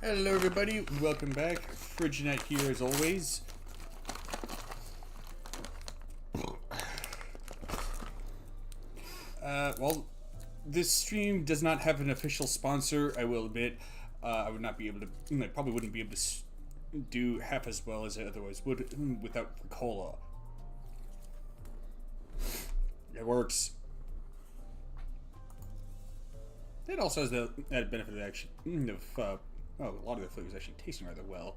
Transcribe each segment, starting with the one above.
Hello everybody, welcome back. Frigid here as always. Well, this stream does not have an official sponsor, I will admit. I would not be able to, I probably wouldn't be able to do half as well as I otherwise would without cola. It works. It also has the added benefit of actually, a lot of the flavors actually tasting rather well.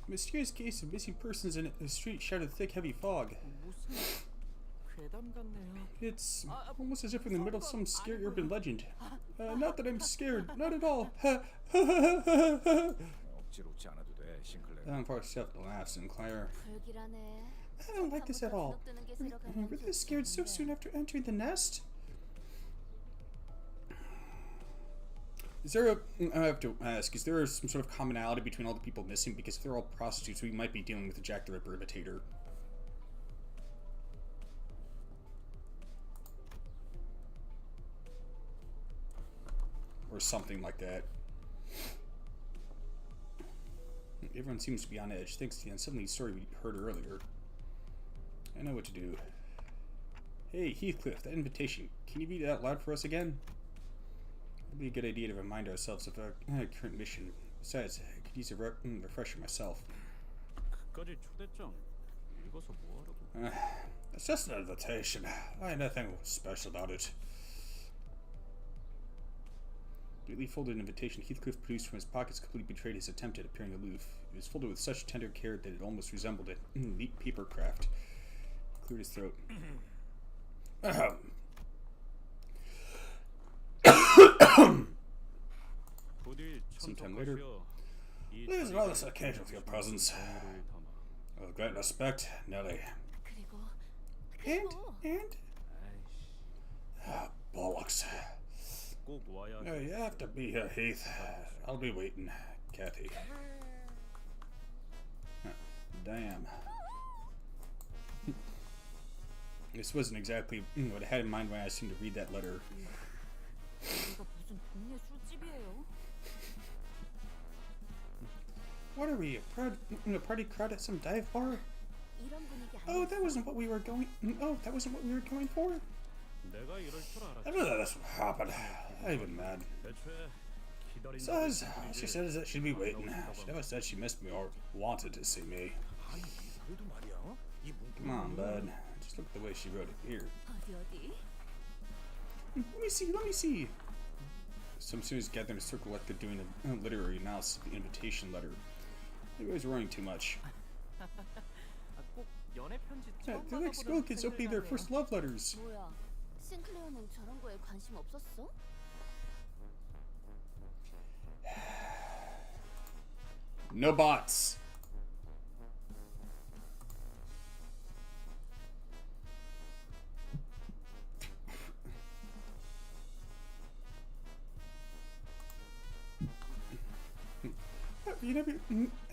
Mysterious case of missing persons in a street shrouded in thick, heavy fog. It's almost as if we're in the middle of some scary urban legend. Not that I'm scared, not at all. Poor self laughs, Sinclair. I don't like this at all. Were they scared so soon after entering the nest? Is there I have to ask, is there some sort of commonality between all the people missing? Because if they're all prostitutes, we might be dealing with a Jack the Ripper imitator. Or something like that. Everyone seems to be on edge, thanks to the unsettling story we heard earlier. I know what to do. Hey, Heathcliff, that invitation. Can you read it out loud for us again? It'd be a good idea to remind ourselves of our current mission. Besides, I could use a refresher myself. It's just an invitation. I had nothing special about it. Neatly folded invitation Heathcliff produced from his pockets completely betrayed his attempt at appearing aloof. It was folded with such tender care that it almost resembled a neat paper craft. He cleared his throat. Sometime later. Please allow this occasion with your presence. With great respect, Nelly. And? Bollocks. No, you have to be here, Heath. I'll be waiting, Kathy. Damn. This wasn't exactly what I had in mind when I asked him to read that letter. What are we, a party crowd at some dive bar? Oh, that wasn't what we were going. Oh, that wasn't what we were going for. I knew that this would happen. I'm even mad. Besides, she says that she'd be waiting. She never said she missed me or wanted to see me. Come on, bud. Just look at the way she wrote it here. Let me see. Some students gather in a circle like they're doing a literary analysis of the invitation letter. Maybe I was worrying too much. Yeah, they're like school kids opening their first love letters. No bots. You never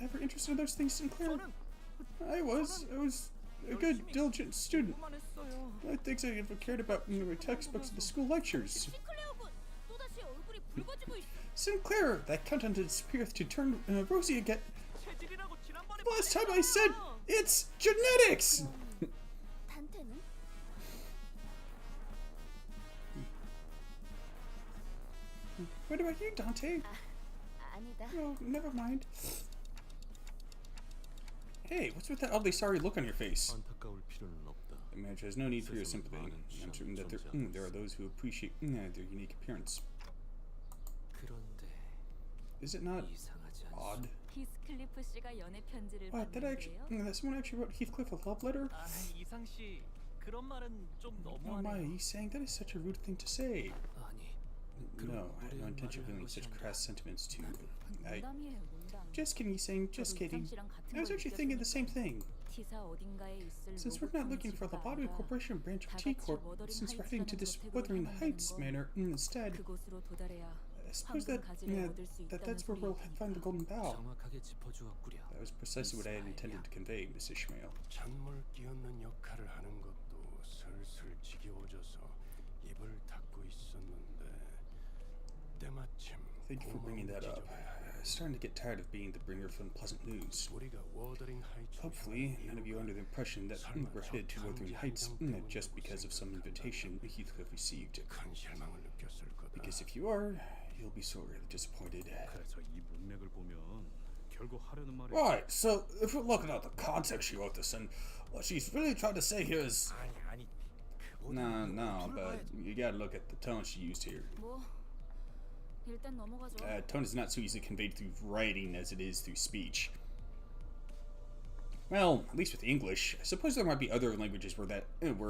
ever interested in those things, Sinclair? I was a good, diligent student. I think I ever cared about my textbooks at the school lectures. Sinclair, that content appears to turn rosy again. Last time I said it's genetics. What about you, Dante? Oh, never mind. Hey, what's with that oddly sorry look on your face? The manager has no need for your sympathy. I'm certain that there are those who appreciate their unique appearance. Is it not odd? What? That someone actually wrote Heathcliff a love letter? Oh my, he's saying that is such a rude thing to say. No, I had no intention of feeling such crass sentiments to you. Just kidding, he's saying, just kidding. I was actually thinking the same thing. Since we're not looking for the Lobotomy Corporation branch of T-Corp, since we're heading to this Wuthering Heights manor instead, I suppose that's where we'll find the golden bough. 정확하게 짚어주었구려. That was precisely what I had intended to convey, Miss Ishmael. 찬물 끼얹는 역할을 하는 것도 슬슬 지겨워져서 입을 닫고 있었는데 때마침 Thank you for bringing that up. I'm starting to get tired of being the bringer of unpleasant news. 우리가 워더링 하이츠 Hopefully, none of you are under the impression that we're headed to Wuthering Heights just because of some invitation Heathcliff received. 큰 실망을 느꼈을 거다. Because if you are, you'll be sorely disappointed. 그래서 이 문맥을 보면 결국 하려는 말이 Right, so if we're looking at the context she wrote this in, what she's really trying to say here is... 아니 No, but you gotta look at the tone she used here. 뭐 일단 넘어가죠. Tone is not so easily conveyed through writing as it is through speech. Well, at least with English. I suppose there might be other languages where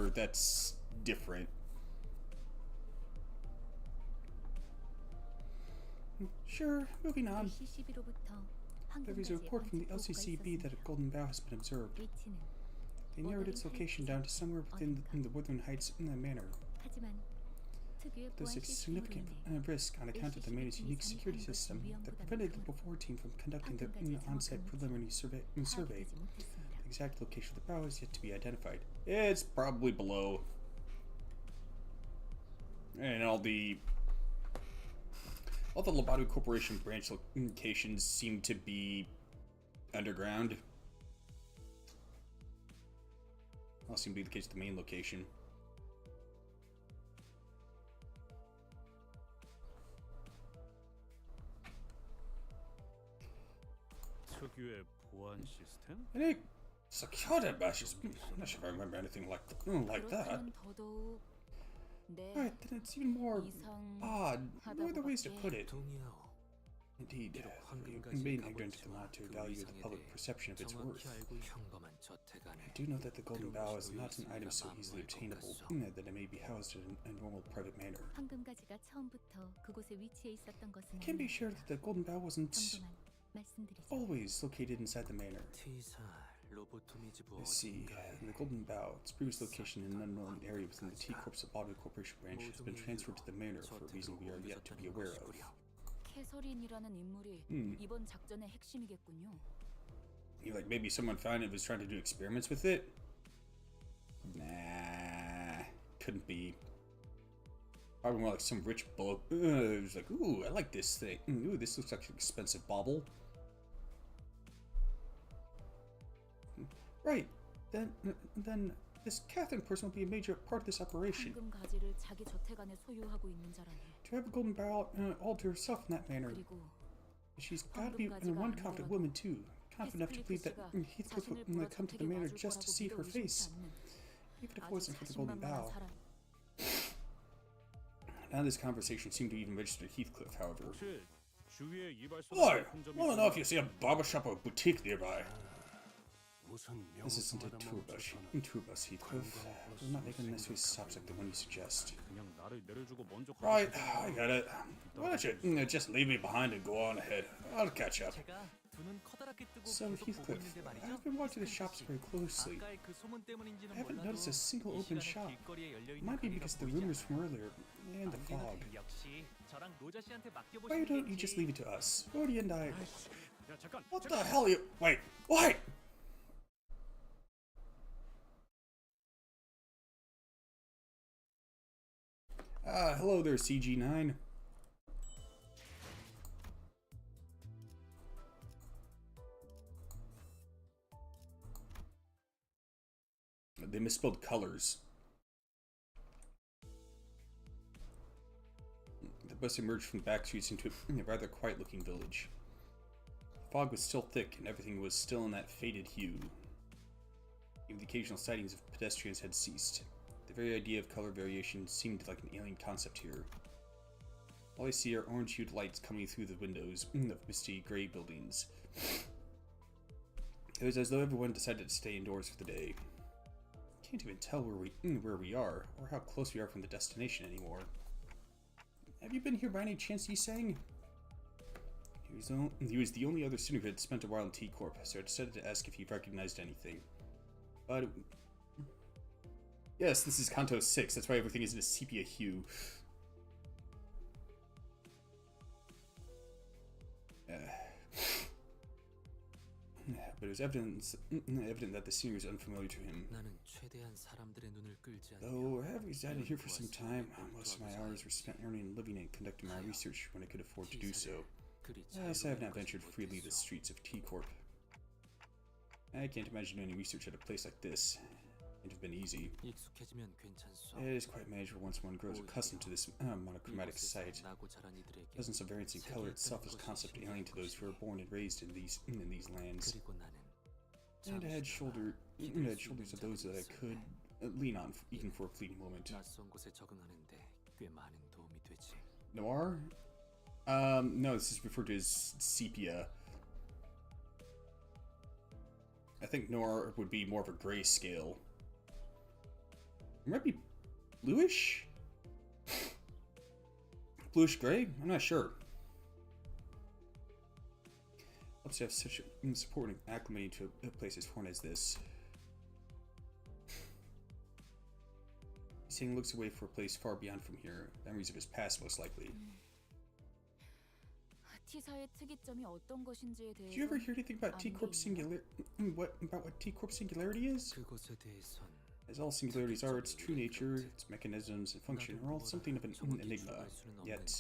that's different. Sure, moving on. There is a report from the LCCB that a golden bough has been observed. They narrowed its location down to somewhere within the Wuthering Heights manor. There's a significant risk on account of the manor's unique security system that prevented the before team from conducting the on-site preliminary survey. The exact location of the bough is yet to be identified. It's probably below. And all the Lobato Corporation branch locations seem to be underground. All seem to be the case with the main location. 특유의 보안 시스템? Any security measures? I'm not sure if I remember anything like that. Alright, then it's even more odd. No other ways to put it. 동의하오. Indeed, remain ignorant of the monetary value of the public perception of its worth. 평범한 저택 I 안에 do know that the golden bough is not an item so easily obtainable, that it may be housed in a normal private manner. 황금가지가 처음부터 그곳에 위치해 있었던 것은 I can be sure that the golden bough wasn't 정도만 말씀드리죠. always located inside the manor. T살 로보토미즈부 I see. The golden bough, its previous location in an unknown area within the T Corp's Lobato Corporation branch, has been transferred to the manor for a reason we are yet to be aware of. 캐서린이라는 인물이 이번 작전의 핵심이겠군요. You like maybe someone found it was trying to do experiments with it? Nah, couldn't be. Probably more like some rich bloke. It was like, ooh, I like this thing. Ooh, this looks like an expensive bauble. Right. Then this Catherine person will be a major part of this operation. 황금가지를 자기 저택 안에 소유하고 있는 자라니. To have a golden bough all to herself in that manner. 그리고 She's got to be one confident woman too. Confident enough to believe that Heathcliff would come to the manor just to see her face, even if it wasn't for the golden bough. Now this conversation seemed to even register Heathcliff, however. 혹시 주위에 이발소 Boy, I want to know if you see a barbershop or boutique nearby. 무슨 This isn't a 명소가 tour bus, Heathcliff. We're not making necessary stops like the one you suggest. 그냥 나를 내려주고 먼저 Right, I get it. Why don't you just leave me behind and go on ahead? I'll catch up. 제가 두 눈 커다랗게 뜨고 So, 계속 보고 Heathcliff, 있는데 말이죠. I've been watching the shops very closely. 아까의 그 소문 때문인지는 I haven't 몰라도 noticed a single 이 open 시간에 shop. 길거리에 열려 It 있는 might be 가게가 because of the 보이지 rumors from earlier and the fog. 역시 저랑 로저 씨한테 맡겨보시는 Why don't you 게 just leave it to us? Rhodey and I. 야 잠깐. What the hell are you? Wait, what? Hello there, CG9. They misspelled colors. The bus emerged from back streets into a rather quiet-looking village. The fog was still thick, and everything was still in that faded hue. Even the occasional sightings of pedestrians had ceased. The very idea of color variation seemed like an alien concept here. All I see are orange-hued lights coming through the windows of misty gray buildings. It was as though everyone decided to stay indoors for the day. Can't even tell where we are, or how close we are from the destination anymore. Have you been here by any chance, he sang? He was the only other student who had spent a while in T Corp, so I decided to ask if he recognized anything. But yes, this is Kanto 6, that's why everything is in a sepia hue. But it was evident that the scenery was unfamiliar to him. 나는 최대한 사람들의 눈을 끌지 Though 않으며 I have resided here for some time, most of my hours were spent earning and living and conducting my research when I could afford to do so. 그리 Yes, I have not ventured freely the streets of T-Corp. I can't imagine doing any research at a place like this. It'd have been easy. 익숙해지면 괜찮소. It is quite manageable once one grows accustomed to this monochromatic 이곳에서 sight. 나고 자란 이들에게 Presence of variance in color itself is a concept alien to those who are born and raised in these lands. 그리고 나는 And I had shoulders of those that I could lean on, even for a fleeting moment. 낯선 곳에 적응하는데 꽤 많은 도움이 되지. Noir? No, this is referred to as sepia. I think Noir would be more of a grayscale. It might be bluish? Bluish gray? I'm not sure. Helps to have such support and acclimating to a place as foreign as this. He's saying looks away for a place far beyond from here. Memories of his past, most likely. T사의 특이점이 어떤 것인지에 Did you ever hear anything about T-Corp singularity? What T-Corp singularity is? 그것에 대해선 As all singularities are, its true nature, its mechanisms and function are all something of an enigma. Yet,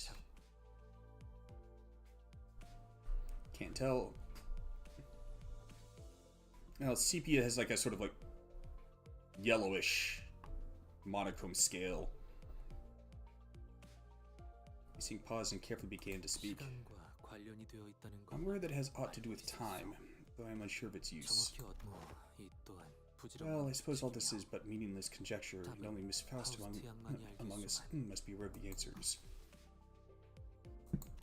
can't tell. Now, sepia has like a sort of like yellowish monochrome scale. He paused and carefully began to speak. 시간과 관련이 되어 있다는 것. I'm aware that it has aught to do with time, though I'm unsure of its use. 정확히 이 또한 Well, I suppose all this is but meaningless conjecture, and only Miss Faust among us must be aware of the answers.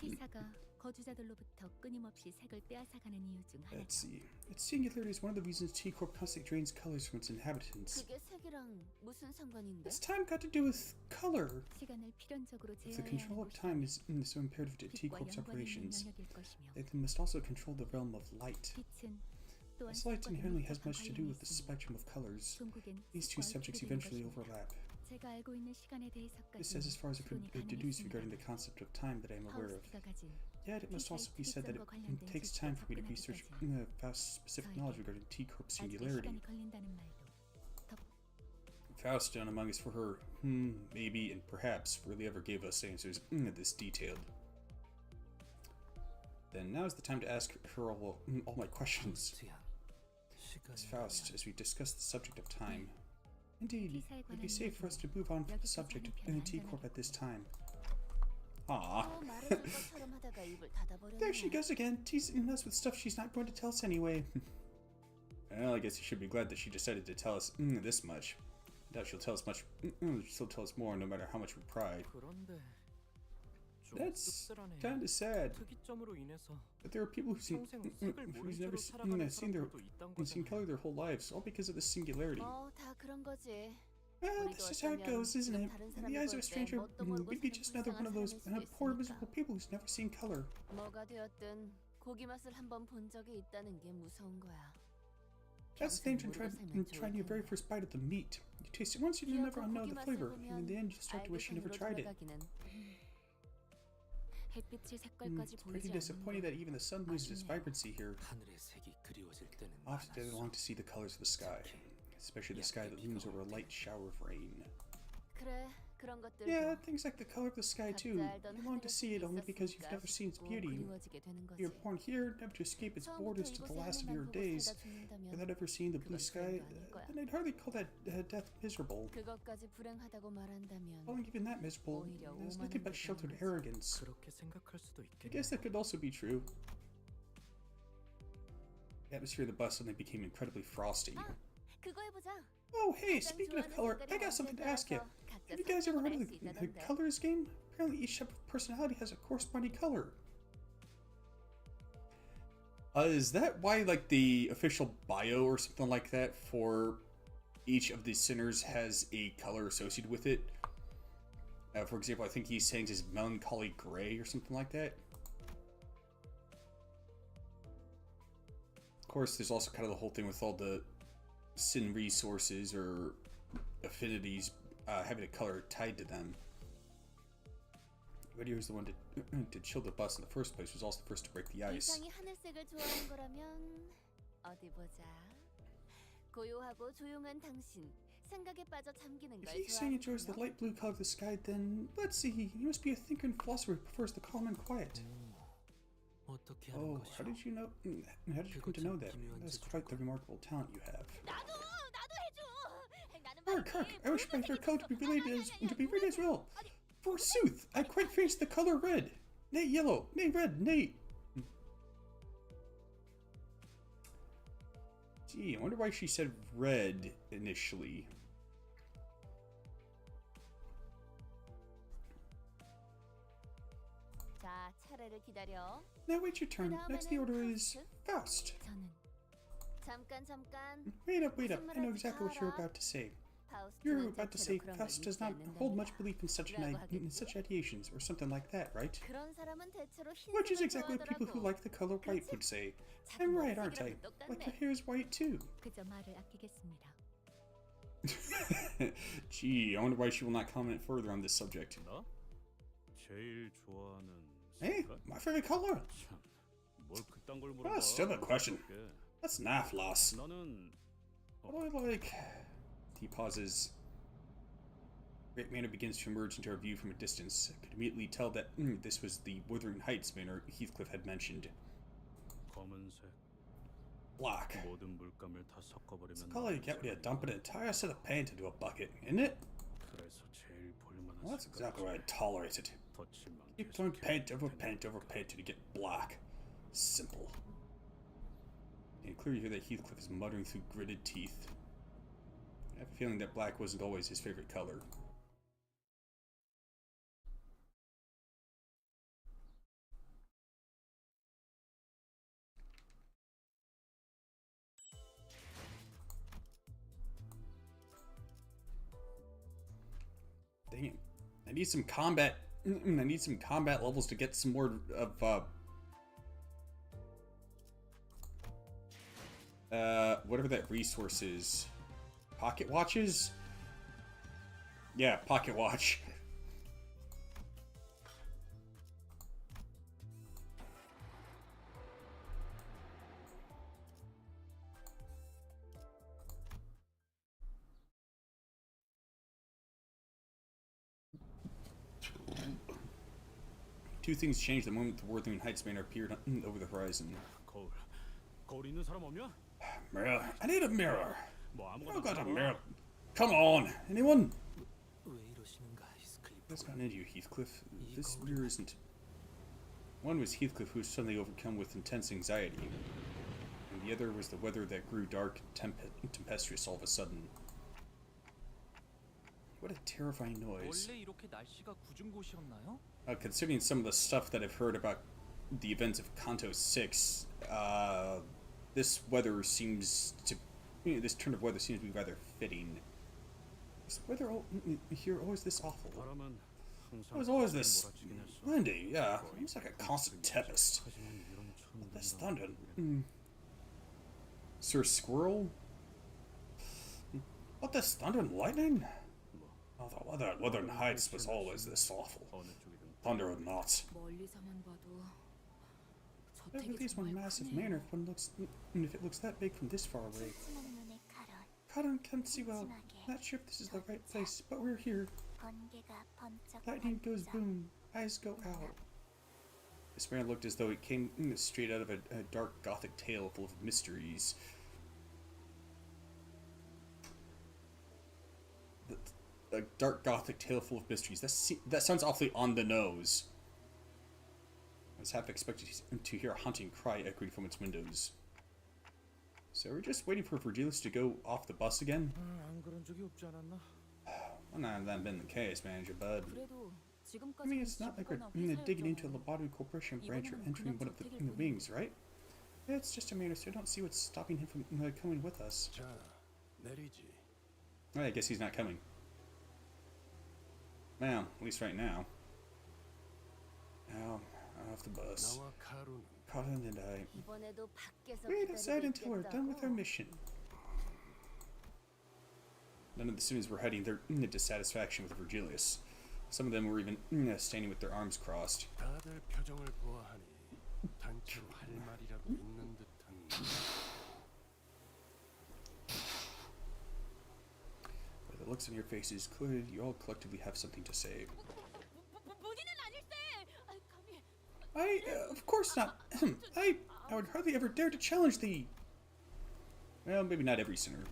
T사가 거주자들로부터 끊임없이 색을 빼앗아가는 이유 중 하나다. Let's see. Its singularity is one of the reasons T-Corp constantly drains colors from its inhabitants. 그게 색이랑 무슨 상관인데? What's time got to do with color? 시간을 필연적으로 If the 제어해야 control 하는 of time 것이 is so imperative to 빛과 T-Corp's 연관이 있는 operations, 영역일 것이며 they must also control the realm of light. 빛은 또한 This light 색과 inherently has 밀접한 much to do 관련이 with the 있으며 spectrum of colors. 종국엔 These two 색과 subjects 얽히게 된 eventually 것입니다. overlap. 제가 알고 있는 시간에 대해서까지 This says as far as I could 추론이 deduce regarding the 가능했습니다. concept of time that I am aware of. 파우스트가 가진 Yet it must also be said that it takes time for me to research Faust's specific knowledge regarding T-Corp 아직도 singularity. 시간이 걸린다는 말도 더 Faust down among us for her, maybe, and perhaps really ever gave us answers this detailed. Then now is the time to ask her all my questions. As Faust, as we discuss the subject of time. Indeed, it would be safe for us to move on from the subject of T-Corp at this time. Ah, 또 말해줄 것처럼 하다가 입을 there she 닫아버렸네. goes again, teasing us with stuff she's not going to tell us anyway. Well, I guess you should be glad that she decided to tell us this much. I doubt she'll tell us much. She'll tell us more, no matter how much we pry. 그런데 좀 That's 씁쓸하네. kind of sad. 특이점으로 인해서 But there are people 평생 색을 모른 who's never 채로 살아가는 seen 사람들도 있단 seen 거잖아. color their whole lives, all because of the singularity. 다 그런 거지. Well, that's just how it goes, isn't it? In the eyes of a stranger, we'd be just another one of those poor, miserable people who's never seen color. 뭐가 되었든 고기 맛을 한번 본 적이 있다는 게 무서운 거야. That's the danger in trying your very first bite of the meat. You taste it once, you never know the flavor, and in the end, you start to wish you never tried it. 햇빛이 It's 색깔까지 pretty 보이지 disappointing 않는 that even the sun loses its vibrancy here. 하늘의 색이 그리워질 때는 Often I 많았어. long to see the colors of the sky, especially the sky that looms over a light shower of rain. 그래, 그런 것들도 Yeah, things like the color of the sky too. 각자 알던 You long to 하늘의 see it 색이 only because you've 있었으니까 never seen its 꼭 beauty. 그리워지게 되는 거지. You're born here, never to escape its borders to the last of your days. Without ever seeing the blue sky, then I'd hardly call that death miserable. 그것까지 불행하다고 말한다면 Calling even that miserable is nothing but sheltered arrogance. 그렇게 생각할 수도 I 있겠네. guess that could also be true. The atmosphere of the bus suddenly became incredibly frosty. 그거 해보자. Oh, hey, speaking of color, I got something to ask you. Have you guys ever heard of the Colors game? Apparently each type of personality has a corresponding color. Is that why, like, the official bio or something like that for each of the sinners has a color associated with it? For example, I think he's saying his melancholy gray or something like that. Of course, there's also kind of the whole thing with all the sin resources or affinities having a color tied to them. Everybody who was the one to chill the bus in the first place was also the first to break the ice. 이상이 하늘색을 음식을 좋아하는 거라면 어디 보자. 고요하고 조용한 당신, 생각에 빠져 잠기는 If 걸 he's saying he enjoys the 좋아하는군요. light blue color of the sky, then let's see. He must be a thinker and philosopher who prefers the calm and quiet. 어떻게 하는 Oh, 것이오? how did you know? How did you come to know that? That's quite the remarkable talent you have. 나도 해줘. 나는 Kirk, I wish my favorite color to be read as well. Forsooth, I quite fancy the color red. Nay yellow, nay red, nay. Gee, I wonder why she said red initially. 자, 차례를 기다려. Now wait your turn. Next the order is Faust. 저는 잠깐. Wait up. I know exactly what you're about to say. You're about to say Faust does not hold much belief in such ideations, or something like that, right? 그런 사람은 대체로 Which is 흰색을 exactly what people who 좋아하더라고. like the color white would say. 자기 I'm right, aren't I? 머리색이랑 Like your 똑같네. hair is white too. 그저 말을 아끼겠습니다. Gee, I wonder why she will not comment further on this subject. 나? 제일 좋아하는 Hey, 색깔? my favorite color. 참, 뭘 그딴 걸 What a stupid question. 물어봐. That's not floss. 나는 What do I like? He pauses. Great Manor begins to emerge into our view from a distance. I could immediately tell that this was the Wuthering Heights manor Heathcliff had mentioned. 검은색 Black. 모든 물감을 다 섞어버리면 It's the color you get when you dump an entire set of paint into a bucket, isn't it? 그래서 제일 볼만한 Well, that's exactly why I tolerate it. 덧칠만 Keep throwing paint over paint over paint till you get black. Simple. And clearly hear that Heathcliff is muttering through gritted teeth. I have a feeling that black wasn't always his favorite color. Dang it. I need some combat. I need some combat levels to get some more of whatever that resource is. Pocket watches? Yeah, pocket watch. Two things changed the moment the Wuthering Heights Manor appeared over the horizon. 거울 있는 사람 없냐? Mirror. I need a mirror. 뭐 I 아무거나 got a 잡아. mirror. Come on. Anyone? 왜 이러시는가, 히스클리프. That's gotten into you, Heathcliff. This mirror isn't. One was Heathcliff, who was suddenly overcome with intense anxiety, and the other was the weather that grew dark and tempestuous all of a sudden. What a terrifying noise. 원래 이렇게 날씨가 궂은 곳이었나요? Considering some of the stuff that I've heard about the events of Kanto 6, this weather seems to. This turn of weather seems to be rather fitting. Is the weather here always this awful? 바람은 항상 It was always this 몰아치긴 했어. windy, yeah. It's like a constant tempest. 하지만 이런 천둥 This thunder. Sir Squirrel? What, this thunder and lightning? Oh, the Wuthering Heights was always this awful. 어느 쪽이든 Thunder or not. 멀리서만 봐도 It really is one massive manor if it looks that big from this far away. Karan can't see well. Not sure if this is the right place, but we're here. Lightning goes boom, eyes go out. This man looked as though it came straight out of a dark gothic tale full of mysteries. A dark gothic tale full of mysteries. That sounds awfully on the nose. I was half expecting to hear a haunting cry echoing from its windows. So we're just waiting for Virgilius to go off the bus again? 안 그런 적이 없지 않았나? Well, not that been the case, manager, bud. 그래도 I 지금까지 mean, it's not like we're digging into the Lobotomy Corporation branch or entering one of the wings, right? Yeah, it's just a matter, so I don't see what's stopping him from coming with us. 자, 내리지. Well, I guess he's not coming. Well, at least right now. Now, off the bus. 나와 카루는 Colin and I. 이번에도 밖에서 Wait outside until we're done with our 기다리고 mission. None of the students were hiding their dissatisfaction with Virgilius. Some of them were even standing with their arms crossed. 다들 표정을 보아하니 단추 할 말이라도 있는 The looks on your faces, clearly you all collectively have something to say. 본인은 아닐세. 감히. Of course not. I would hardly ever dare to challenge thee. Well, maybe not every sinner.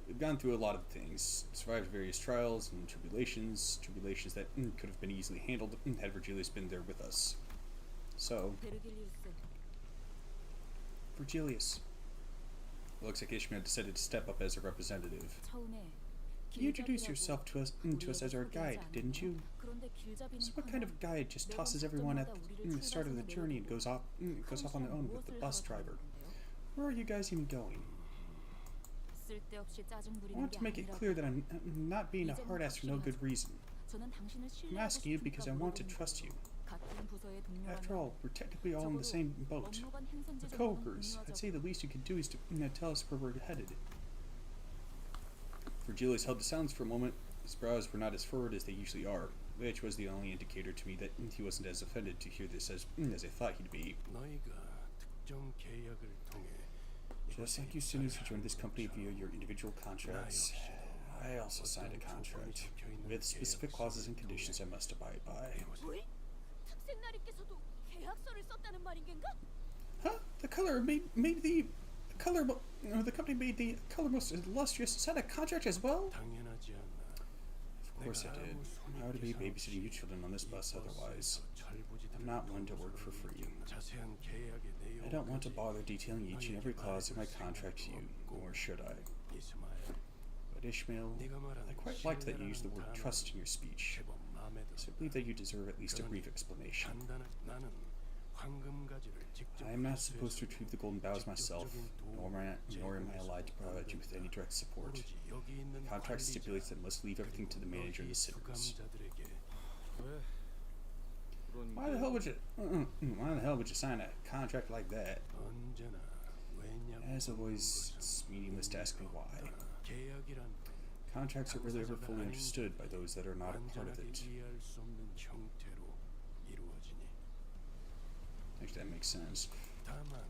We've gone through a lot of things, survived various trials and tribulations that could have been easily handled had Virgilius been there with us. So, 베르길리우스. Virgilius. It looks like Ishmael decided to step up as a representative. 처음에 You introduced yourself to us as our guide, didn't you? 그런데 So what kind of guide just tosses everyone at the start of the journey and goes off on their own with the bus driver? Where are you guys even going? 쓸데없이 짜증 I 부리는 want 게 to make it 아니라 clear that I'm not being a hard ass for no good reason. 저는 당신을 I'm 신뢰하고 asking you because I want to 싶으니까 trust you. 같은 부서의 After 동료라면 all, we're technically all in the same boat. 업무간 행선지 We're 정도는 co-workers. I'd 공유하자고. say the least you could do is to tell us where we're headed. Virgilius held the silence for a moment. His brows were not as furrowed as they usually are, which was the only indicator to me that he wasn't as offended to hear this as I thought he'd be. 너희가 특정 계약을 통해 Just like you sinners who joined this company via your individual contracts, I also signed a contract with specific clauses and conditions I must abide by. 왜? 탁생나리께서도 계약서를 썼다는 말인 겐가? Huh? The company made the color most illustrious sign a contract as well? 당연하지 않나. Of course I did. How would I be babysitting you children on this bus otherwise? I'm not one to work for free. 자세한 계약의 I don't want to 내용까지 bother detailing each and every clause in my contract to you, nor should I. 이스마엘, But Ishmael, 네가 말한 I quite liked that you used the word 신뢰라는 trust in your speech, 제법 마음에 so I 든다. believe that you deserve at least a brief explanation. 나는 황금 가지를 직접 I am not supposed to 회수해서 retrieve the golden bowls myself, nor am I allowed to provide you with any direct support. 오로지 여기 있는 The contract 관리자, stipulates that I must leave everything to the manager and the sinners. 수감자들에게 왜? 그런 Why the hell would you sign a contract like that? 언제나 왜냐고 As always, it's meaningless to ask me why. 계약이란 Contracts are really ever fully understood by those that are not a part of 완전하게 it. 이해할 수 없는 형태로 이루어지니. Actually, that makes sense. 다만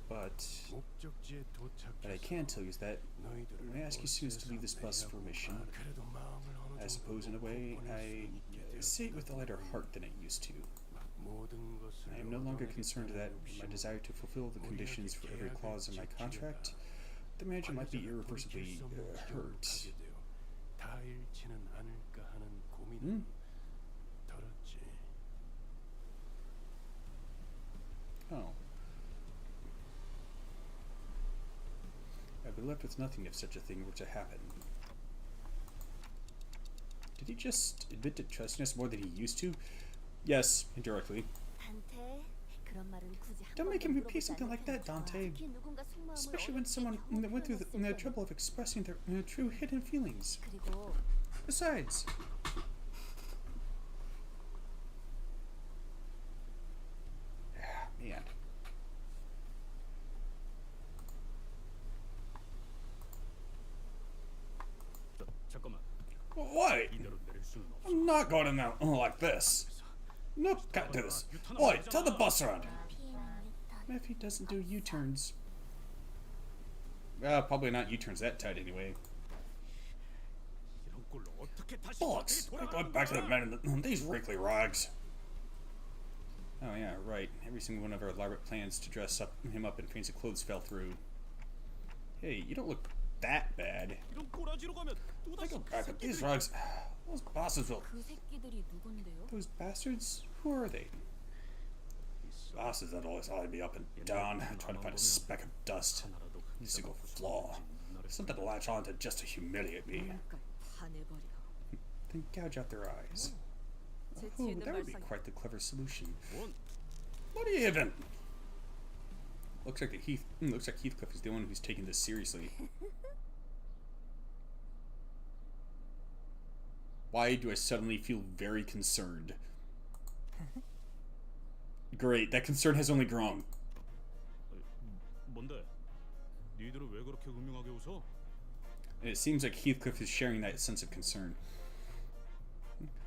But 목적지에 what I 도착해서 can tell you is that 너희들을 when I ask you students to leave this bus for a mission, 그래도 마음을 어느 I suppose in a 정도 way 보낼 수 I 있게 say it 되었다. with a lighter heart than I used to. 모든 것을 I am no longer concerned that 얻어내겠다는 my 욕심으로 desire to fulfill the conditions for every clause in my contract, the manager might be irreversibly hurt. 다 잃지는 않을까 하는 고민은 Hmm? 덜었지. Oh. I'd be left with nothing if such a thing were to happen. Did he just admit to trusting us more than he used to? Yes, indirectly. 단테, 그런 말은 굳이 한 Don't make 번도 him repeat 물어보지 something 않을 like that, 테니까. Dante. 특히 누군가 속마음을 Especially when 어렵게 someone 잘못 went through the 표현했을 때는. trouble of expressing their true hidden feelings. 그리고 Besides, man. 잠깐만. Wait, 이대로 내릴 수는 없어. I'm not going in there like this. Nope, can't do this. Oi, tell the bus around. If he doesn't do U-turns. Well, probably not U-turns that tight anyway. 이런 꼴로 어떻게 다시 Bollocks! I'm going back to the men in these wrinkly rags. Oh yeah, right. Every single one of our elaborate plans to dress him up in fancy clothes fell through. Hey, you don't look that bad. 이런 꼬라지로 가면 I 또다시 go back with these rags. Those bastards will... 그 새끼들이 누군데요? Those bastards? Who are they? Bastards that always ought to be up and down, trying to find a speck of dust. 하나라도 A single flaw. Something to latch on to just to humiliate me. 눈깔 다 내버려. Then gouge out their eyes. Oh, that would be quite the clever solution. 뭔 What are you even? Looks like Heathcliff is the one who's taking this seriously. Why do I suddenly feel very concerned? Great, that concern has only grown. 뭔데? 니들은 왜 그렇게 음흉하게 웃어? And it seems like Heathcliff is sharing that sense of concern.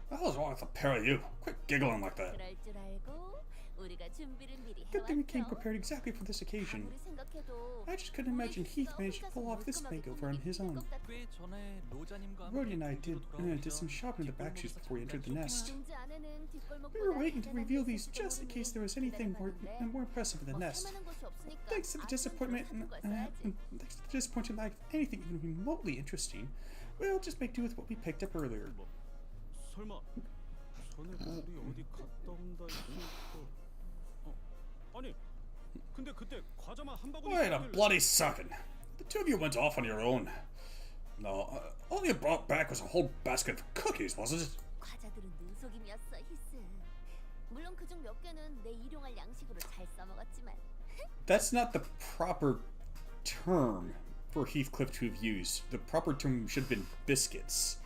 What the hell's wrong with the pair of you? Quit giggling like that. 그럴 줄 알고 우리가 준비를 미리 Good thing we came 해왔죠. prepared exactly for this occasion. 아무리 생각해도 I just couldn't imagine Heath managed to pull off this makeover on his own. 꽤 전에 로자님과 Rhodey and I 함께 did some shopping in the back streets before we entered the nest. 둥지 안에는 뒷골목보다 We were waiting to 대단한 reveal 게 these 있을지도 just in case there was 모르는 anything more impressive in the 뭐 nest. 탐하는 곳이 없으니까 Thanks to the disappointment, thanks to the disappointing lack of anything even remotely interesting, we'll just make do with what we picked up earlier. 뭐 설마 전에 우리 어디 갔다 온다 했으니까 아니 근데 그때 과자만 한 바구니 Wait a 사길래 bloody second. The two of you went off on your own. No, all you brought back was a whole basket of cookies, wasn't it? 과자들은 눈속임이었어, 히스. 물론 그중 몇 개는 내 일용할 양식으로 잘 써먹었지만 That's not the proper term for Heathcliff to have used. The proper term should have been biscuits.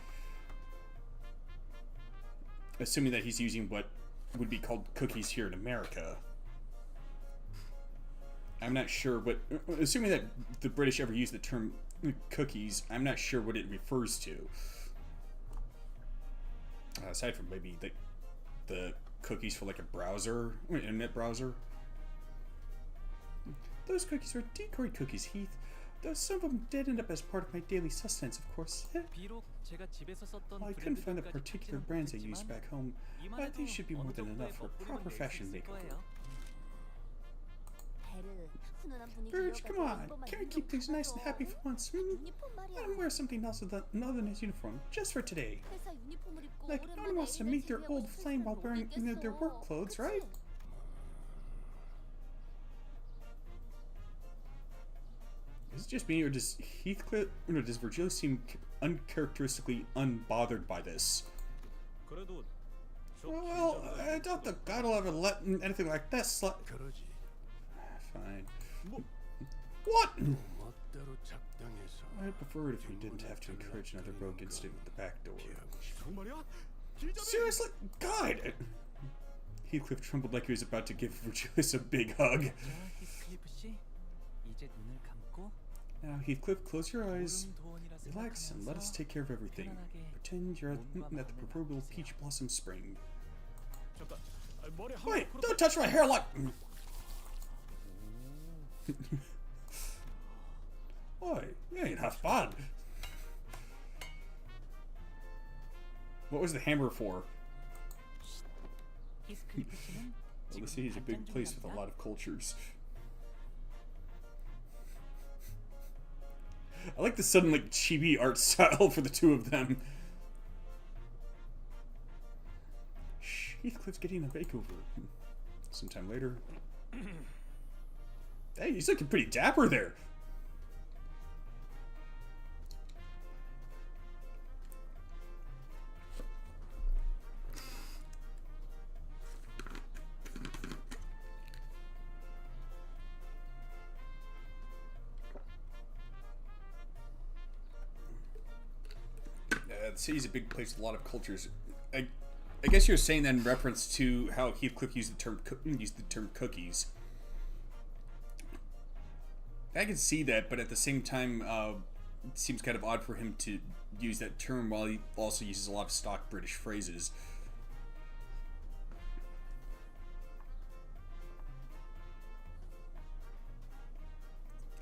Assuming that he's using what would be called cookies here in America. I'm not sure what... Assuming that the British ever used the term cookies, I'm not sure what it refers to. Aside from maybe the cookies for like a browser, an internet browser. Those cookies were decoy cookies, Heath. Though some of them did end up as part of my daily sustenance, of course. 비록 제가 집에서 썼던 Well, I couldn't find the 브랜드들까지 particular 찾지는 brands I 못했지만 used back home, but 이만해도 these should be more 어느 than enough 정도의 for a 먹부림은 proper 낼수 fashion 있을 makeover. 거예요. 베르, 훈훈한 분위기 Burge, come on! 이어가지고 Can we keep things nice and happy for once? 유니폼 말이야. Let him wear something else other than his uniform, just for today. 회사 유니폼을 입고 Like, no one 오랜만에 wants to meet their 애인을 old 제외하고 flame while 싶은 wearing 사람은 their work 어디겠어, clothes, 그치? right? Is it just me, or does Heathcliff, or does Virgil seem uncharacteristically unbothered by this? 그래도 저 Well, I doubt the God will ever let anything like that slide. 그러지. Fine. 뭐 What? 멋대로 작당해서 I'd prefer it if you didn't have to encourage another rogue incident with the back door. 피하고 싶어. 정말이야? 길잡이 Seriously? God! Heathcliff trembled like he was about to give Virgilius a big hug. 자, 히스클리프 씨, 이제 눈을 감고 Now, Heathcliff, close your eyes. 보름 도원이라 Relax and let us take care of everything. Pretend you're at the proverbial peach blossom spring. 잠깐 머리 한 Wait! 번 Don't touch my hair like... Boy, you ain't half bad. What was the hammer for? 히스클리프 씨는 Well, the 지금 city's a big 반찬 place with a 중이랍니다. lot of cultures. I like the sudden, like, chibi art style for the two of them. Shh, Heathcliff's getting a makeover. Sometime later. Hey, he's looking pretty dapper there. The city's a big place with a lot of cultures. I guess you're saying that in reference to how Heathcliff used the term cookies. I can see that, but at the same time, it seems kind of odd for him to use that term while he also uses a lot of stock British phrases.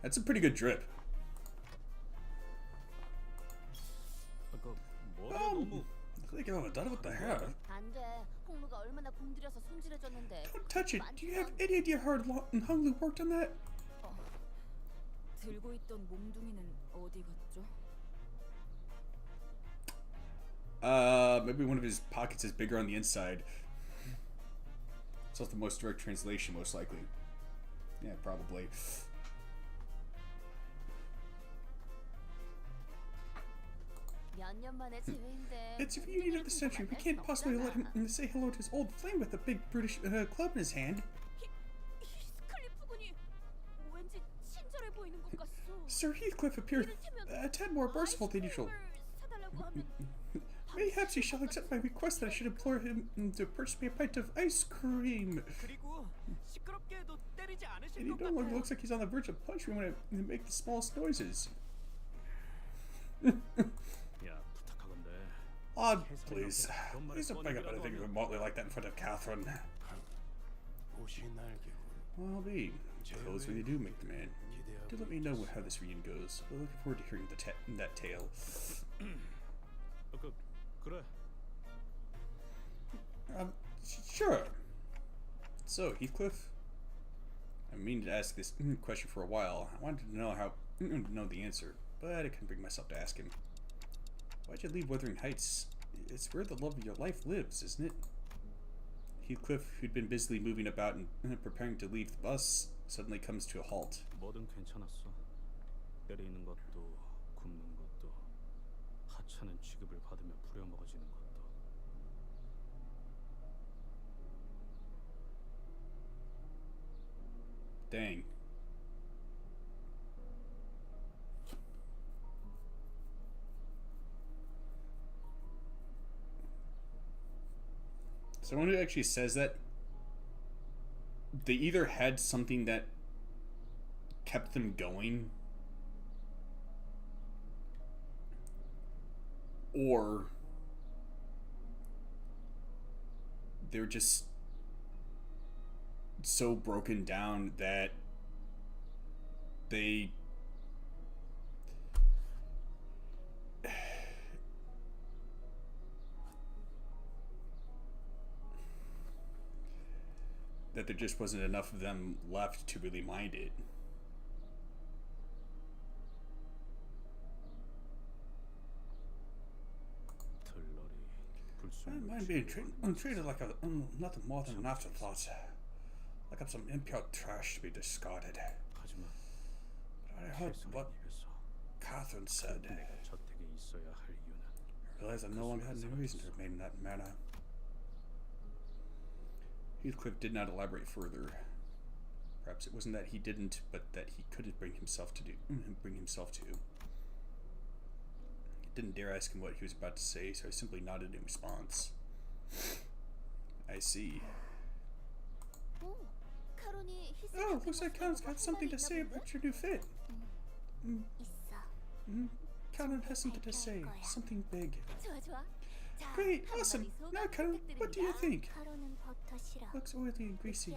That's a pretty good drip. 그 머리 너무 I think I'm done with the hair. 안 돼. 홍루가 얼마나 공들여서 손질해줬는데. Don't touch it. Do you have any idea how Hung Lu worked on that? 들고 있던 몽둥이는 어디 갔죠? Maybe one of his pockets is bigger on the inside. It's not the most direct translation, most likely. Yeah, probably. 몇 년 만에 재회인데. It's a reunion of the century. We can't possibly let him say hello to his old flame with a big British club in his hand. 히스클리프 군이 왠지 친절해 보이는 것 같소. Sir Heathcliff appeared a tad more merciful than usual. 사달라고 하면 Mayhaps he shall accept my request that I should implore him to purchase me a pint of ice cream. 그리고 시끄럽게 해도 때리지 않으실 And he 것 no longer 같아요. looks like he's on the verge of punching me when I make the smallest noises. 야 부탁하건데 Odd, please. Please don't bring up anything remotely like that in front of Catherine. 옷이 날개군. Well, I'll be. Clothes really do make the man. Do let me know how this reunion goes. We're looking forward to hearing that tale. 그래. Sure. So, Heathcliff? I've been meaning to ask this question for a while. I wanted to know the answer, but I couldn't bring myself to ask him. Why'd you leave Wuthering Heights? It's where the love of your life lives, isn't it? Heathcliff, who'd been busily moving about and preparing to leave the bus, suddenly comes to a halt. 뭐든 괜찮았어. 때리는 것도 굶는 것도 하찮은 취급을 받으며 부려먹어지는 것도. Dang. Someone who actually says that, they either had something that kept them going, or they're just so broken down that they that there just wasn't enough of them left to really mind it. I mind being treated like nothing more than an afterthought, like I'm some impure trash to be discarded. 하지만 But I heard what Catherine said. 내가 저택에 있어야 할 이유는 I realized I no longer had any reason to remain in that manner. Heathcliff did not elaborate further. Perhaps it wasn't that he didn't, but that he couldn't bring himself to. He didn't dare ask him what he was about to say, so he simply nodded in response. I see. Oh, looks like Conan's got something to say about your new fit. Conan has something to say, something big. Great, awesome. Now, Conan, what do you think? Looks oily and greasy.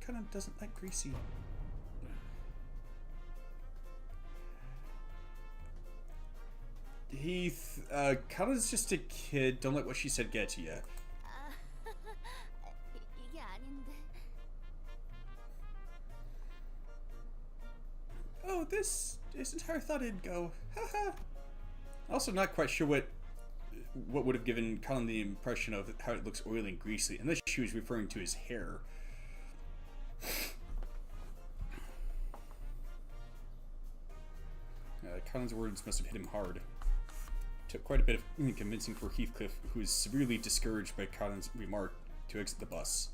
Conan doesn't like greasy. Heath, Conan's just a kid. Don't let what she said get to you. 이게 아닌데. Oh, this isn't how I thought it'd go. Haha. Also, not quite sure what would have given Colin the impression of how it looks oily and greasy, unless she was referring to his hair. Colin's words must have hit him hard. Took quite a bit of convincing for Heathcliff, who was severely discouraged by Colin's remark, to exit the bus.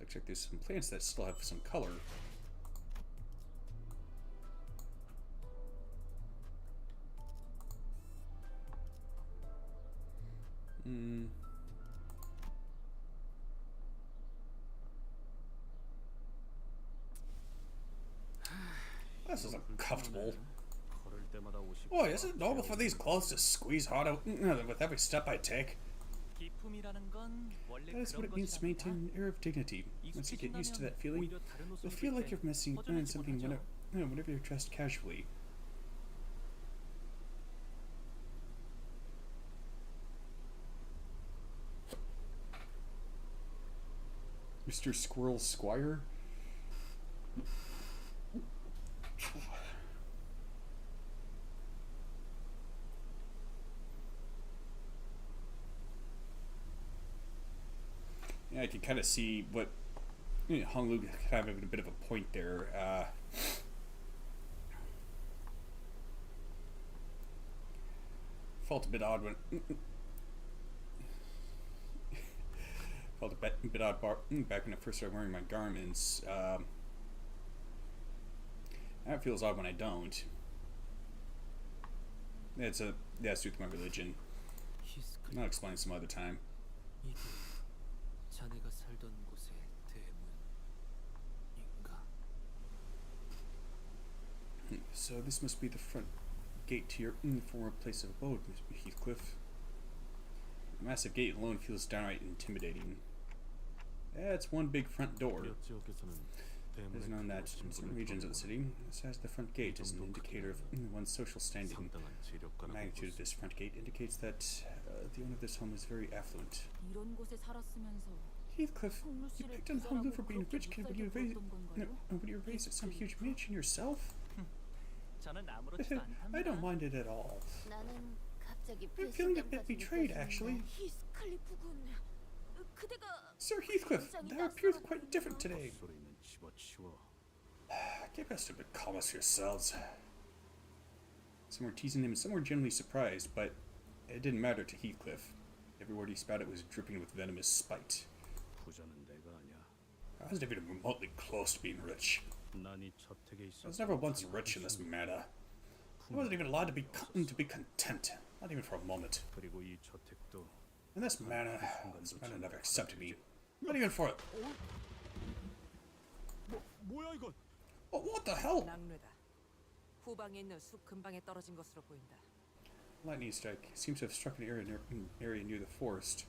Looks like there's some plants that still have some color. This is uncomfortable. Boy, is it normal for these clothes to squeeze harder with every step I take? That is what it means to maintain an air of dignity. Once you get used to that feeling, you'll feel like you're missing something whenever you're dressed casually. Mr. Squirrel Squire? Yeah, I can kind of see what Hong Lu kind of having a bit of a point there. Felt a bit odd when felt a bit odd back when I first started wearing my garments. That feels odd when I don't. That's to do with my religion. I'll explain some other time. 자네가 살던 곳의 대문인가? So this must be the front gate to your former place of abode, Mr. Heathcliff. The massive gate alone feels downright intimidating. It's one big front door. 지역 지역에서는 It is 대문의 known that 크고 in certain 둥그런 regions of the city, the size of the front gate is an indicator of one's social standing. 상당한 The 재력가라고 magnitude of this front gate indicates that the owner of this home is very affluent. 이런 곳에 살았으면서 Heathcliff, you 홍루씨를 picked on Honolulu for being 그렇게 rich kid, but 못살게 you raised, 굴었던 no, 건가요? but you raised at some huge mansion yourself? 저는 아무렇지도 않답니다. I don't mind it at all. 나는 갑자기 I'm feeling a bit 배신감까지 betrayed, 느껴지는데. actually. 히스칼리프군. 그대가 Sir Heathcliff, 굉장히 thou appears 낯설었군요. quite different today. 헛소리는 집어치워. Give us a bit calmness yourselves. Some were teasing him, some were genuinely surprised, but it didn't matter to Heathcliff. Every word he spouted was dripping with venomous spite. 부자는 내가 아니야. I wasn't even remotely close to being rich. 난 이 저택에 있어. I was never once rich in this manner. I wasn't even allowed to be content, not even for a moment. 그리고 이 저택도 In this manner never accepted me, not even for it. 뭐야 이건? Oh, what the hell? 낙뢰다. 후방에 있는 숲 근방에 떨어진 것으로 보인다. Lightning strike seems to have struck an area near the forest.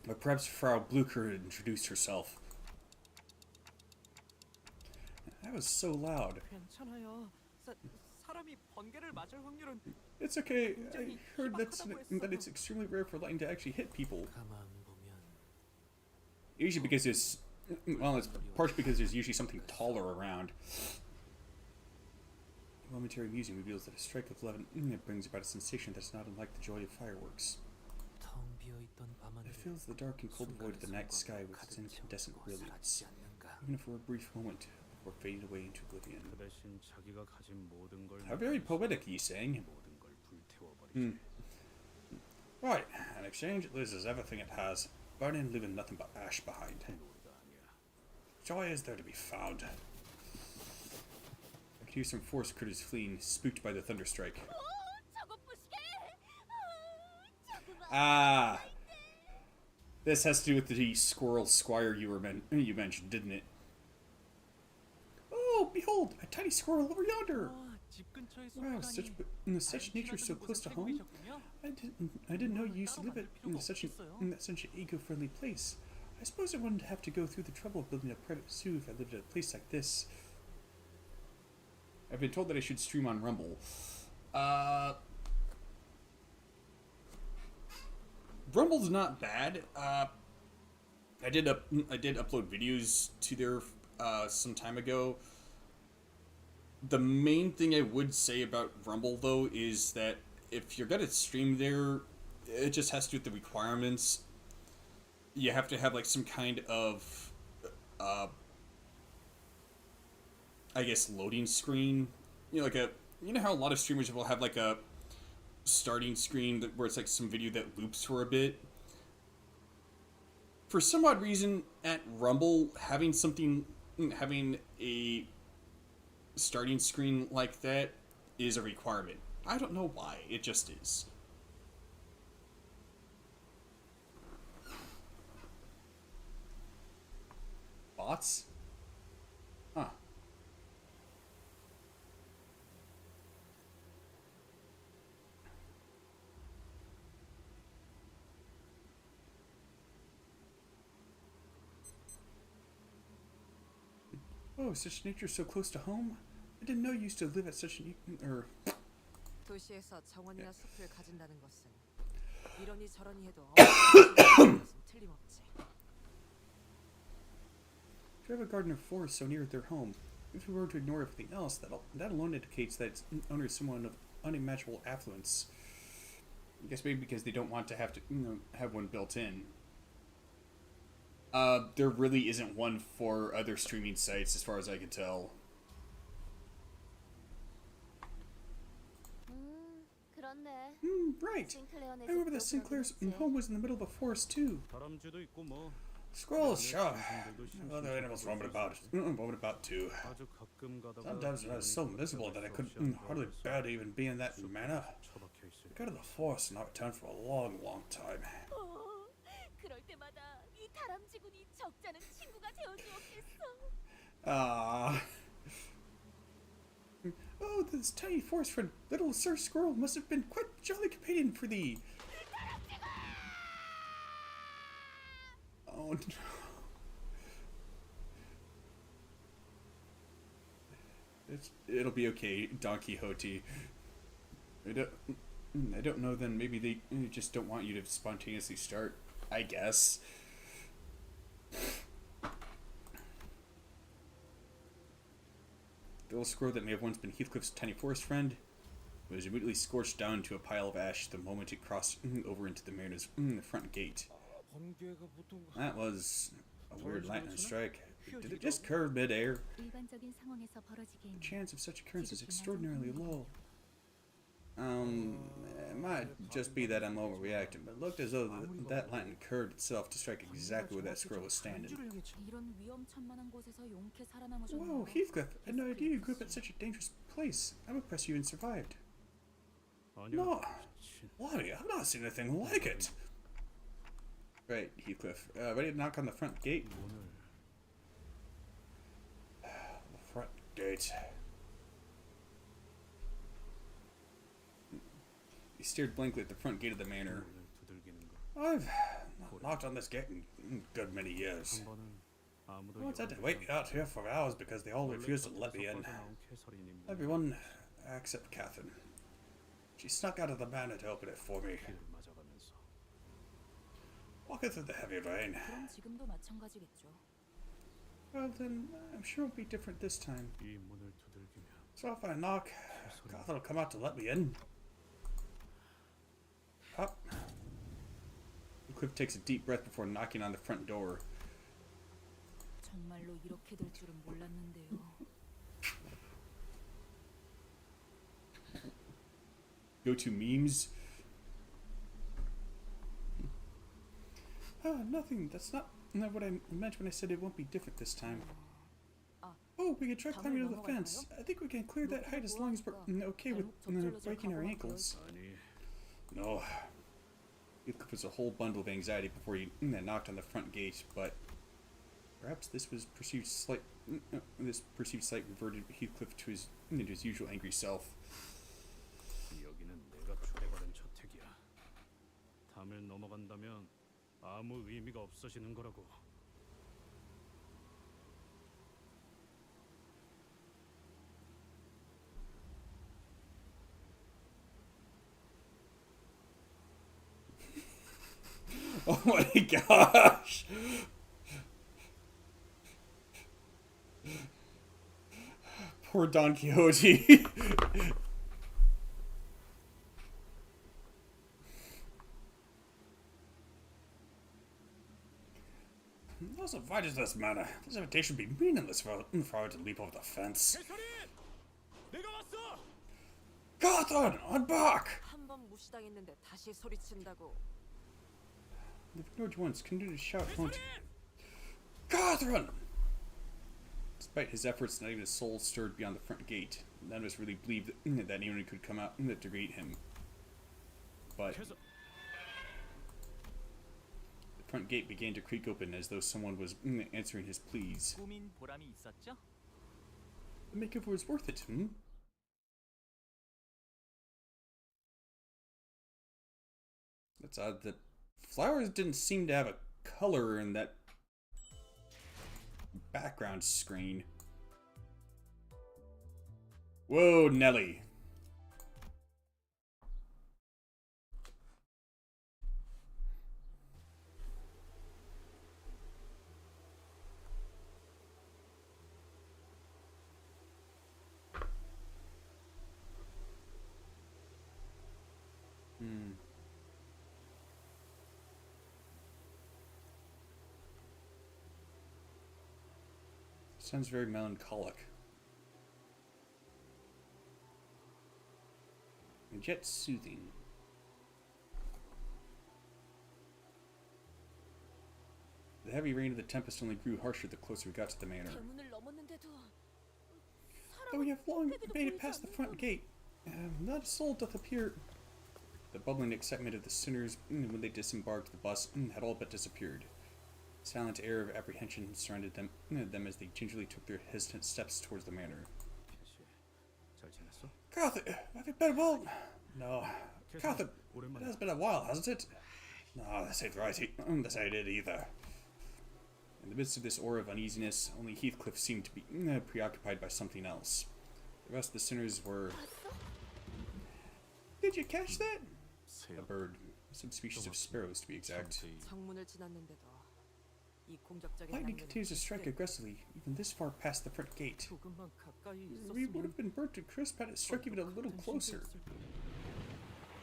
But perhaps Frau Blucher had introduced herself. That was so loud. 괜찮아요. 사람이 번개를 맞을 확률은 It's okay. I heard that it's extremely rare for lightning to actually hit people. 가만 보면 Usually because there's, well, it's partially because there's usually something taller around. Momentary musing reveals that a strike of 11 brings about a sensation that's not unlike the joy of fireworks. 텅 비어있던 밤하늘을 It fills the dark and cold void of the night sky with its incandescent brilliance, even for a brief moment before fading away into oblivion. 그 대신 자기가 가진 모든 걸 How very poetic, you saying? 모든 걸 불태워버리지. Right, in exchange it loses everything it has, burning and leaving nothing but ash behind. 놀다 아니야. Joy is there to be found. I could hear some forest critters fleeing, spooked by the thunderstrike. 저거 부시게. Ah, this has to do with the squirrel squire you mentioned, didn't it? Oh, behold, a tiny squirrel over yonder. 집 근처에 Wow, such nature so close to home. I didn't know you used to live in such an eco-friendly place. I suppose I wouldn't have to go through the trouble of building a private zoo if I lived at a place like this. I've been told that I should stream on Rumble. Rumble's not bad. I did upload videos to there some time ago. The main thing I would say about Rumble though is that if you're gonna stream there, it just has to do with the requirements. You have to have like some kind of I guess loading screen. You know how a lot of streamers will have like a starting screen where it's like some video that loops for a bit. For some odd reason at Rumble, having a starting screen like that is a requirement. I don't know why, it just is. Bots? Huh. Oh, such nature so close to home? I didn't know you used to live at such an 도시에서 정원이나 숲을 가진다는 것은 이러니 저러니 해도 엄청난 것은 틀림없지. To have a garden or forest so near their home, if we were to ignore everything else, that alone indicates that its owner is someone of unimaginable affluence. I guess maybe because they don't want to have to have one built in. There really isn't one for other streaming sites, as far as I can tell. 그렇네. Right. 싱클레어네 I remember that 집도 Sinclair's 그러긴 했지. home was in the middle of a forest too. 다람쥐도 있고 뭐 Squirrels, sure. 짐승들도 Other animals roaming about too. 아주 가끔 가다가 Sometimes I was so miserable that I could hardly bear to even be in that manor. 처박혀 있을 Go to the forest and not return for a long, long time. 그럴 때마다 이 다람쥐군이 적잖은 친구가 되어주었겠어. Ah. Oh, this tiny forest friend, little Sir Squirrel, must have been quite a jolly companion for thee. Oh no. It'll be okay, Don Quixote. I don't know then, maybe they just don't want you to spontaneously start, I guess. The little squirrel that may have once been Heathcliff's tiny forest friend was immediately scorched down to a pile of ash the moment it crossed over into the manor's front gate. 번개가 보통 That was a weird lightning strike. Did it just curve mid-air? 일반적인 상황에서 The 벌어지기엔 chance of such occurrence is extraordinarily low. It might just be that I'm overreacting, but it looked as though that lightning curved itself to strike exactly where that squirrel was standing. 우주를 향해 이런 위험천만한 곳에서 용케 살아남으셨네요. Whoa, Heathcliff, I had no idea you grew up at such a dangerous place. I'm impressed you even survived. 아니요. No, Lottie, I've not seen anything like it. Right, Heathcliff. Ready to knock on the front gate? 문을 The front gate. He stared blankly at the front gate of the manor. 문을 두들기는 거. I've not knocked on this gate in a good many years. 한 번은 아무도 Once I had to wait out here for hours because they all refused to let me in. 빠져나온 캐서린이 Everyone except Catherine. She snuck out of the manor to open it for me. 길을 맞아가면서 Walking through the heavy rain. 그럼 지금도 마찬가지겠죠. Well then, I'm sure it'll be different this time. 이 문을 두들기면 So if I knock, Catherine will come out to let me in. Up. Cliff takes a deep breath before knocking on the front door. 정말로 이렇게 될 줄은 몰랐는데요. Go to memes. Nothing. That's not what I meant when I said it won't be different this time. Oh, we can try climbing over the fence. I think we can clear that height as long as we're okay with breaking our ankles. 아니 No. Heathcliff was a whole bundle of anxiety before he knocked on the front gate, but perhaps this perceived slight reverted Heathcliff to his usual angry self. 여기는 내가 초대받은 저택이야. 담을 넘어간다면 아무 의미가 없어지는 거라고. Oh my gosh! Poor Don Quixote. Also, why does this matter? This invitation would be meaningless for I to leap over the fence. 캐서린! 내가 왔어! Catherine, I'm back! 한 번 무시당했는데 다시 소리친다고. They've ignored you once. Continue to shout, won't you? Catherine! Despite his efforts, not even his soul stirred beyond the front gate. None of us really believed that anyone could come out to greet him. But 캐서 the front gate began to creak open as though someone was answering his pleas. 꾸민 보람이 있었죠? The makeover was worth it, hmm? That's odd. The flowers didn't seem to have a color in that background screen. Whoa, Nelly. Sounds very melancholic. And yet soothing. The heavy rain of the tempest only grew harsher the closer we got to the manor. 대문을 넘었는데도 Though we have long made it past the front gate, not a soul doth appear. The bubbling excitement of the sinners when they disembarked the bus had all but disappeared. A silent air of apprehension surrounded them as they gingerly took their hesitant steps towards the manor. 캐시 잘 지냈어? Carthy, have you been well? No. Carthy, it 오랜만에. has been a while, hasn't it? No, that's ain't right. That's ain't it either. In the midst of this aura of uneasiness, only Heathcliff seemed to be preoccupied by something else. The rest of the sinners were... Did you catch that? A bird. A subspecies of sparrows, to be exact. 창문을 지났는데도 이 공격적인 Lightning 장면은 continues to strike aggressively, even this far past the front gate. 조금만 가까이 We would 있었으면 have been burnt to crisp had it struck even a little closer.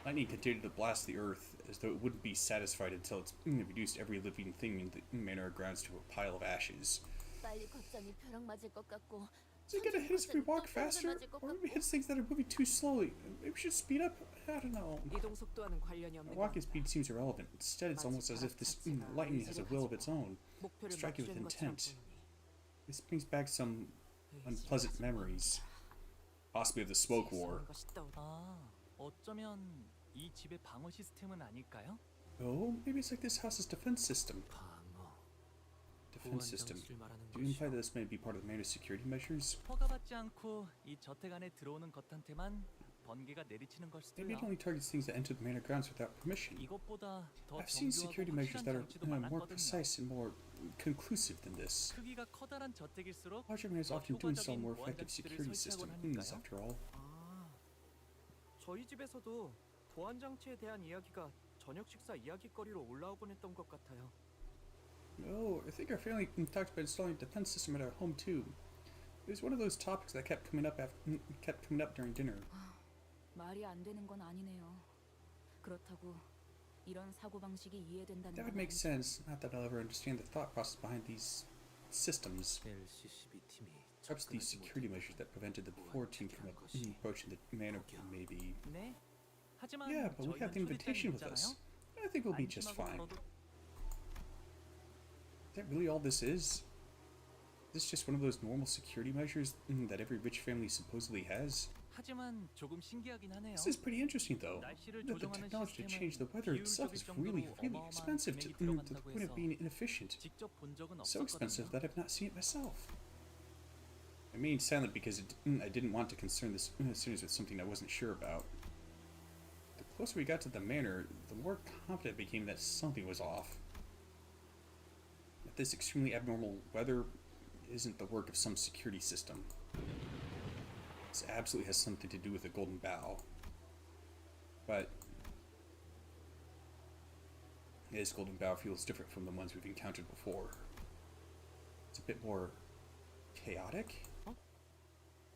Lightning continued to blast the earth, as though it wouldn't be satisfied until it's reduced every living thing in the manor grounds to a pile of ashes. 빨리 걷자니 벼락 맞을 것 같고. Is it gonna hit us if we walk faster? Or maybe it hits things that are moving too slowly? Maybe we should speed up? I don't know. 이동 속도와는 관련이 Our 없는 walking 것 speed seems irrelevant. Instead, it's almost as if this lightning has a will of its own, 목표를 striking with 맞추려는 것처럼 intent. 보이니 This brings back some unpleasant memories, possibly of the smoke war. 이상한 것이 떠오르- 아, 어쩌면 이 집의 방어 시스템은 아닐까요? Oh, maybe it's like this house's defense system. 방어 Defense system. 보안장치를 말하는 Do you imply 것이오. that this may be part of the manor's security measures? 허가받지 않고 이 저택 안에 들어오는 것한테만 번개가 내리치는 걸 수도 Maybe it 있나? only targets things that enter the manor grounds without permission. 이것보다 더 I've seen 정교하고 security measures 확실한 that are 장치도 more 많았거든요. precise and more conclusive than this. 크기가 커다란 저택일수록 Larger manors 더 often do install 효과적인 more effective 보안장치들을 security 설치하곤 systems, 하니까요. after all. 아, 저희 집에서도 보안 장치에 대한 이야기가 저녁 식사 이야기거리로 올라오곤 했던 것 같아요. Oh, I think our family talked about installing a defense system at our home too. It was one of those topics that kept coming up during dinner. 말이 안 되는 건 아니네요. 그렇다고 이런 사고 방식이 이해된다는 That would 건 make sense. Not that I'll ever understand the thought process behind these systems. LCCB 팀이 Perhaps these security measures that prevented the before team from approaching the manor maybe. 네. 하지만 Yeah, but we have the 저희는 invitation with 초대장이 us. 있잖아요. I think we'll be just 안심하고 fine. 걸어도 Is that really all this is? Is this just one of those normal security measures that every rich family supposedly has? 하지만 조금 신기하긴 하네요. This is pretty interesting though. 날씨를 That the 조정하는 technology to change the 시스템은 weather itself is really, 비효율적일 really 정도로 expensive 어마어마한 to the 금액이 point of being inefficient. 직접 본 적은 So expensive 없었거든요. that I've not seen it myself. I remained silent because I didn't want to concern the sinners with something I wasn't sure about. The closer we got to the manor, the more confident I became that something was off. That this extremely abnormal weather isn't the work of some security system. This absolutely has something to do with the Golden Bough. But this Golden Bough feels different from the ones we've encountered before. It's a bit more chaotic.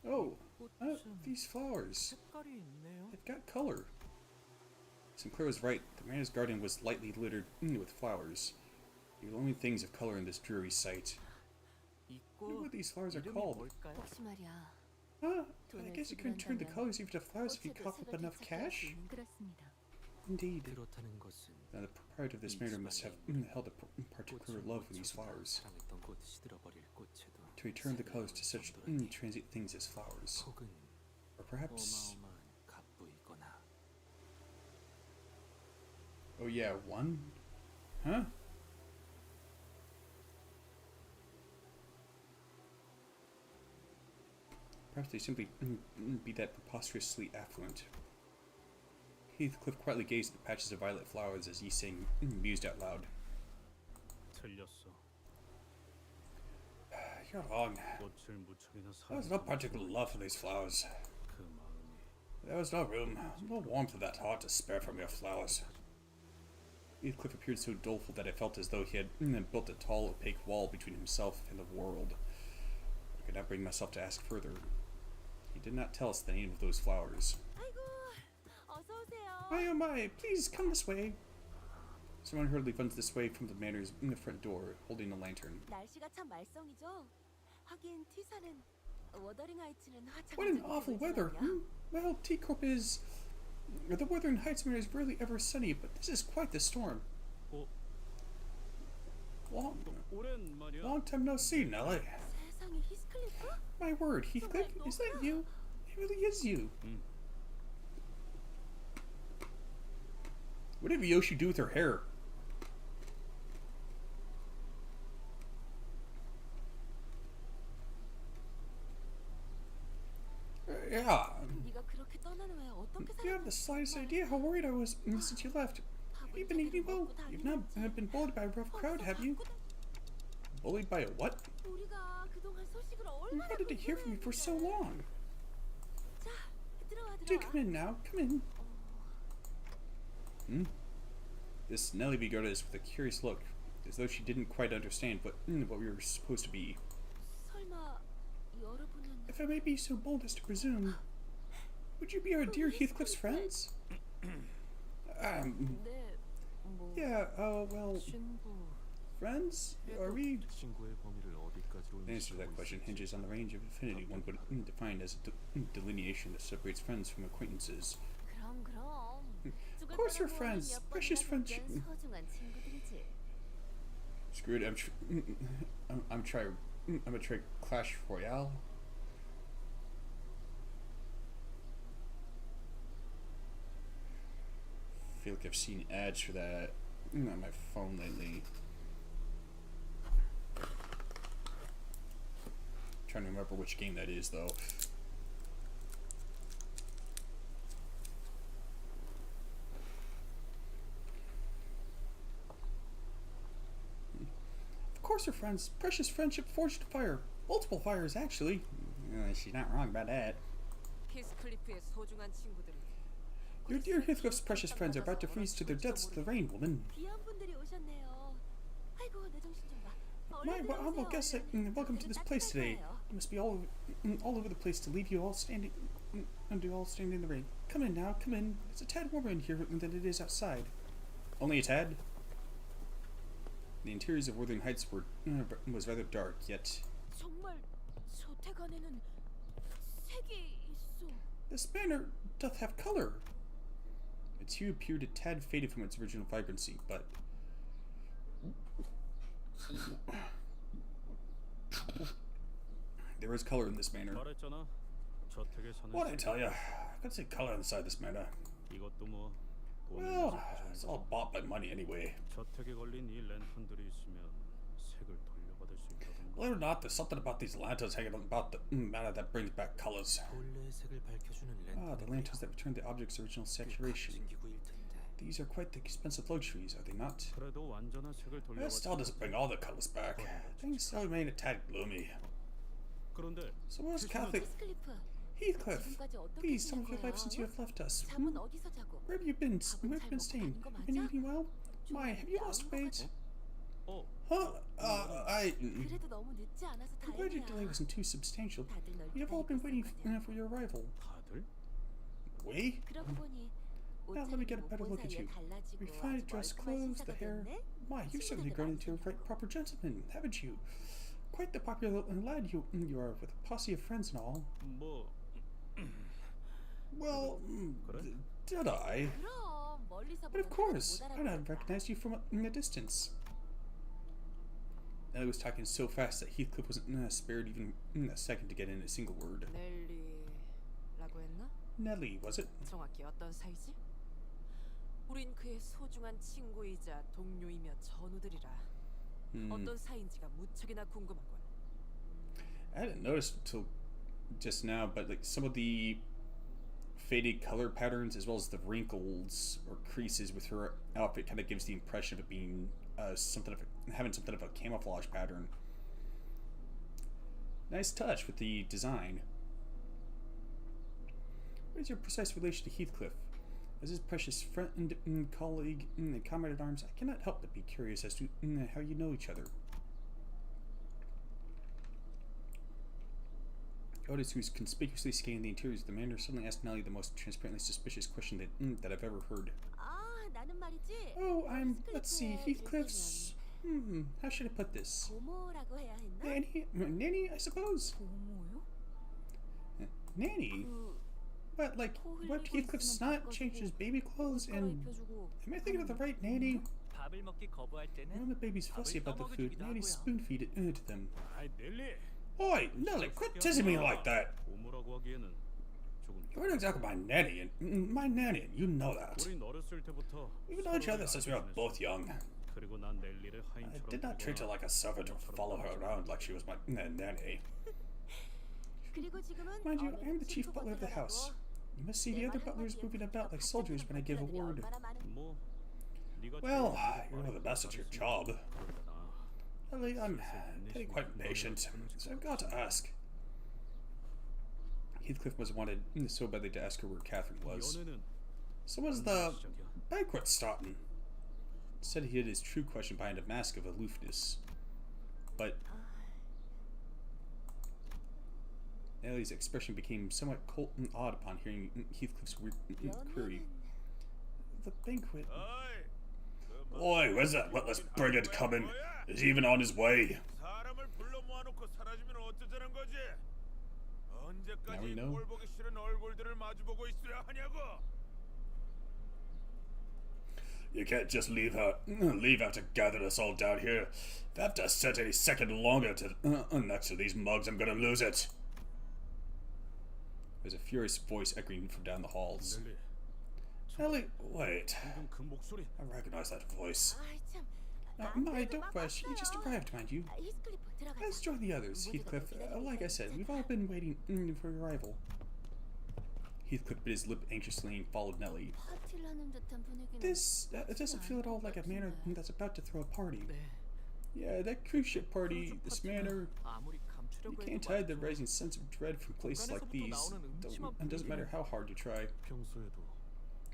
Oh, these flowers. 색깔이 있네요. They've got color. Sinclair was right. The manor's garden was lightly littered with flowers. The only things of color in this dreary sight. I wonder 있고 what these flowers are 이름이 called. 뭘까요? 혹시 말이야. Huh? I guess you can turn the colors even to flowers if you 꽃에도 cough up 색을 enough 되찾게 할 수 cash? 있는 그렇습니다. Indeed. 그렇다는 것은 Now, the proprietor of this manor must have held a particular love for these flowers. 사랑했던 꽃 시들어버릴 꽃에도 To return the colors to such transient things as flowers. 혹은 Or perhaps... 어마어마한 갑부이거나 Oh yeah, one? Huh? Perhaps they simply be that preposterously affluent. Heathcliff quietly gazed at the patches of violet flowers as Yi-Sing mused out loud. 틀렸어. You're wrong. 꽃을 무척이나 There was 사랑했던 no particular love for these flowers. 그 마음이 There was no room, no warmth of that heart to spare from your flowers. Heathcliff appeared so doleful that I felt as though he had built a tall, opaque wall between himself and the world. I could not bring myself to ask further. He did not tell us the name of those flowers. 아이고, 어서 오세요. My oh my, please come this way. Someone hurriedly runs this way from the manor's front door, holding a lantern. 날씨가 참 말썽이죠. 하긴 T사는 워더링 하이츠는 화창한 What an 저녁에 awful 보이지 weather. 않냐? Well, T-Corp is... The weather in Heights is rarely ever sunny, but this is quite the storm. 어, Long, 오랜만이야. long time no see, Nellie. 세상에 히스클리프? My word, Heathcliff, is that you? It really is you. What did Yoshi do with her hair? Yeah. 네가 그렇게 slightest idea how worried I was since you left. Have you been eating well? You've not been bullied by a rough crowd, have you? Bullied by a what? 우리가 그동안 소식을 I 얼마나 wanted to hear from you for so long. 자, 들어와 Do 들어와. come in now. Come in. This Nelly regarded us with a curious look, as though she didn't quite understand what we were supposed to be. 설마 여러분은 If I may be so bold as to presume, would you be our dear Heathcliff's friends? 네, 뭐 Yeah, well, 친구. friends? Are we? 친구의 범위를 어디까지 The answer to that question hinges on the range of affinity one would define as a delineation that separates friends from acquaintances. 그럼. Of course we're friends. Precious friendship. 소중한 친구들이지. Screw it. I'm gonna try Clash Royale. I feel like I've seen ads for that on my phone lately. Trying to remember which game that is, though. Of course, we're friends. Precious friendship forged to fire. Multiple fires, actually. She's not wrong about that. 히스클리프의 소중한 친구들이 Your dear Heathcliff's precious friends are about to freeze to their deaths in the rain, woman. 귀한 분들이 오셨네요. 아이고 내 정신 좀 봐. My humble guests, welcome to this place today. You must be all over the place to leave you all standing in the rain. Come in now, come in. It's a tad warmer in here than it is outside. Only a tad? The interiors of Wuthering Heights was rather dark, yet 정말 저택 안에는 색이 있어. this banner doth have color. Its hue appeared a tad faded from its original vibrancy, but there is color in this banner. 말했잖아. 저택에 사는 What'd I tell ya? I could see color inside this banner. 이것도 뭐 돈을 Well, 내서 it's 가져온 all bought by money anyway. 저택에 걸린 이 랜턴들이 있으면 색을 돌려받을 수 있다던가. Believe it or not, there's something about these lanterns hanging about the banner that brings back colors. 본래의 색을 밝혀주는 The lanterns that return the object's original saturation. 기구일 텐데. These are quite the expensive luxuries, are they not? 그래도 완전한 색을 That still doesn't bring all the colors back. Things still remain a tad gloomy. 그런데 So where's Catholic 히스클리프, Heathcliff? 지금까지 어떻게 Please tell me of your 지낸 life since you 거야? have left us. 잠은 어디서 자고? Where have you been? Where have you been staying? Have you been eating well? My, have you lost weight? 어 Huh? 그래도 너무 늦지 않아서 I'm glad your delay 다행이야. wasn't too substantial. 다들 널 We have all been waiting 기다리고 for your arrival. 다들 We? 그러고 보니 Now let me get a 옷차림이 better 못 look 본 at 사이에 you. 달라지고 Refined 아주 dress 멀쩡한 clothes, the 신사가 hair. 됐네? Why, you've certainly 친구들도 grown 많이 into a right 생기고. proper gentleman, haven't you? Quite the popular lad you are, with a posse of friends and all. 뭐 Well, 그래? did I? 그럼 멀리서 But of 보면 course, 못 I'd have 알아보겠다. recognized you from a distance. Nelly was talking so fast that Heathcliff wasn't spared even a second to get in a single word. 넬리라고 했나? Nelly, was it? 정확히 어떤 사이지? 우린 그의 소중한 친구이자 동료이며 전우들이라 어떤 사이인지가 무척이나 궁금하군. I hadn't noticed until just now, but like some of the faded color patterns as well as the wrinkles or creases with her outfit kind of gives the impression of it being having something of a camouflage pattern. Nice touch with the design. What is your precise relation to Heathcliff? As his precious friend, colleague, and comrade at arms, I cannot help but be curious as to how you know each other. Otis, who's conspicuously scanning the interiors of the manor, suddenly asked Nelly the most transparently suspicious question that I've ever heard. 아, 나는 말이지. Oh, let's see, 스클리프의 Heathcliff's... how should I put this? 고모라고 해야 했나? Nanny, I suppose? 고모요? Nanny? 그 But, like, wiped Heathcliff's snot, changed his baby clothes, and... 입혀주고 Am I thinking of the right nanny? 밥을 먹기 거부할 When 때는 the baby's fussy about the food, Nanny spoon-feed it to them. 아이 넬리 Oi, Nelly, quit teasing me like that! 고모라고 하기에는 조금 You weren't exactly my nanny, and you know that. 우린 어렸을 때부터 We've known each other since we were both young. 그리고 난 넬리를 I 하인처럼 did not treat her like a servant or follow her around like she was my nanny. 그리고 지금은 Mind you, 어느 I am the chief 슈퍼 butler of the house. 버틀러라고 You must see the other butlers moving about like soldiers when I give a word. 뭐 네가 Well, 제일 you're one of the best at your job. Ellie, I'm getting quite impatient, so I've got to ask. Heathcliff was wanted so badly to ask her where Catherine was. 연애는 So was the 시작이야. banquet starting? Said he hid his true question behind a mask of aloofness. But Ellie's expression became somewhat cold and odd upon hearing Heathcliff's weird query. The banquet. Oi, where's that witless brigand coming? Is he even on his way? 사람을 불러 모아놓고 사라지면 어쩌자는 거지? Now we 언제까지 know. 꼴 보기 싫은 얼굴들을 마주보고 있으려 하냐고? You can't just leave out to gather us all down here. If I have to sit any second longer to next to these mugs, I'm gonna lose it. There's a furious voice echoing from down the halls. 넬리, Ellie, wait. 방금 그 목소리. I recognize that voice. 아이 참. My, don't rush. You just arrived, mind you. 히스클리프 들어가자. Let's join the others, Heathcliff. Like I said, we've all been waiting for your arrival. Heathcliff bit his lip anxiously and followed Nellie. 파티를 하는 듯한 분위기는 This it doesn't feel at all like a manor that's about to throw a party. 네. Yeah, that cruise ship party, this manor. 아무리 You 감추려고 can't 해도 hide the 말이죠. rising sense of dread from places like these. It doesn't matter how hard you try. 평소에도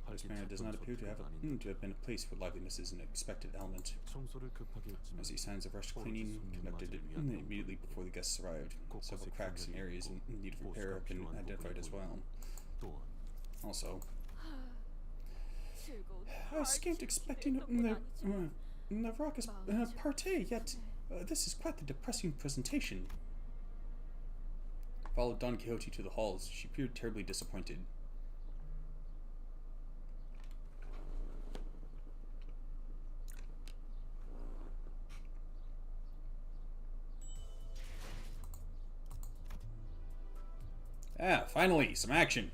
This 활기 manor does not 찼던 appear to have 저택은 아닌데 to have been a place where liveliness is an expected element. 청소를 급하게 했지만 I see signs of rushed cleaning conducted immediately before the guests arrived. Several cracks and areas in need of repair have been identified as well. 또한 Also, 즐거운 I escaped expecting the raucous party, yet this is quite the depressing presentation. Followed Don Quixote to the halls. She appeared terribly disappointed. Ah, finally, some action.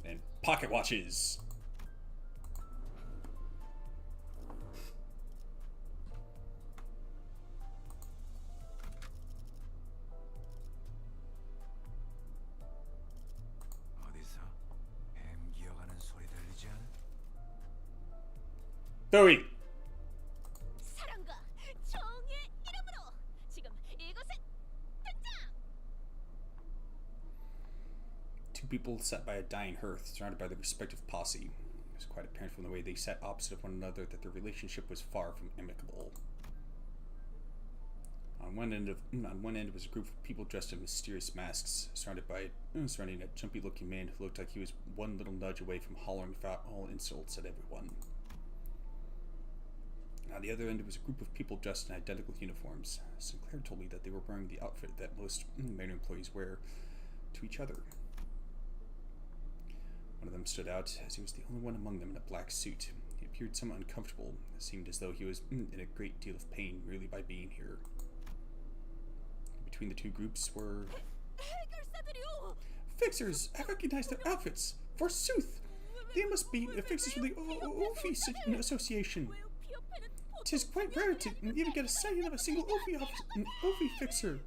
And pocket watches. 어디서 뱀 기어가는 소리 들리지 않아? Bowie! 사랑과 정의 이름으로 지금 이곳에 등장! Two people sat by a dying hearth, surrounded by their respective posse. It was quite apparent from the way they sat opposite of one another that their relationship was far from amicable. On one end was a group of people dressed in mysterious masks, surrounding a jumpy-looking man who looked like he was one little nudge away from hollering foul insults at everyone. On the other end was a group of people dressed in identical uniforms. Sinclair told me that they were wearing the outfit that most manor employees wear to each other. One of them stood out, as he was the only one among them in a black suit. He appeared somewhat uncomfortable. It seemed as though he was in a great deal of pain merely by being here. Between the two groups were... 해결사들이요! Fixers! I recognize their outfits! Forsooth! They must be the fixers from the Ophi Association. Tis quite rare to even get a sighting of a single Ophi fixer.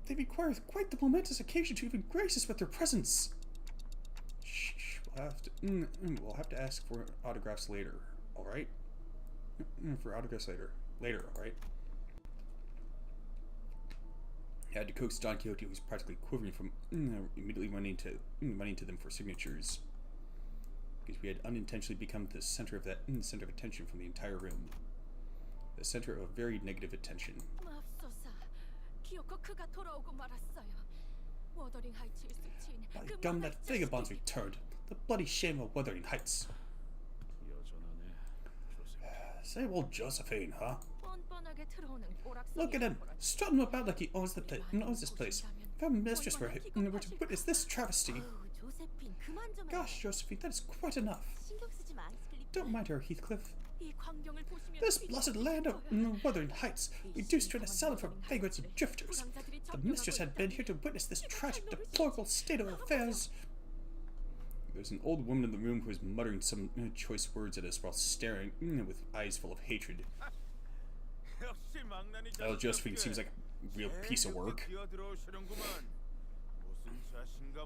They require quite the momentous occasion to even grace us with their presence. Shh, we'll have to ask for autographs later, alright? For autographs later. Later, alright? He had to coax Don Quixote, who was practically quivering from immediately running to them for signatures. Because we had unintentionally become the center of attention from the entire room. The center of very negative attention. 맙소사, 기어코 그가 돌아오고 말았어요. 워더링 하이츠에 스친 By 그 gum, 망할 that vagabond's 자식이 returned. The bloody shame of Wuthering Heights. 여전하네. 조셉. Say old Josephine, huh? 뻔뻔하게 들어오는 오락성이 Look at him, 거라. strutting about like he owns this place. If our mistress were to witness this travesty... 어우, 조세핀, 그만 좀 Gosh, Josephine, that is quite enough. 신경 쓰지 마, 스클리프. Don't mind her, Heathcliff. 이 광경을 보시면 This 빛이 blessed land of Wuthering Heights, reduced to an asylum for vagrants and drifters. The mistress had been here to witness this tragic, deplorable state of affairs. There's an old woman in the room who was muttering some choice words at us while staring with eyes full of hatred. 역시 망나니 Josephine seems like a real piece of work. 기어들어오시는구만. 무슨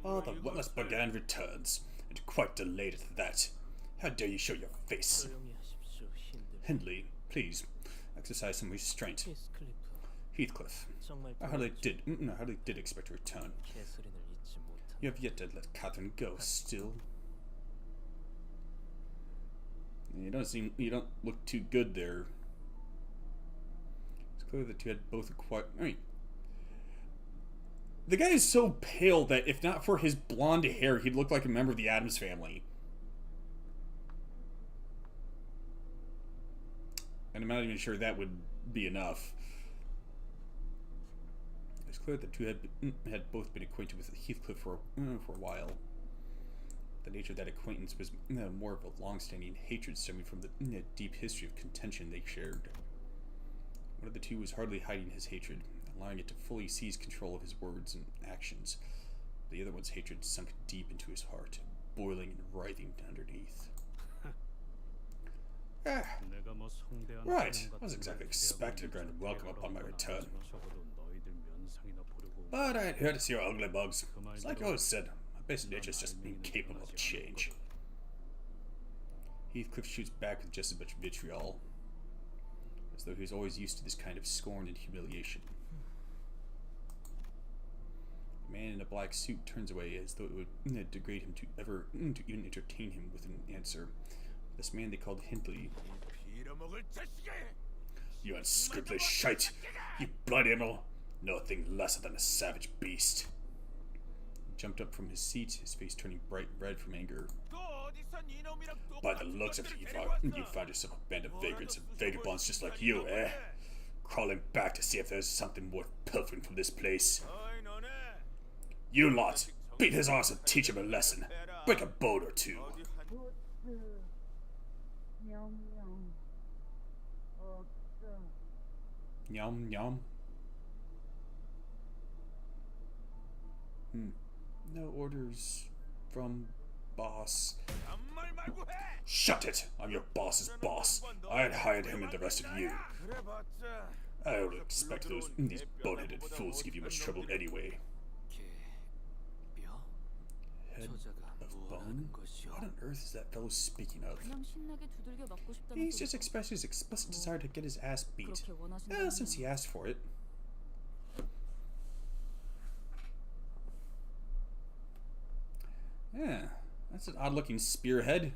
Oh, the witness brigand returns, and quite delayed at that. How dare you show your face? 조용히 하십시오, 힌들. Hindley, please, exercise some restraint. 히스클리프, Heathcliff, 정말 I hardly did expect a return. 캐서린을 잊지 못한. You have yet to let Catherine go, still. You don't look too good there. It's clear that you had both acquired. I mean, the guy is so pale that if not for his blonde hair, he'd look like a member of the Addams family. And I'm not even sure that would be enough. It's clear that the two had both been acquainted with Heathcliff for a while. The nature of that acquaintance was more of a long-standing hatred stemming from the deep history of contention they shared. One of the two was hardly hiding his hatred, allowing it to fully seize control of his words and actions. The other one's hatred sunk deep into his heart, boiling and writhing underneath. Right, I was exactly expecting a grand welcome upon my return. But I ain't here to see your ugly bugs. It's like you always said, my basic nature is just incapable of change. Heathcliff shoots back with just as much vitriol, as though he was always used to this kind of scorn and humiliation. The man in a black suit turns away as though it would degrade him to even entertain him with an answer. This man they called Hindley. You unscrupulous shite! You blood animal! Nothing less than a savage beast. He jumped up from his seat, his face turning bright red from anger. By the looks of it, you found yourself a band of vagrants and vagabonds just like you, eh? Crawling back to see if there's something worth pilfering from this place. You lot! Beat his ass and teach him a lesson. Break a bone or two. Yum yum. No orders from boss. Shut it! I'm your boss's boss. I had hired him and the rest of you. I don't expect these boneheaded fools to give you much trouble anyway. Head of bone? What on earth is that fellow speaking of? He's just expressed his explicit desire to get his ass beat. Since he asked for it. Yeah, that's an odd-looking spearhead.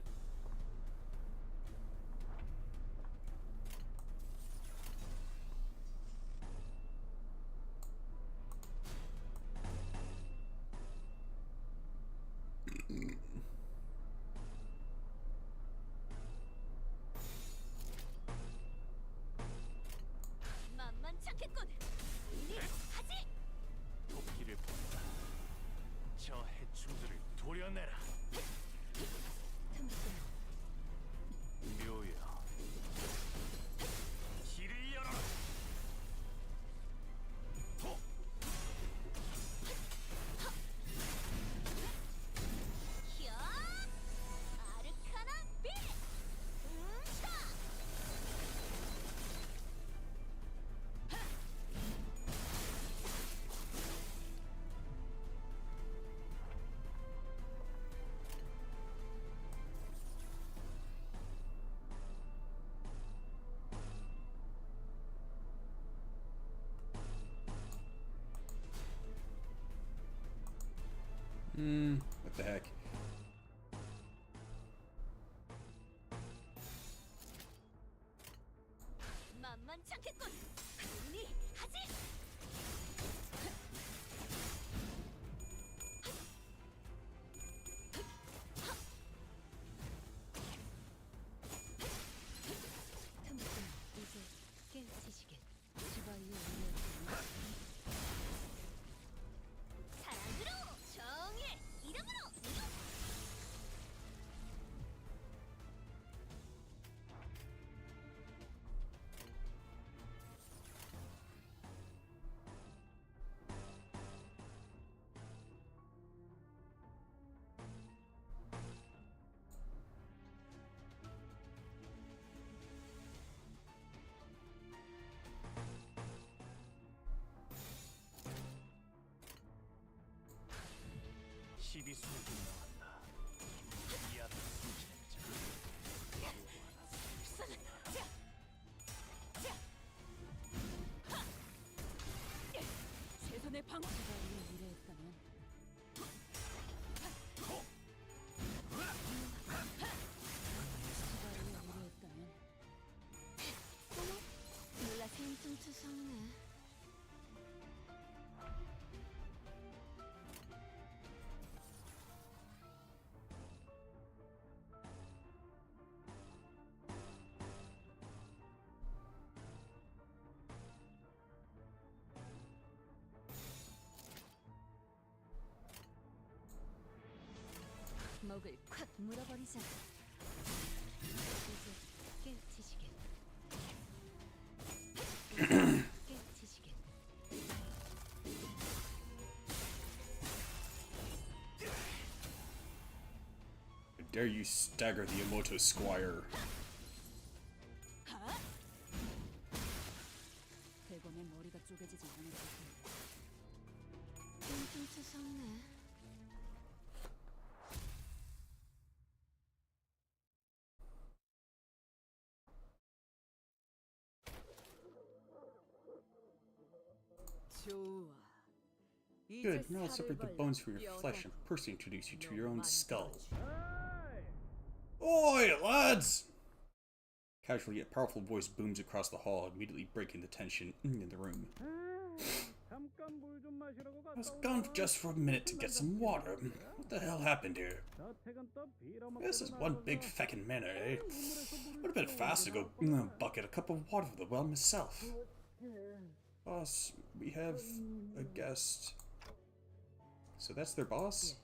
도끼를 본다. 저 해충들을 도려내라. 묘야. 길을 열어라. What the heck? 12수준 나왔다. 이 앞에 숨지는 자. 최선의 방어. 시바이에 의뢰했다면 시바이에 의뢰했다면 몰라서 좀 투성네. 목을 콱 물어버리자. 이제 깨우치시게. 깨우치시게. Dare you stagger the Emoto Squire? 대검의 머리가 쪼개지지 않을 텐데. 좀 투성네. 좋아. Good, now I'll separate the bones from your flesh and personally introduce you to your own skull. Oi, lads! Casually yet powerful voice booms across the hall, immediately breaking the tension in the room. I was gone just for a minute to get some water. What the hell happened here? This is one big feckin' manor, eh? Would have been faster to go bucket a cup of water for the well myself. Boss, we have a guest. So that's their boss?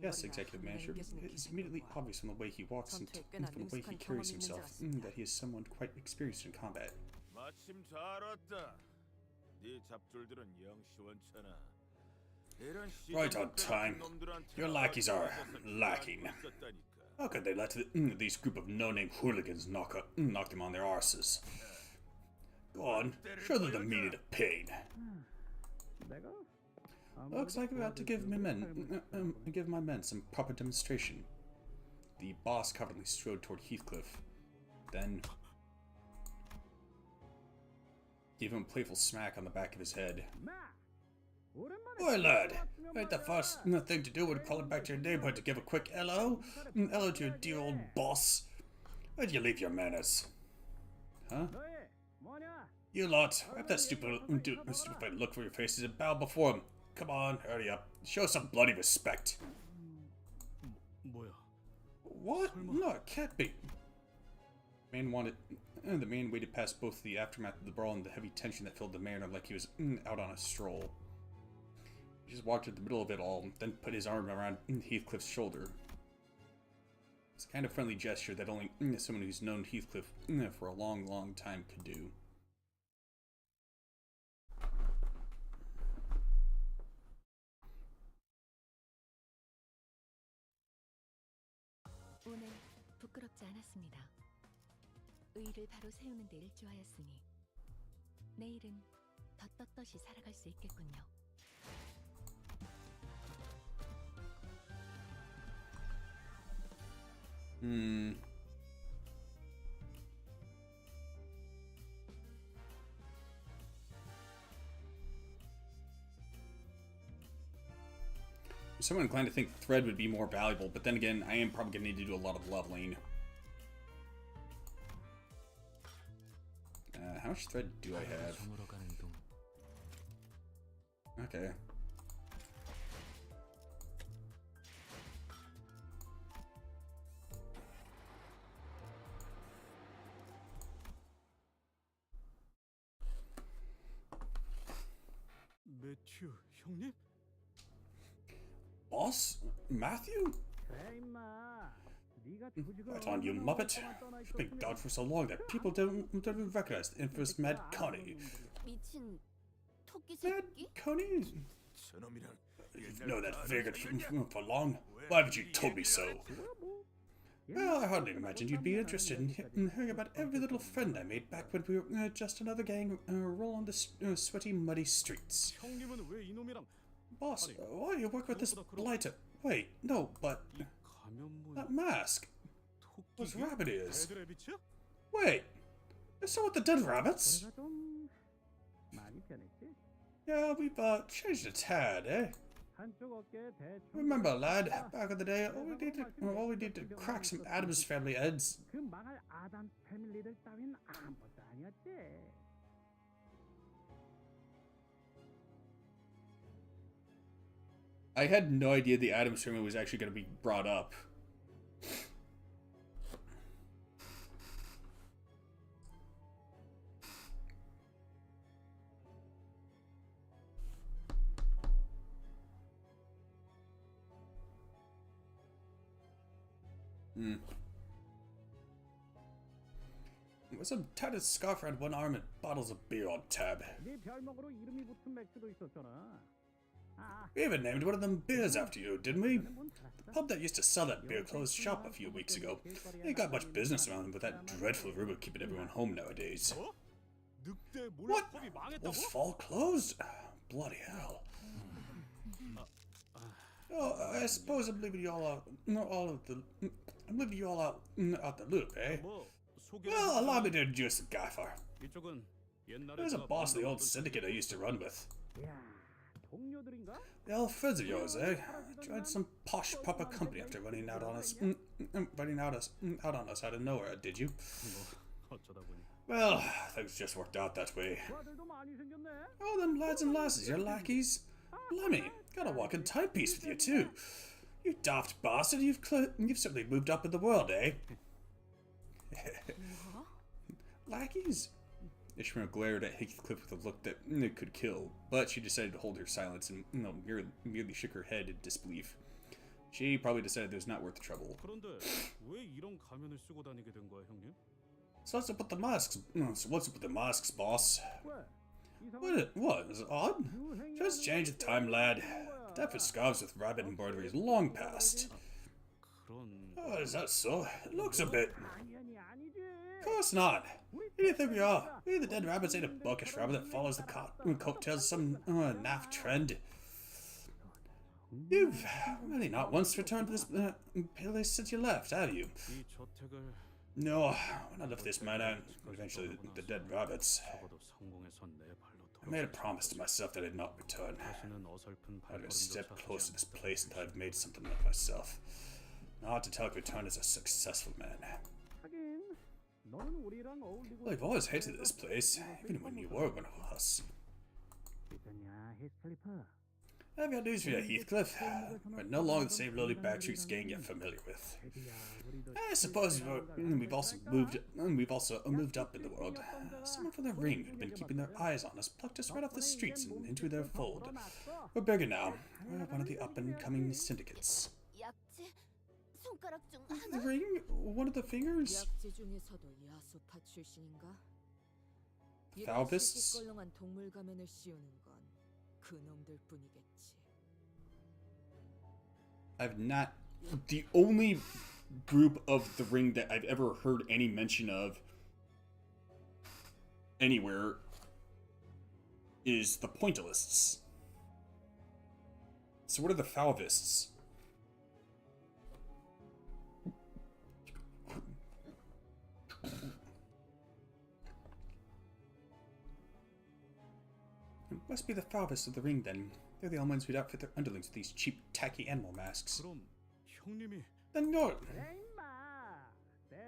Yes, executive manager. It's immediately obvious from the way he walks and from the way he carries himself that he is someone quite experienced in combat. 마침 잘 왔다. 네 잡졸들은 영 시원찮아. Right on time. Your lackeys are lacking. How could they let these group of no-name hooligans knock them on their arses? Go on, show them the meaning of pain. Looks like we ought to give my men some proper demonstration. The boss confidently strode toward Heathcliff. Then gave him a playful smack on the back of his head. Oi, lad! Ain't the first thing to do when crawling back to your neighborhood to give a quick hello? Hello to your dear old boss. Where'd you leave your manners? Huh? You lot, wipe that stupid look from your faces and bow before him. Come on, hurry up. Show some bloody respect. 뭐야? What? No, it can't be. The man waited past both the aftermath of the brawl and the heavy tension that filled the manor like he was out on a stroll. He just walked in the middle of it all, then put his arm around Heathcliff's shoulder. It's a kind of friendly gesture that only someone who's known Heathcliff for a long, long time could do. 오늘 부끄럽지 않았습니다. 의의를 바로 세우는 데 일조하였으니 내일은 더 떳떳이 살아갈 수 있겠군요. So I'm inclined to think thread would be more valuable, but then again, I am probably going to need to do a lot of leveling. How much thread do I have? Okay. 매튜 형님? Boss? Matthew? Right on, you muppet. You've been gone for so long that people don't even recognize the infamous Mad Connie. 미친 토끼 Mad 새끼? Connie? You've known that figured for long. Why haven't you told me so? Well, I hardly imagined you'd be interested in hearing about every little friend I made back when we were just another gang roll on the sweaty, muddy streets. 형님은 왜 이놈이랑 Boss, why do you work with this blighter? Wait, no, but 이 가면 that mask. Those 토끼 rabbit ears. 레드래비츠? Wait, is that what the dead rabbits? 거래가 좀 많이 변했지? Yeah, we've changed a tad, eh? 한쪽 어깨에 대충 Remember, lad, back in the day, all we need to crack some Adams family heads. 그 망할 아담 패밀리들 따윈 아무것도 아니었지. I had no idea the Adams family was actually going to be brought up. With some tattered scarf around one arm and bottles of beer on tab. 네 별명으로 이름이 붙은 맥주도 있었잖아. 아, We even named one of them beers after you, didn't we? 문 The 닫았어? pub that used to sell that beer closed shop a few weeks ago. They ain't got much business around them with that dreadful rumor keeping everyone home nowadays. 어? 늑대 What? 몰락법이 Wolf's 망했다고? Fall closed? Bloody hell. Oh, I suppose I'm leaving you all out. I'm leaving you all out the loop, eh? 뭐 소개. Well, allow me to introduce the gaffer. 이쪽은 옛날에 There's a 내가 boss of the old 만났던 syndicate I used to run with. 야, 동료들인가? The old friends of yours, eh? Joined some posh proper company after running out on us, out on us out of nowhere, did you? 뭐 어쩌다 보니. Well, things just worked out that way. 아들도 많이 생겼네. Oh, them lads and lasses, your lackeys. Blimey, got a walking timepiece with you too. You daft bastard, you've certainly moved up in the world, eh? Lackeys? Ishmael glared at Heathcliff with a look that could kill, but she decided to hold her silence and merely shook her head in disbelief. She probably decided it was not worth the trouble. 그런데 왜 이런 가면을 쓰고 다니게 된 거야, 형님? So what's up with the masks? So what's up with the masks, boss? 왜? What? Is it odd? Just change the time, lad. The death of scarves with rabbit embroidery is long past. 그런. Oh, is that so? It looks a bit. 당연히 아니지. Of course not. Who do you think we are? We the dead rabbits ain't a buckish rabbit that follows the coattails of some naff trend. You've really not once returned to this place since you left, have you? 이 저택을 No, when I left this manor, eventually the dead rabbits, 적어도 성공해서 내 발로 I made a promise to myself that I'd not return. 다시는 어설픈 I'd 발걸음도 step 찾지 close to this 않겠다. place until I've made something of myself. Not to tell return as a successful man. 하긴 너는 우리랑 어울리고 Well, I've always hated this place, even when you were one of us. 있었냐, 히스클리프? I've got news for you, Heathcliff. We're no longer the same lowly backstreets gang you're familiar with. I suppose we've also moved up in the world. Someone from the ring who'd been keeping their eyes on us plucked us right off the streets and into their fold. We're bigger now. We're one of the up-and-coming syndicates. 약재 손가락 중 The ring? One of the fingers? 약재 중에서도 야수파 출신인가? 이런 Falbists? 시시껄렁한 동물 가면을 씌우는 건 그놈들 뿐이겠지. I've not... The only group of the ring that I've ever heard any mention of anywhere is the Pointillists. So what are the Falvists? It must be the Falvists of the ring then. They're the only ones who'd outfit their underlings with these cheap, tacky animal masks. 그럼 형님이 Then you're...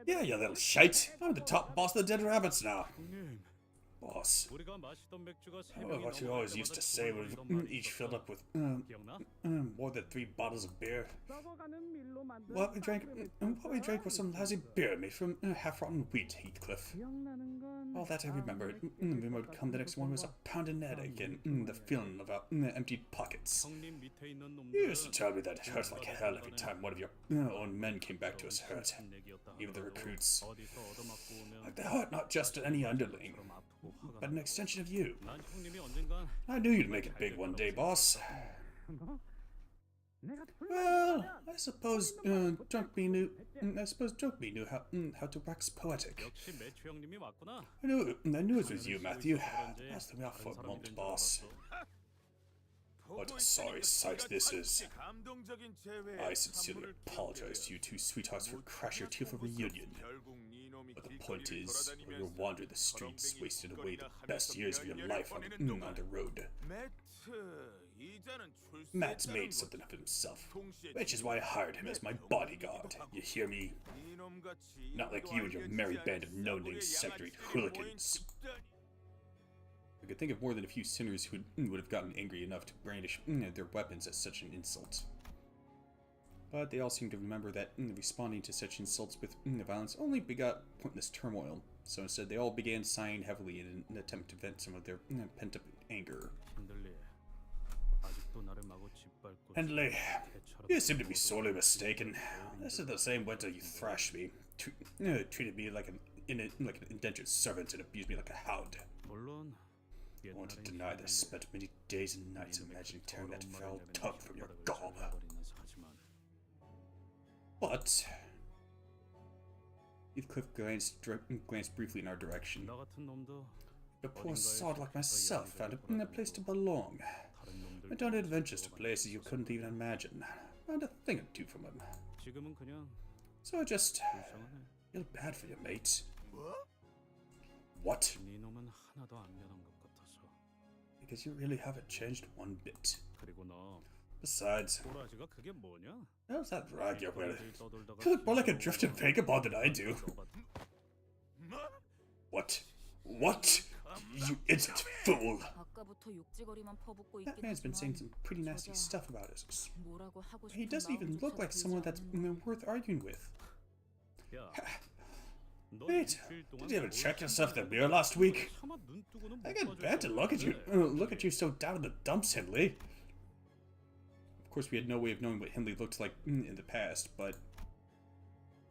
Yeah, you little shite. I'm the top boss of the dead rabbits now. 형님, Boss. 우리가 마시던 맥주가 세 Oh, 병이 what you 넘어갈 always used to say 때마다 was 이런 말이 each 있었어. filled up with 기억나? more than 3 bottles of beer. 썩어가는 밀로 만든 What we drank was some lousy beer made from half-rotten wheat, Heathcliff. 기억나는 건 All that I remember. We would come the next one was a pound of headache and the feeling of emptied pockets. 형님 밑에 있는 You used to 놈들은 tell me that it hurts like hell every time one of your own men came back to us hurt. Even the recruits. 어디서 얻어맞고 오면 Like they hurt not just any underling, 그럼 아프고 화가 but an extension of you. 난 형님이 언젠간 I knew you'd make it big one day, boss. 너? 내가 Well, I suppose drunk me knew how to wax poetic. 역시 매추 형님이 맞구나. I knew it was with you, Matthew. Pass me off for a moment, boss. What a sorry sight this is. I sincerely apologize to you two sweethearts for crashing your tearful reunion. But the point is, when you wander the streets, wasting away the best years of your life on the road. Matt's made something of himself, which is why I hired him as my bodyguard. You hear me? Not like you and your merry band of no-name second-rate hooligans. I could think of more than a few sinners who would have gotten angry enough to brandish their weapons as such an insult. But they all seem to remember that responding to such insults with violence only begot pointless turmoil. So instead, they all began sighing heavily in an attempt to vent some of their pent-up anger. Hendley, you seem to be sorely mistaken. This is the same winter you thrashed me, treated me like an indentured servant and abused me like a hound. I won't deny that I spent many days and nights imagining tearing that foul tongue from your gob. But Heathcliff glanced briefly in our direction. A poor sod like myself found a place to belong. Went on adventures to places you couldn't even imagine. Found a thing or two from him. So I just feel bad for you, mate. What? Because you really haven't changed one bit. Besides, how's that rag you're wearing? You look more like a drifted vagabond than I do. What? What? You idiot fool! That man's been saying some pretty nasty stuff about us. He doesn't even look like someone that's worth arguing with. Mate, did you ever check yourself in the mirror last week? I get bad to look at you so down in the dumps, Hindley. Of course, we had no way of knowing what Hindley looked like in the past, but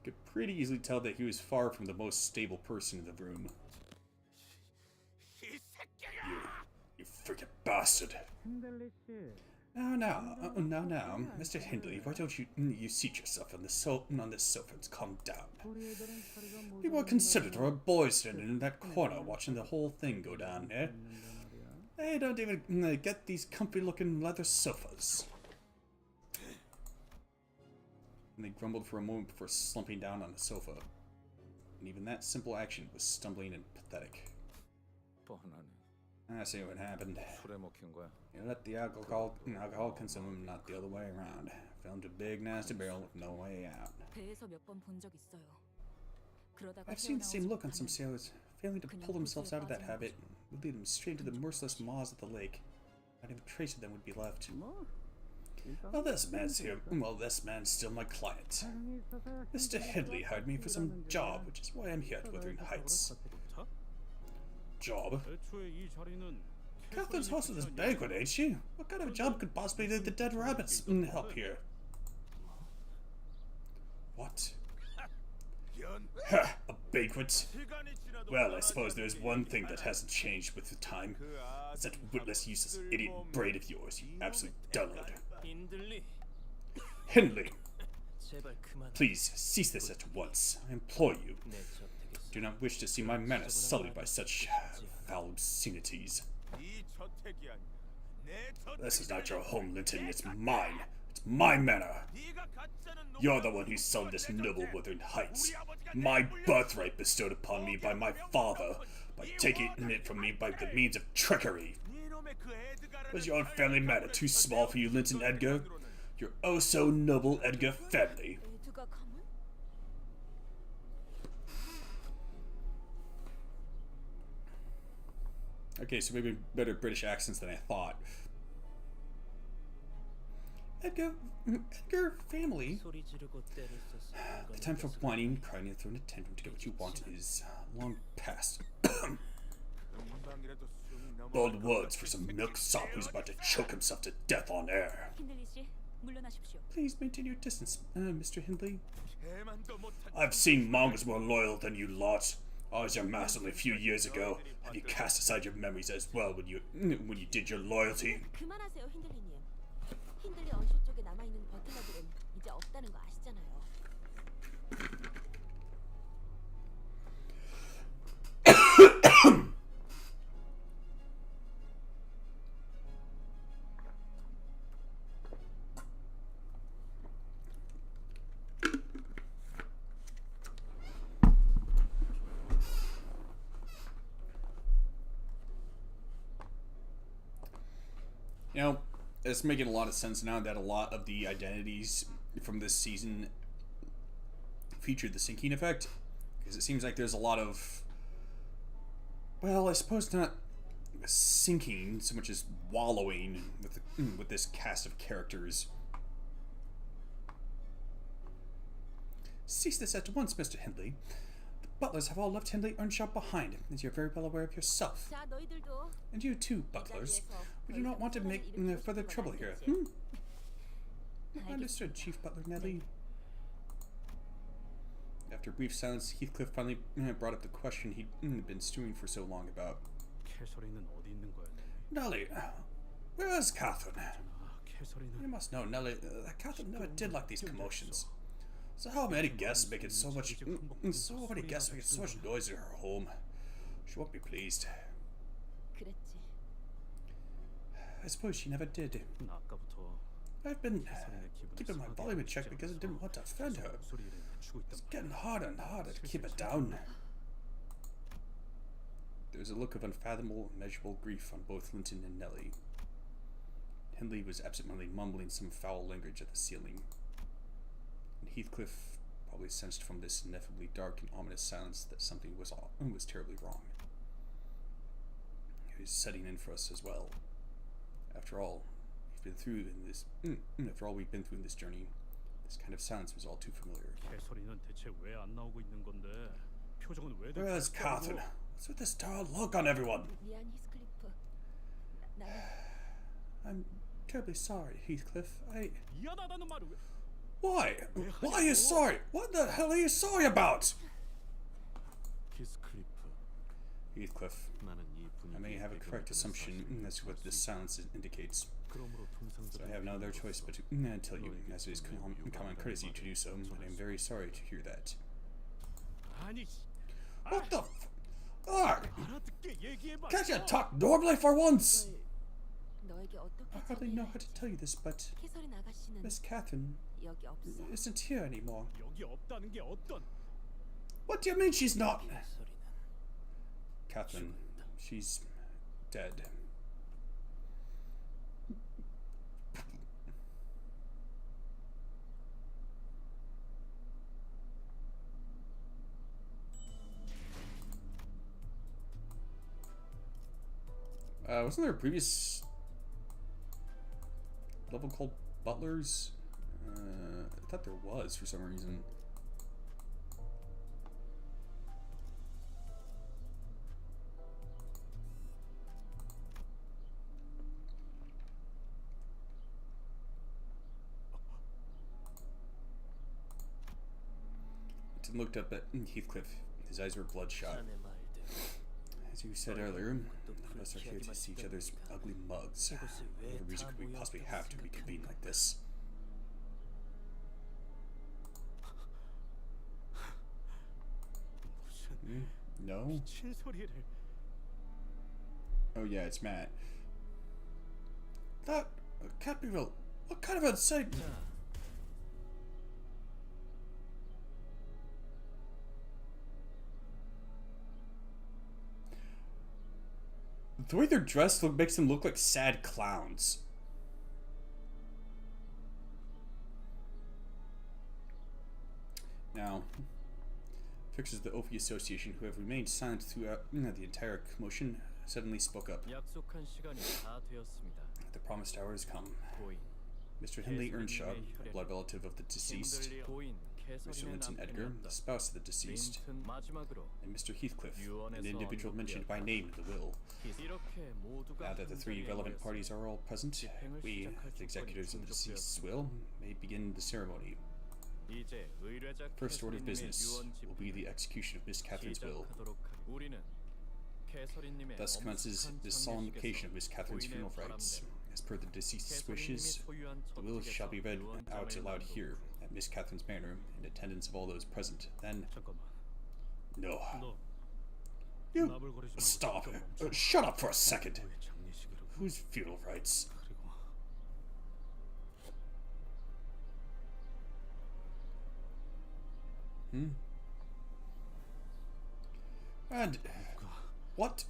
could pretty easily tell that he was far from the most stable person in the room. You freaking bastard! Now, Mr. Hindley, why don't you seat yourself on this sofa and calm down? Be more considerate of our boys standing in that corner watching the whole thing go down, eh? They don't even get these comfy-looking leather sofas. And they grumbled for a moment before slumping down on the sofa. And even that simple action was stumbling and pathetic. I see what happened. You let the alcohol consume, not the other way around. Fell into a big nasty barrel with no way out. I've seen the same look on some sailors, failing to pull themselves out of that habit, would lead them straight into the merciless maws of the lake. Not even a trace of them would be left. Well, this man's here. Well, this man's still my client. Mr. Hindley hired me for some job, which is why I'm here at Wuthering Heights. Job? Catherine's hosting this banquet, ain't she? What kind of a job could possibly do the dead rabbits help here? What? Ha! A banquet? Well, I suppose there's one thing that hasn't changed with the time. It's that witless, useless idiot brain of yours, you absolute dullard. Hindley! Please, cease this at once. I implore you. Do not wish to see my manners sullied by such foul obscenities. This is not your home, Linton. It's mine. It's my manor. You're the one who sold this noble Wuthering Heights. My birthright bestowed upon me by my father, by taking it from me by the means of trickery. Was your own family matter too small for you, Linton Edgar? Your oh so noble Edgar family. Okay, so maybe better British accents than I thought. Edgar family. The time for whining, crying, and throwing a tantrum to get what you want is long past. Bold words for some milksop who's about to choke himself to death on air. Please maintain your distance, Mr. Hindley. I've seen mongrels more loyal than you lot. I was your master only a few years ago. Have you cast aside your memories as well when you did your loyalty? 그만하세요, 힌들리님. 힌들리 언쇼 쪽에 남아있는 버틀러들은 이제 없다는 거 아시잖아요. You know, it's making a lot of sense now that a lot of the identities from this season featured the sinking effect. Because it seems like there's a lot of, well, I suppose not sinking so much as wallowing with this cast of characters. Cease this at once, Mr. Hindley. The butlers have all left Hindley Earnshaw behind, as you're very well aware of yourself. 자, 너희들도 And you too, butlers. We do not want to make further trouble here. Understood, Chief Butler Nellie. After a brief silence, Heathcliff finally brought up the question he'd been stewing for so long about. 캐서린은 어디 있는 거야? Nellie, where is Catherine? 캐서린은 You must know, Nellie, that Catherine never did like these commotions. So how many guests making so much noise in her home? She won't be pleased. 그랬지. I suppose she never did. 나 아까부터 I've been 캐서린의 기분을 keeping my 상하게 volume in check 하지 because I didn't want to offend her. 목소리를 낮추고 있단 It's 말이야. getting harder and harder to keep it down. There was a look of unfathomable, immeasurable grief on both Linton and Nellie. Hindley was absentmindedly mumbling some foul language at the ceiling. And Heathcliff probably sensed from this ineffably dark and ominous silence that something was terribly wrong. He was setting in for us as well. After all, we've been through in this journey, this kind of silence was all too familiar. 캐서린은 대체 왜 안 나오고 있는 건데? 표정은 왜 Where's Catherine? What's with this dark look on everyone? 미안 히스클리프. 나는 I'm terribly sorry, Heathcliff. 미안하다는 말을 왜? Why? Why are you sorry? What the hell are you sorry about? 히스클리프. Heathcliff, 나는 이 I may have a correct assumption as to what this silence indicates, 그러므로 so I have no other choice but to tell you, as it is common courtesy to do so, and I am very sorry to hear that. 아니, What the f- Ah! 알아듣게 얘기해봐. Can't you talk normally for once? 너에게 어떻게 I hardly know how to 전해야 tell you this, but 캐서린 아가씨는 Miss Catherine 여기 없어. isn't here anymore. 여기 없다는 게 어떤? What do you mean she's not? Catherine, she's dead. Wasn't there a previous level called Butlers? I thought there was for some reason. Tim looked up at Heathcliff. His eyes were bloodshot. As you said earlier, none of us are here to see each other's ugly mugs. What reason could we possibly have to reconvene like this? No? 미친 소리를. Oh yeah, it's Matt. That can't be real. What kind of insane... The way they're dressed makes them look like sad clowns. Now, fixers of the Opie Association, who have remained silent throughout the entire commotion, suddenly spoke up. 약속한 시간이 다 되었습니다. The promised hour has come. 고인, Mr. Hindley Earnshaw, a blood relative of the deceased, 고인, Mr. 캐서린의 Linton Edgar, the spouse of the deceased, 린튼 마지막으로 and Mr. Heathcliff, an 유언에서 individual mentioned by name in the will. 이렇게 모두가 Now that the three relevant parties are all present, we, the executors of the deceased's will, may begin the ceremony. 이제 의뢰자 First order of 캐서린님의 business 유언 will be the execution of Miss Catherine's will. 시작하도록 우리는 캐서린님의 Thus commences 엄숙한 the solemnification of Miss 장례식에서 Catherine's funeral 고인의 rites. 바람대로 As per the deceased's 캐서린님이 wishes, 소유한 the will shall be read 저택에서 out 유언장을 aloud 낭독. here at Miss Catherine's manor in attendance of all those present. Then, 잠깐만. no. 너 You 나불거리지 말고 stop. 좀 멈춰. Shut up for a second. 왜 장례식이라고? Whose funeral rites? 그리고 And what?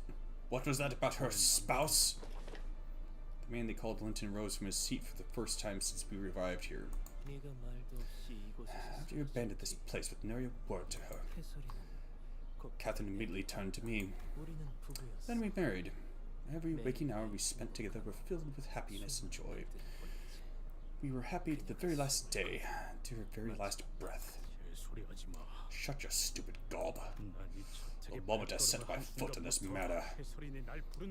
What was that about her spouse? The man they called Linton rose from his seat for the first time since we arrived here. After you abandoned this place with nary a word to her. Catherine immediately turned to me. Then we married. Every waking hour we spent together were filled with happiness and joy. We were happy to the very last day, to her very last breath. Shut your stupid gob. The moment I set my foot in this matter,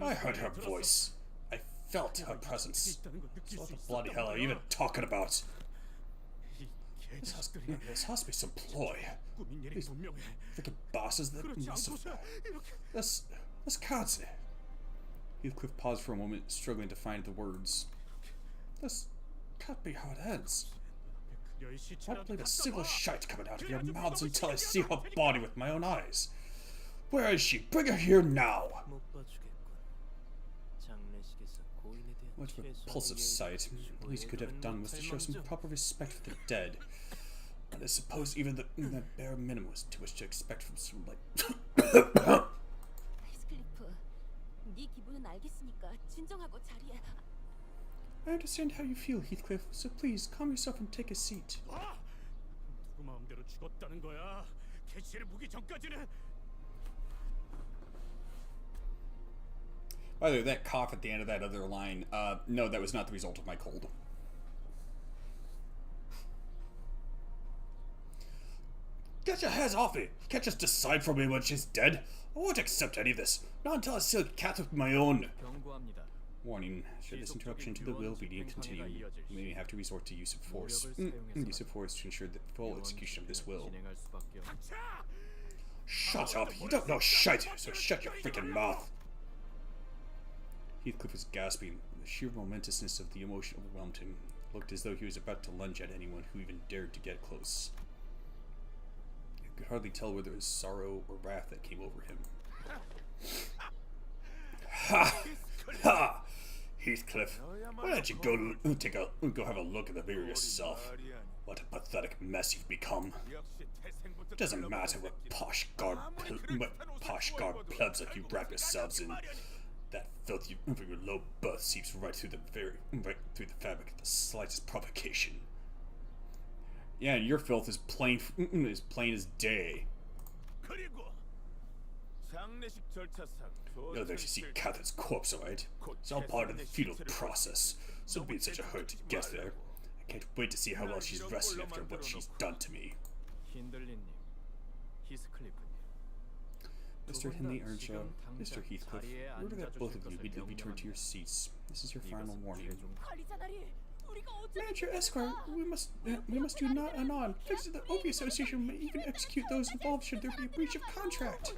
I heard her voice. I felt her presence. So what the bloody hell are you even talking about? This has to be some ploy. These freaking bosses that must have... This can't... Heathcliff paused for a moment, struggling to find the words. This can't be how it ends. I won't believe a single shite coming out of your mouths until I see her body with my own eyes. Where is she? Bring her here now! What a repulsive sight. The least he could have done was to show some proper respect for the dead. And I suppose even the bare minimum was too much to expect from someone like... I understand how you feel, Heathcliff, so please calm yourself and take a seat. By the way, that cough at the end of that other line, no, that was not the result of my cold. Get your hands off me! You can't just decide for me when she's dead. I won't accept any of this. Not until I seal Catherine with my own. Warning, should this interruption to the will be to continue, we may have to resort to use of force. Use of force to ensure the full execution of this will. Shut up! You don't know shite, so shut your freaking mouth! Heathcliff was gasping. The sheer momentousness of the emotion overwhelmed him. It looked as though he was about to lunge at anyone who even dared to get close. He could hardly tell whether it was sorrow or wrath that came over him. Ha! Ha! Heathcliff, why don't you go have a look at the mirror yourself? What a pathetic mess you've become. It doesn't matter what posh garb plebs like you wrap yourselves in. That filth you over your low birth seeps right through the fabric at the slightest provocation. Yeah, and your filth is plain as day. You'll eventually see Catherine's corpse, alright? It's all part of the feudal process, so don't be in such a hurry to get there. I can't wait to see how well she's rested after what she's done to me. Mr. Hindley Earnshaw, Mr. Heathcliff, in order that both of you immediately return to your seats. This is your final warning. Manager Esquire, we must do not anon. Fix the Opie Association may even execute those involved should there be a breach of contract.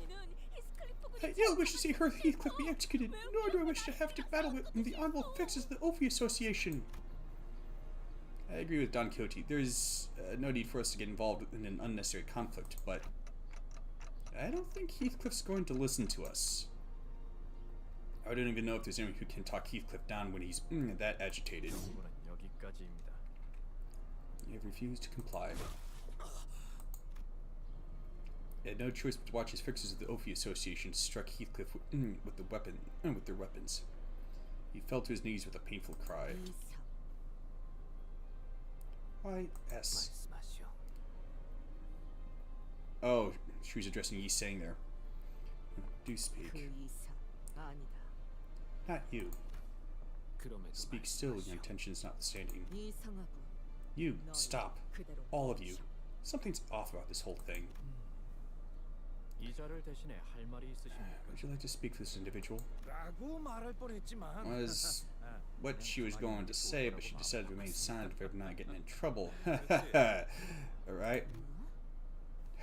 I ill wish to see her Heathcliff be executed, nor do I wish to have to battle with the honorable fixes of the Opie Association. I agree with Don Quixote. There's no need for us to get involved in an unnecessary conflict, but I don't think Heathcliff's going to listen to us. I don't even know if there's anyone who can talk Heathcliff down when he's that agitated. You have refused to comply. He had no choice but to watch his fixers of the Ophi Association struck Heathcliff with their weapons. He fell to his knees with a painful cry. Why, S. Oh, she was addressing Yi saying there. Do speak. Not you. Speak still, your intentions notwithstanding. You, stop. All of you. Something's off about this whole thing. Would you like to speak for this individual? Was what she was going to say, but she decided to remain silent for not getting in trouble. Alright.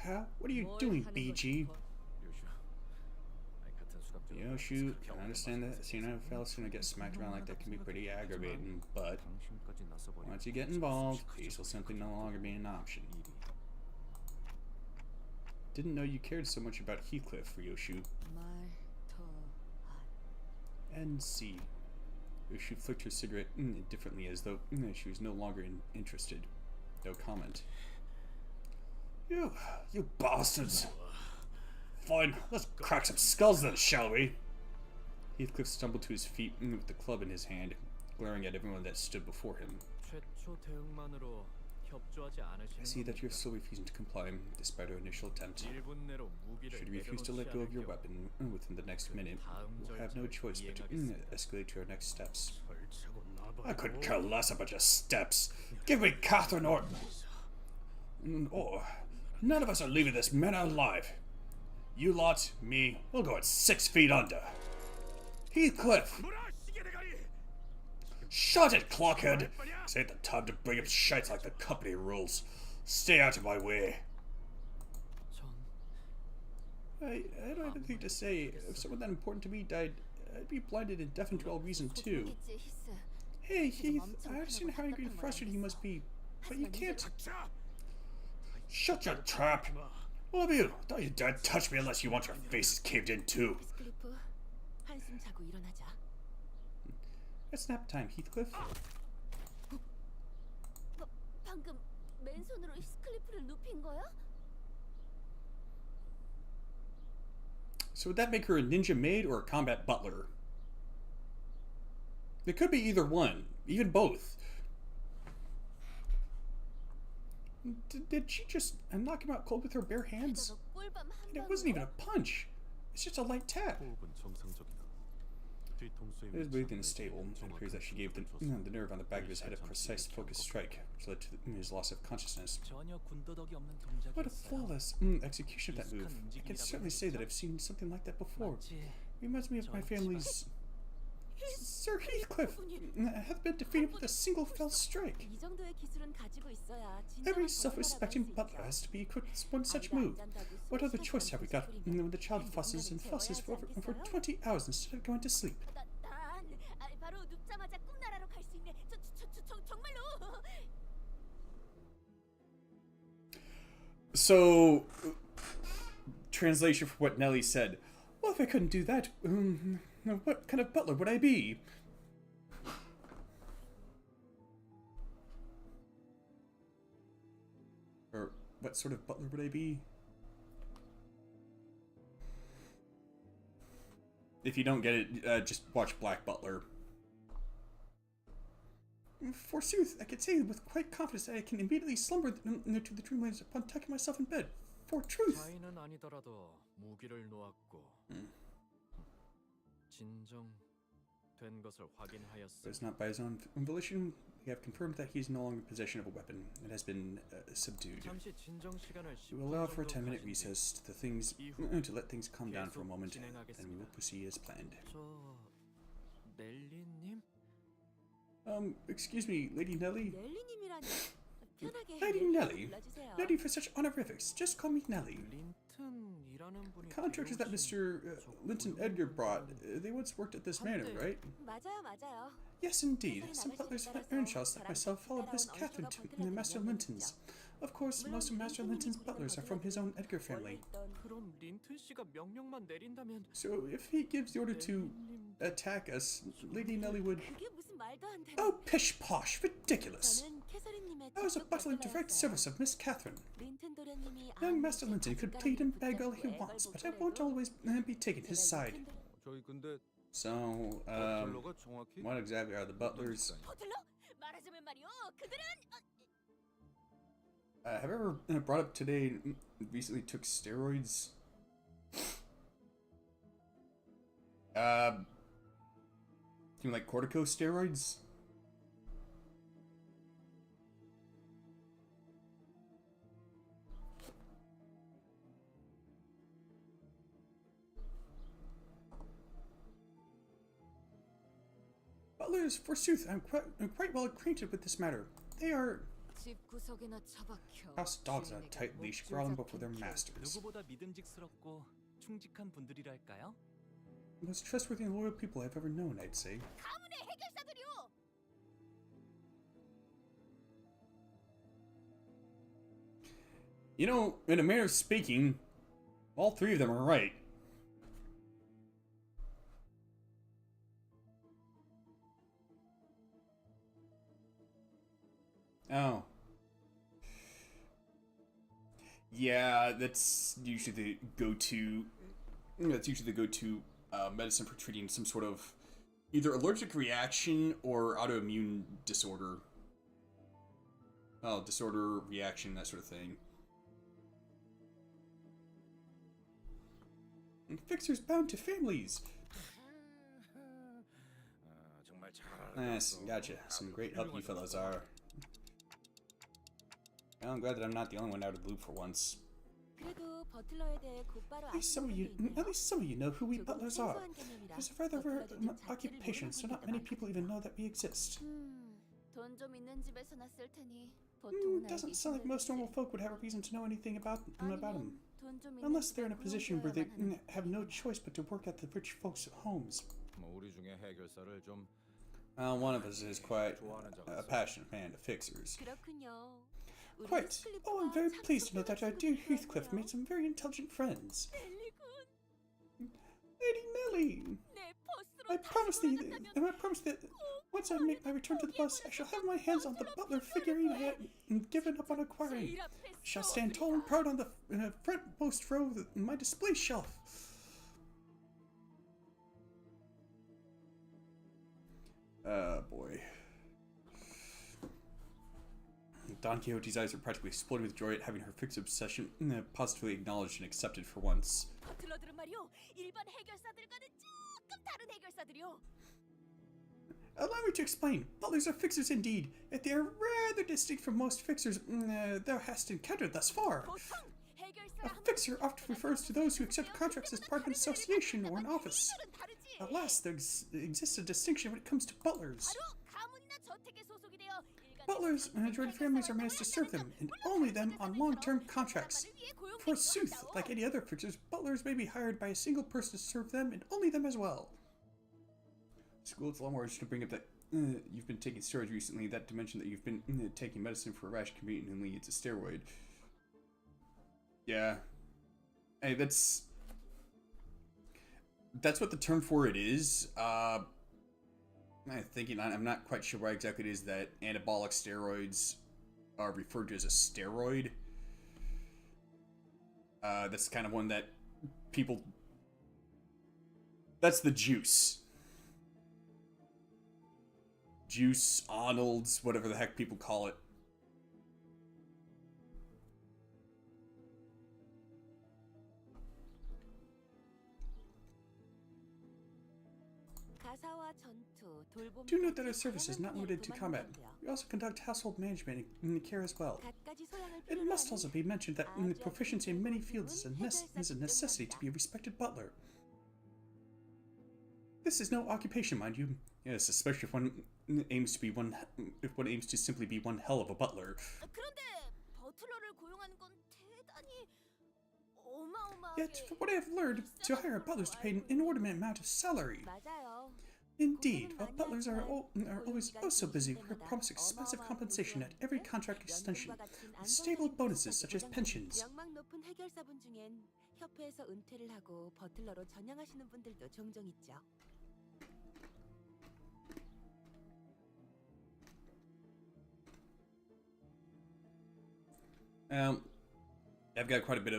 Huh? What are you doing, BG? Yoshu, I understand that seeing a fella's gonna get smacked around like that can be pretty aggravating, but once you get involved, peace will simply no longer be an option. Didn't know you cared so much about Heathcliff, Ryoshu. NC. Ryoshu flicked her cigarette indifferently as though she was no longer interested. No comment. You bastards! Fine, let's crack some skulls then, shall we? Heathcliff stumbled to his feet with the club in his hand. glaring at everyone that stood before him. 최초 대응만으로 협조하지 않으시는 I see that you're 겁니까? still refusing to comply, despite our initial attempt. 1분 내로 무기를 Should you refuse to let go of your weapon within the next minute, we'll have no choice but to escalate to our next steps. I couldn't care less about your steps. Give me Catherine or... none of us are leaving this man alive. You lot, me, we'll go at 6 feet under. Heathcliff! Shut it, clockhead! This ain't the time to bring up shites like the company rules. Stay out of my way. I don't have anything to say. If someone that important to me died, I'd be blinded and deafened to all reason too. Hey, Heath, I understand how angry and frustrated you must be, but you can't... Shut your trap! All of you, don't you dare touch me unless you want your faces caved in too. 스클리프, 한숨 자고 일어나자. It's nap time, Heathcliff. 방금 맨손으로 스클리프를 눕힌 거야? So would that make her a ninja maid or a combat butler? It could be either one, even both. Did she just knock him out cold with her bare hands? 게다가 꿀밤 한 And it wasn't even 방울로? a punch. It's just a light tap. 호흡은 정상적이다. 뒤통수에 It was 묻힌 breathing 상처에 stable. It appears that she gave the nerve on the back of his head a precise focused strike, which led to his loss of consciousness. 전혀 군더더기 없는 What a 동작이었어요. flawless execution of that move. I can certainly say that I've seen something like that before. 마치 Reminds me of my family's... Sir Heathcliff hath been defeated with a single fell strike. 이 정도의 기술은 가지고 있어야 Every 진정한 self-respecting 거짓말을 butler 할수 has 있죠. to be equipped with one such move. What other choice have we got when the child fusses and fusses for 20 hours instead of going to sleep? 난 바로 눕자마자 꿈나라로 갈 수 있네. 정말로. So, translation for what Nellie said. Well, if I couldn't do that, what kind of butler would I be? Or what sort of butler would I be? If you don't get it, just watch Black Butler. Forsooth, I can say with quite confidence that I can immediately slumber to the dreamlands upon tucking myself in bed. For truth. 자인은 아니더라도 무기를 놓았고 진정된 것을 But 확인하였으니 it's not by his own volition. We have confirmed that he is no longer in possession of a weapon. It has been subdued. 잠시 진정 시간을 We 10분 will allow for a 정도 10-minute 가진 recess to let things calm down for a moment, and we will proceed as planned. 저 넬리님? Excuse me, Lady Nellie? 넬리님이라니. 편하게 Lady 넬리라고 Nellie? 불러주세요. Ready for such honorifics. Just call me Nellie. 린튼이라는 분이 The contractors that Mr. Linton Edgar brought, they once worked at this manor, right? 맞아요. Yes, indeed. Some butlers of Earnshaws like myself followed Miss Catherine to Master Linton's. Of course, most of Master Linton's butlers are from his own Edgar family. 그럼 린튼 씨가 명령만 내린다면 So, if he gives the order to attack us, Lady Nellie would... 그게 무슨 말도 안 되는. Oh, pish-posh! Ridiculous! 저는 캐서린님의 I was a 직접 butler in direct 버틀러였어요. service of Miss Catherine. 린튼 도련님이 Young 아무리 Master Linton could plead and beg all he wants, but I won't always be taking his side. 저희 근데 So, 버틀러가 정확히 what exactly are the butlers? 버틀러? 말하자면 말이요. 그들은 Have I ever brought up today, recently took steroids? You mean like corticosteroids? Butlers, forsooth, I'm quite well acquainted with this matter. They are 집구석에나 처박혀 house dogs on a tight leash, growling before their masters. 누구보다 믿음직스럽고 충직한 분들이랄까요? The most trustworthy and loyal people I've ever known, I'd say. 가문의 해결사들이요. You know, in a manner of speaking, all three of them are right. Oh. Yeah, that's usually the go-to. That's usually the go-to medicine for treating some sort of either allergic reaction or autoimmune disorder. Oh, disorder, reaction, that sort of thing. And fixers bound to families. Yes, gotcha. Some great help you fellows are. Well, I'm glad that I'm not the only one out of the loop for once. 그래도 버틀러에 대해 곧바로 At least some of you know who we butlers are. It is a rather rare occupation, so not many people even know that we exist. 돈좀 있는 집에서 났을 테니 보통은 Doesn't sound like most normal folk would have a reason to know anything about him. Unless they're in a position where they have no choice but to work at the rich folks' homes. One of us is quite a passionate fan of fixers. 그렇군요. Quite. Oh, I'm very pleased to know that our dear Heathcliff made some very intelligent friends. Lady Nellie! I promise that once I make my return to the bus, I shall have my hands on the butler figurine I had given up on acquiring. I shall stand tall and proud on the frontmost row of my display shelf. Boy. Don Quixote's eyes are practically exploding with joy at having her fixed obsession positively acknowledged and accepted for once. 버틀러들은 말이요. 일반 해결사들과는 조금 다른 해결사들이요. Allow me to explain. Butlers are fixers indeed, yet they are rather distinct from most fixers thou hast encountered thus far. A fixer often refers to those who accept contracts as part of an association or an office. Alas, there exists a distinction when it comes to butlers. Butlers and joint families are managed to serve them, and only them on long-term contracts. Forsooth, like any other fixers, butlers may be hired by a single person to serve them, and only them as well. School, it's a lot more interesting to bring up that you've been taking steroids recently, that to mention that you've been taking medicine for a rash conveniently it's a steroid. Yeah. Hey, that's what the term for it is. I'm not quite sure why exactly it is that anabolic steroids are referred to as a steroid. That's kind of one that people... That's the juice. Juice, Arnold's, whatever the heck people call it. Do note that our service is not limited to combat. We also conduct household management and care as well. It must also be mentioned that proficiency in many fields is a necessity to be a respected butler. This is no occupation, mind you. Yes, especially if one aims to simply be one hell of a butler. Yet, from what I have learned, to hire a butler is to pay an inordinate amount of salary. Indeed, while butlers are always oh so busy, we promise expensive compensation at every contract extension, with stable bonuses such as pensions. 명망 높은 해결사분 중엔 협회에서 은퇴를 하고 버틀러로 전향하시는 분들도 종종 있죠. I've got quite a bit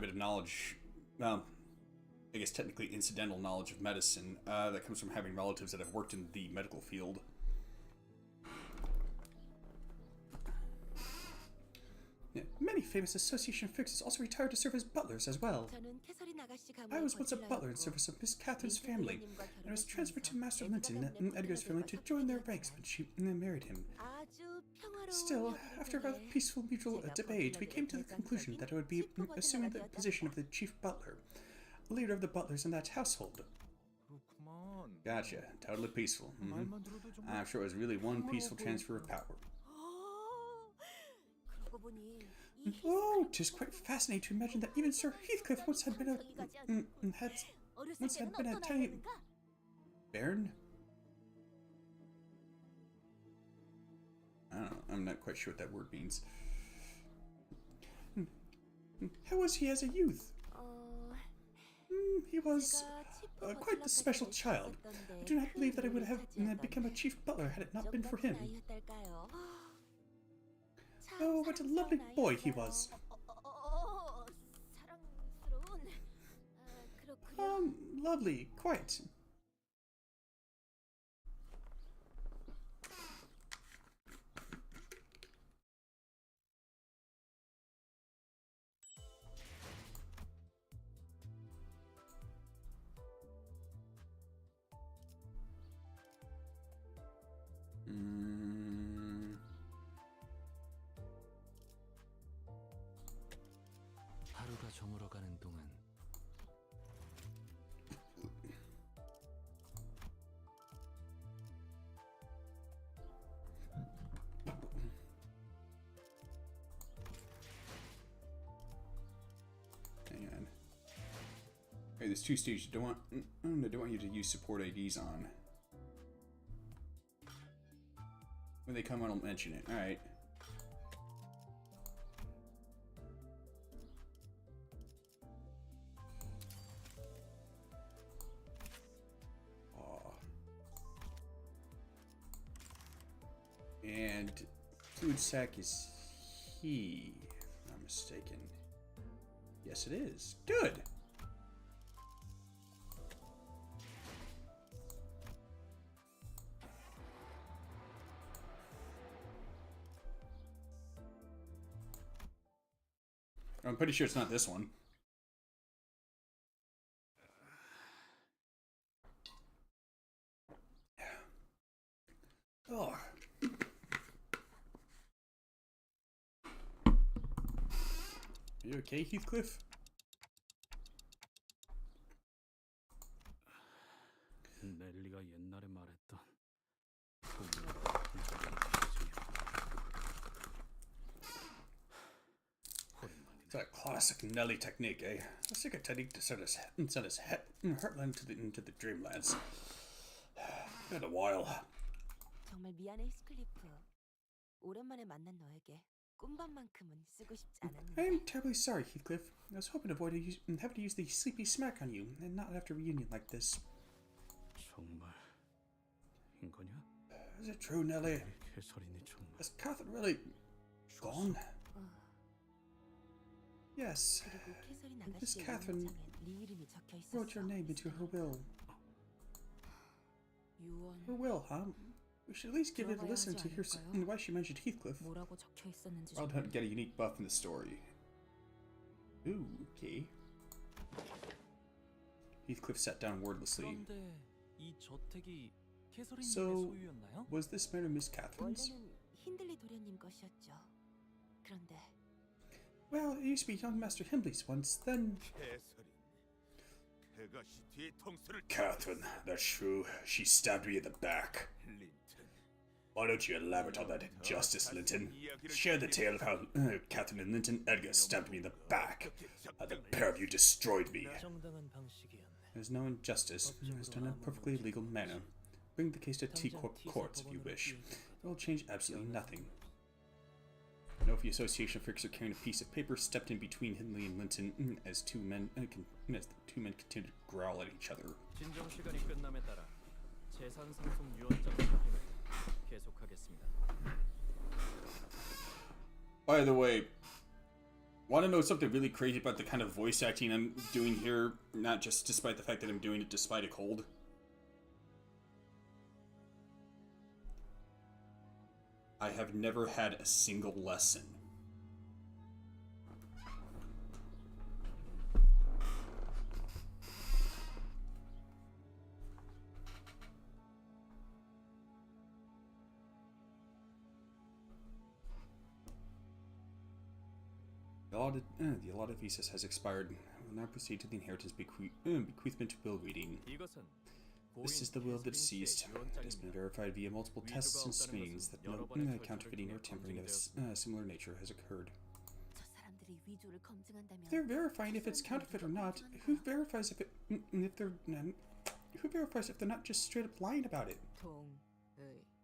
of knowledge. I guess technically incidental knowledge of medicine that comes from having relatives that have worked in the medical field. Yeah, many famous association fixers also retired to serve as butlers as well. I was once a butler in service of Miss Catherine's family, and was transferred to Master Linton and Edgar's family to join their ranks when she married him. Still, after a rather peaceful mutual debate, we came to the conclusion that I would be assuming the position of the chief butler, leader of the butlers in that household. Gotcha. Totally peaceful. I'm sure it was really one peaceful transfer of power. Oh, 'tis quite fascinating to imagine that even Sir Heathcliff once had been a tiny baron. I don't know. I'm not quite sure what that word means. How was he as a youth? He was quite the special child. I do not believe that I would have become a chief butler had it not been for him. Oh, what a lovely boy he was. Lovely, quite. Alright, there's 2 stages. I don't want you to use support IDs on. When they come on, I'll mention it. Alright. And food sack is he, if I'm mistaken. Yes, it is. Good. I'm pretty sure it's not this one. Oh. Are you okay, Heathcliff? 넬리가 옛날에 말했던 That classic Nelly technique, eh? A secret technique to send his heartland into the dreamlands. Been a while. 정말 미안해, 히스클리프. 오랜만에 만난 너에게 꿈밤만큼은 쓰고 싶지 않았는데. I am terribly sorry, Heathcliff. I was hoping to avoid having to use the sleepy smack on you, and not after a reunion like this. 정말인 거냐? Is it true, Nelly? 개설이니 정말. Is Catherine really gone? Yes. 그리고 캐서린 Miss 아가씨의 Catherine 유언장엔 네 이름이 적혀 있었어. wrote your name into her will. 유언. Her will, huh? We should at least give it a listen to hear why she mentioned Heathcliff. 뭐라고 적혀 있었는지 I'll 좀. get a unique buff in the story. Ooh, okay. Heathcliff sat down wordlessly. 그런데 이 저택이 캐서린님의 So, 소유였나요? was this matter Miss Catherine's? 원래는 힌들리 도련님 것이었죠. 그런데 Well, it used to be young Master Himbley's once, then... Catherine, that's true. She stabbed me in the back. Why don't you elaborate on that injustice, Linton? Share the tale of how Catherine and Linton Edgar stabbed me in the back. How the pair of you destroyed me. 정당한 방식이었네. There's no injustice. It was done in a perfectly legal manner. Bring the case to T-Corp courts if you wish. It will change absolutely nothing. Nofi Association figures are carrying a piece of paper stepped in between Hindley and Linton as the two men continue to growl at each other. 진정 시간이 끝남에 따라 재산 상속 유언장 집행을 계속하겠습니다. By the way, want to know something really crazy about the kind of voice acting I'm doing here? Not just despite the fact that I'm doing it despite a cold. I have never had a single lesson. The allotted visas has expired. We will now proceed to the inheritance bequeathment will reading. This is the will of the deceased. It has been verified via multiple tests and screenings that no counterfeiting or tampering of a similar nature has occurred. 저 사람들이 위조를 검증한다면 If they're verifying if it's counterfeit or not, who verifies if they're not just straight up lying about it?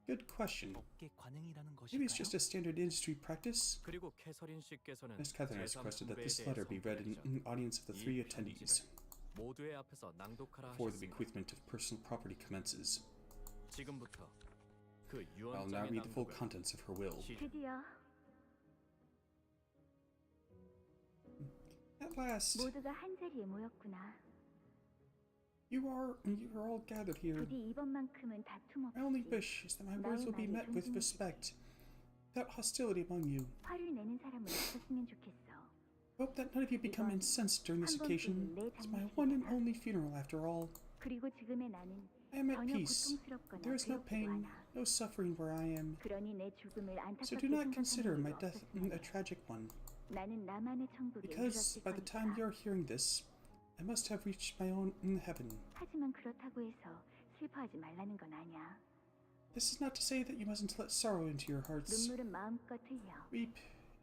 Good question. 업계 관행이라는 Maybe it's just 것일까요? a standard industry practice. 그리고 캐서린 씨께서는 Miss Catherine has requested that this letter be read in the audience of the 3 attendees 모두의 앞에서 낭독하라 before the 하셨습니다. bequeathment of personal property commences. 지금부터 그 I'll now 유언장의 read the full 낭독을 contents of her will. 드디어 At last, 모두가 한 자리에 모였구나. you are all gathered here. 부디 이번만큼은 다툼 My only 없이 wish is that my words will be met with respect, without hostility among you. 화를 내는 사람은 없었으면 좋겠어. Hope that none of you become incensed during this occasion. It's my one and only funeral, after all. 그리고 지금의 나는 I am at 전혀 peace. 고통스럽거나 There is no 괴롭지도 pain, 않아. no suffering where I am. 그러니 내 죽음을 So 안타깝게 do not consider 생각하는 my 이유가 death 없었습니다. a tragic one, 나는 나만의 천국에 because 이르렀을 by the time 거니까. you're hearing this, I must have reached my own heaven. 하지만 그렇다고 해서 슬퍼하지 말라는 건 아니야. This is not to say that you mustn't let sorrow into your hearts. 눈물은 마음껏 흘려. Weep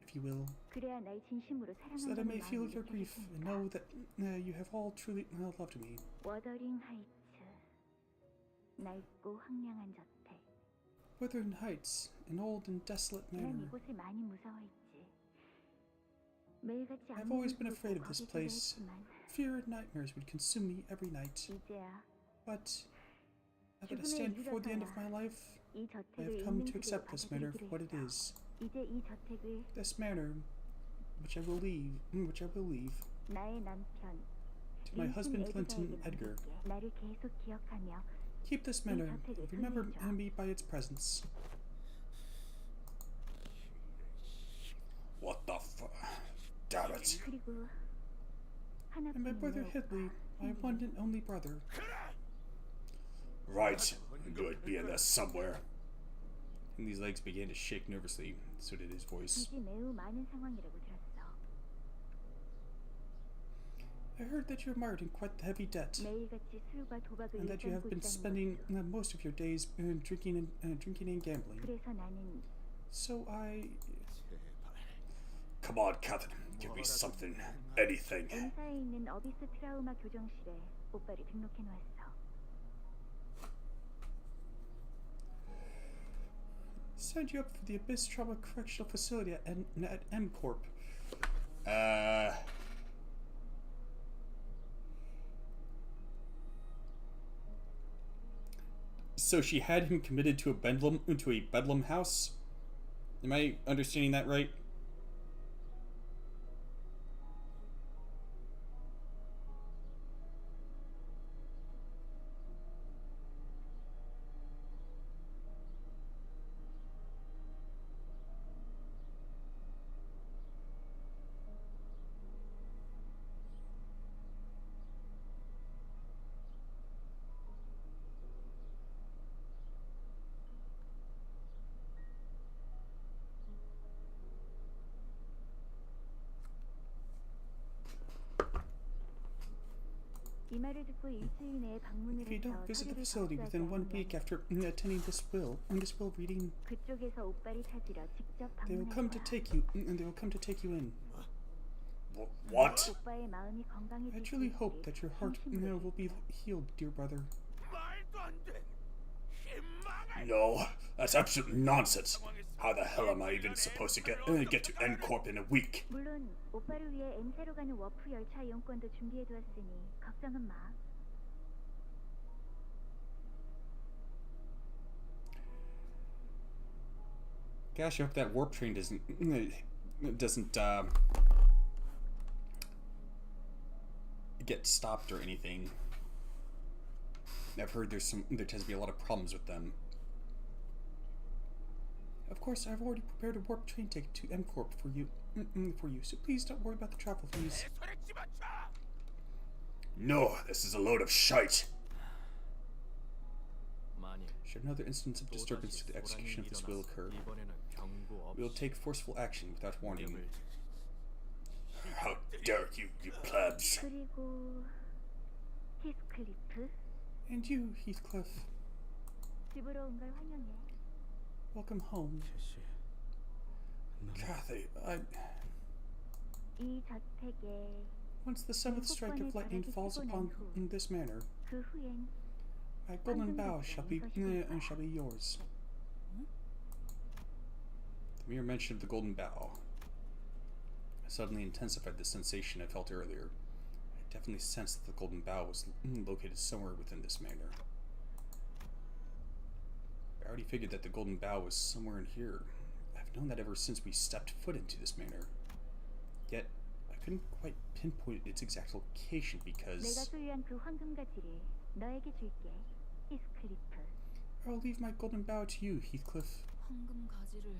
if you will, 그래야 날 진심으로 so that I 사랑한다는 may feel 마음을 your grief and know that you have all truly loved me. 워더링 하이츠, 낡고 황량한 저택. Wuthering Heights, an old and desolate 난 manor. 이곳을 많이 무서워했지. 매일같이 I've always been 악몽을 afraid 꾸고 of this 거기서도 place. 했지만 Fear and nightmares would consume me every night. 이제야 But now that I stand before the end of my life, 이 I 저택을 have come to 있는 accept 그대로 this manor for 받아들이기로 what it 했어. is. 이제 이 저택을 This manor, which I will leave, 나의 남편 to my husband Clinton Edgar. 나를 계속 기억하며 Keep this manor and remember me by its presence. What the fuck? Damn it. 그리고 And my brother 하나뿐인 Hedley, my one and only brother. Right. I knew I'd be in there somewhere. Henley's legs began to shake nervously. So did his voice. 빚이 매우 많은 상황이라고 들었어. I heard that you're mired in quite heavy debt, 매일같이 술과 도박을 and that you have been spending most of your days drinking and gambling. 그래서 나는 So I... Come on, Catherine. Give me something. Anything. 본사에 있는 어비스 트라우마 교정실에 오빠를 등록해 놓았어. Signed you up for the Abyss Trauma Correctional Facility at M Corp. So she had him committed to a bedlam house? Am I understanding that right? 이 말을 듣고 일주일 내에 방문을 If you 해서 don't visit the 서류를 facility 접수하지 within 1 않으면 week after attending this will reading, 그쪽에서 오빠를 찾으러 직접 they will 방문할 come to 거야. take you, and they will come to take you in. What? 오빠의 마음이 I 건강해질 수 truly hope 있게 that your heart 진심으로 will be healed, dear brother. 말도 안 돼. 희망을 No, that's absolute nonsense. How the hell am I even supposed to get to N Corp in a week? 물론 오빠를 위해 M사로 가는 워프 열차 이용권도 준비해두었으니 걱정은 마. Gosh, I hope that warp train doesn't get stopped or anything. I've heard there tends to be a lot of problems with them. Of course, I've already prepared a warp train ticket to M Corp for you, so please don't worry about the travel fees. 손에 집어쳐. No, this is a load of shite. 만일 Should another instance of disturbance to the execution of this will occur, 이번에는 경고 we will 없이 take forceful action without warning. 공격을 How dare you, you plebs! 그리고 히스클리프 And you, Heathcliff, 집으로 온 걸 환영해. welcome home. 캐시. Kathy, 이 저택에 once the seventh strike of lightning falls upon this manor, 그 후엔 my golden bough shall be yours. The mere mention of the golden bough suddenly intensified the sensation I felt earlier. I definitely sensed that the golden bough was located somewhere within this manor. I already figured that the golden bough was somewhere in here. I've known that ever since we stepped foot into this manor. Yet, I couldn't quite pinpoint its exact location 내가 because 소유한 그 황금 가지를 너에게 줄게. 히스클리프. I'll leave my golden bough to you, Heathcliff. 황금 가지를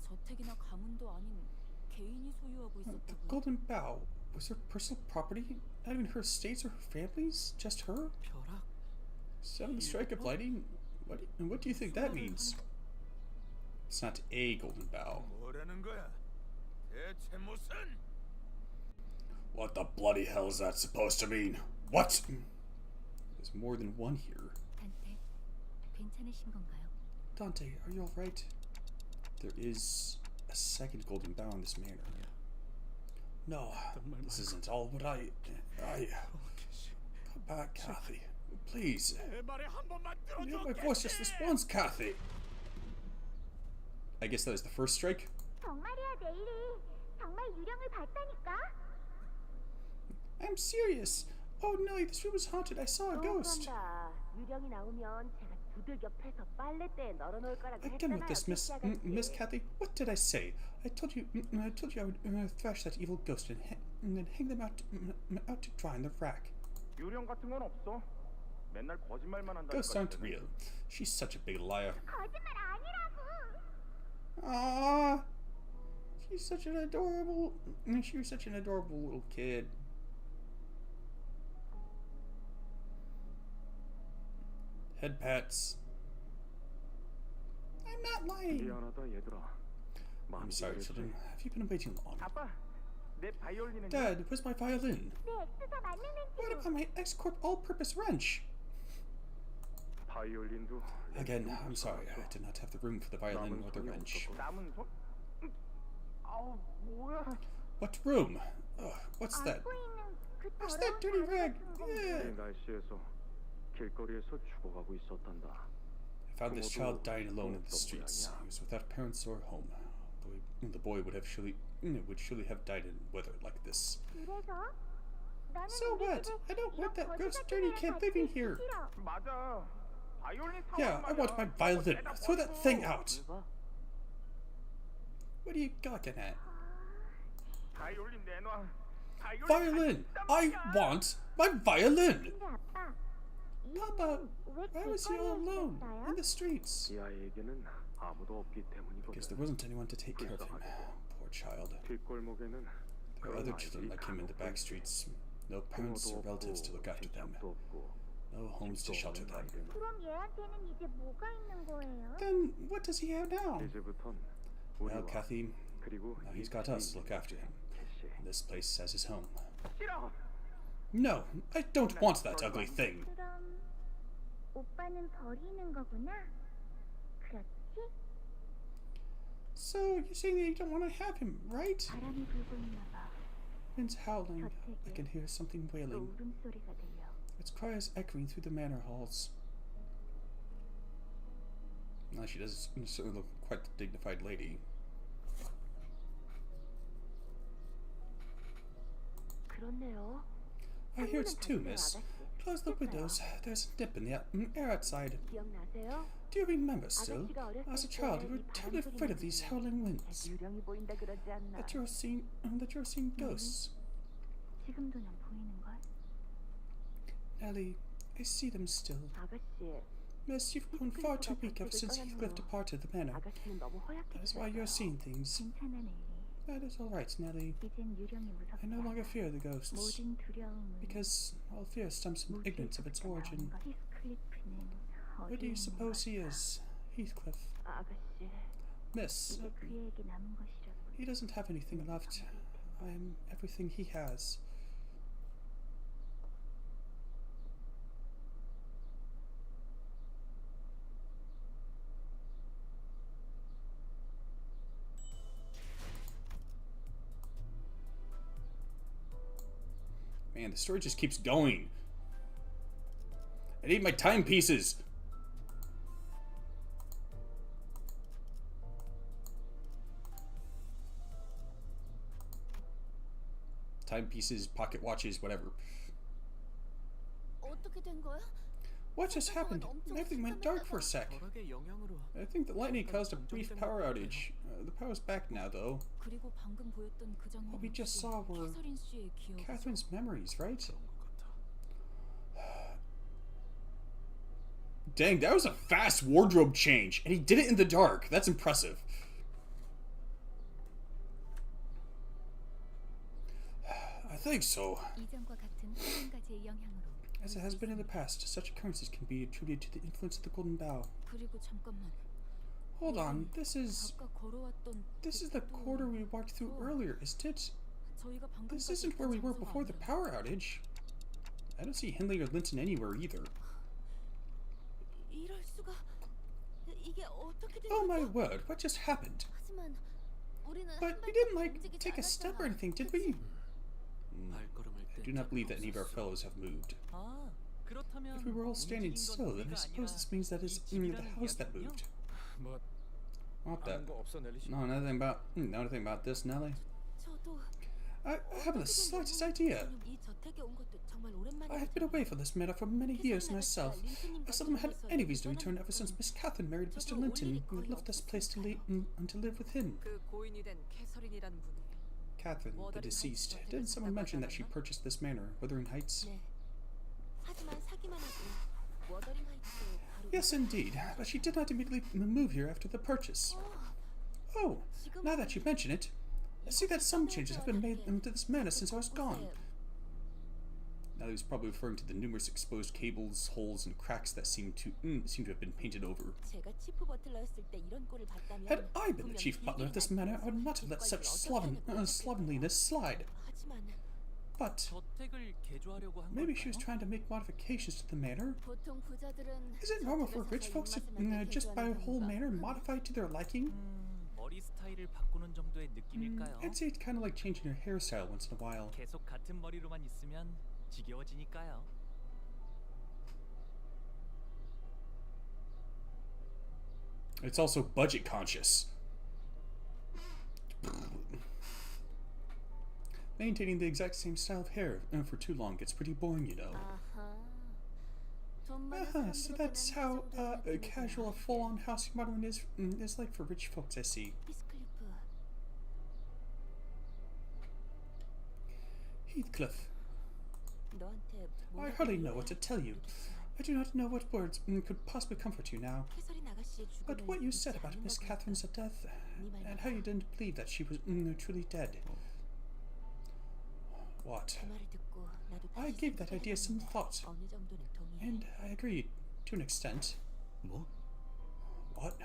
저택이나 가문도 아닌 개인이 소유하고 The 있었다고요? golden bough was her personal property? Not even her estates or her families? Just her? 벼락? Seventh strike of lightning? What do you think that means? It's not a golden bough. 뭐라는 거야? 대체 무슨? What the bloody hell is that supposed to mean? What? There's more than one here. 단테, 괜찮으신 건가요? Dante, are you alright? There is a second golden bow in this manner. No, this isn't all what I... Come back, Kathy. Please. You have my voice just this once, Kathy. I guess that is the first strike. I'm serious. Oh no, this room is haunted. I saw a ghost. Again with this, Miss Kathy. What did I say? I told you I would thrash that evil ghost and then hang them out to dry in the rack. Ghosts aren't real. She's such a big liar. Ah, she was such an adorable little kid. Head pats. I'm not lying. I'm sorry, children. Have you been waiting long? Dad, where's my violin? What about my X-Corp all-purpose wrench? Again, I'm sorry. I did not have the room for the violin or the wrench. What room? Ugh, what's that? What's that dirty rag? Yeah. I found this child dying alone in the streets. He was without parents or home. The boy would surely have died in weather like this. So what? I don't want that gross, dirty kid living here. Yeah, I want my violin. Throw that thing out. What are you gawking at? Violin! I want my violin! Papa, why was he all alone in the streets? Because there wasn't anyone to take care of him. Poor child. There are other children like him in the back streets. No parents or relatives to look after them. No homes to shelter them. Then what does he have now? Well, Kathy, now he's got us to look after him. And this place as his home. No, I don't want that ugly thing. So, you're saying that you don't want to have him, right? Wind's howling. I can hear something wailing. Its cry is echoing through the manor halls. Now she does certainly look quite the dignified lady. I hear it too, miss. Close the windows. There's a dip in the air outside. Do you remember still? As a child, you were terribly afraid of these howling winds. That you're seeing ghosts. Ellie, I see them still. Miss, you've grown far too weak ever since Heathcliff departed the manor. That is why you're seeing things. That is all right, Nellie. I no longer fear the ghosts, because all fear stems from ignorance of its origin. Where do you suppose he is, Heathcliff? Miss, he doesn't have anything left. I am everything he has. Man, the story just keeps going. I need my timepieces. Timepieces, pocket watches, whatever. What just happened? Everything went dark for a sec. I think the lightning caused a brief power outage. The power's back now, though. What we just saw were Catherine's memories, right? Dang, that was a fast wardrobe change, and he did it in the dark. That's impressive. I think so. As it has been in the past, such occurrences can be attributed to the influence of the Golden Bough. Hold on, this is the corridor we walked through earlier, isn't it? This isn't where we were before the power outage. I don't see Hindley or Linton anywhere either. Oh my word, what just happened? But we didn't, like, take a step or anything, did we? I do not believe that any of our fellows have moved. 아, 그렇다면 If we were all standing still, then I suppose this means that it's the house that moved. 뭐 What the? 아는 거 없어 넬리 씨? No, nothing about this, Nelly. 저도 I haven't the slightest idea. 이 저택에 온 것도 정말 오랜만이에요. I have been away from this matter for many years myself. I seldom had any reason to return ever since Miss Catherine married Mr. Linton and left this place to live with him. 그 고인이 된 캐서린이라는 분이 Catherine, the deceased. Didn't someone mention that she purchased this manor, Wuthering Heights? 네. 하지만 사기만 하고 워더링 하이츠로 바로 Yes, indeed, but she did not immediately move here after the purchase. Oh, now that you mention it, I see that some changes have been made into this manor since I was gone. Now he was probably referring to the numerous exposed cables, holes, and cracks that seem to have been painted over. 제가 치프 버틀러였을 때 이런 꼴을 봤다면 Had I been the chief butler of this manor, I would not have let such slovenliness slide. 하지만 But 저택을 개조하려고 한 maybe she was 걸까요? trying to make modifications to the manor. 보통 부자들은 Is it normal for rich folks to just buy a whole manor modified to their liking? 머리 스타일을 바꾸는 정도의 느낌일까요? I'd say it's kind of like changing your hairstyle once in a while. 계속 같은 머리로만 있으면 지겨워지니까요. It's also budget conscious. Maintaining the exact same style of hair for too long gets pretty boring, you know. So that's how casual a full-on house remodeling is like for rich folks, I see. 피스클리프 Heathcliff, 너한테 I hardly know what to tell you. I do not know what words could possibly comfort you now. 캐서린 아가씨의 But 죽음을 what you said 믿지 about 않는 Miss 것 Catherine's 같아. death, and how you didn't believe that she was truly dead. What? 그 말을 듣고 나도 I 다시 gave that idea some 생각해봤는데 thought, 어느 정도는 동의해. and I agreed to an extent. 뭐? What?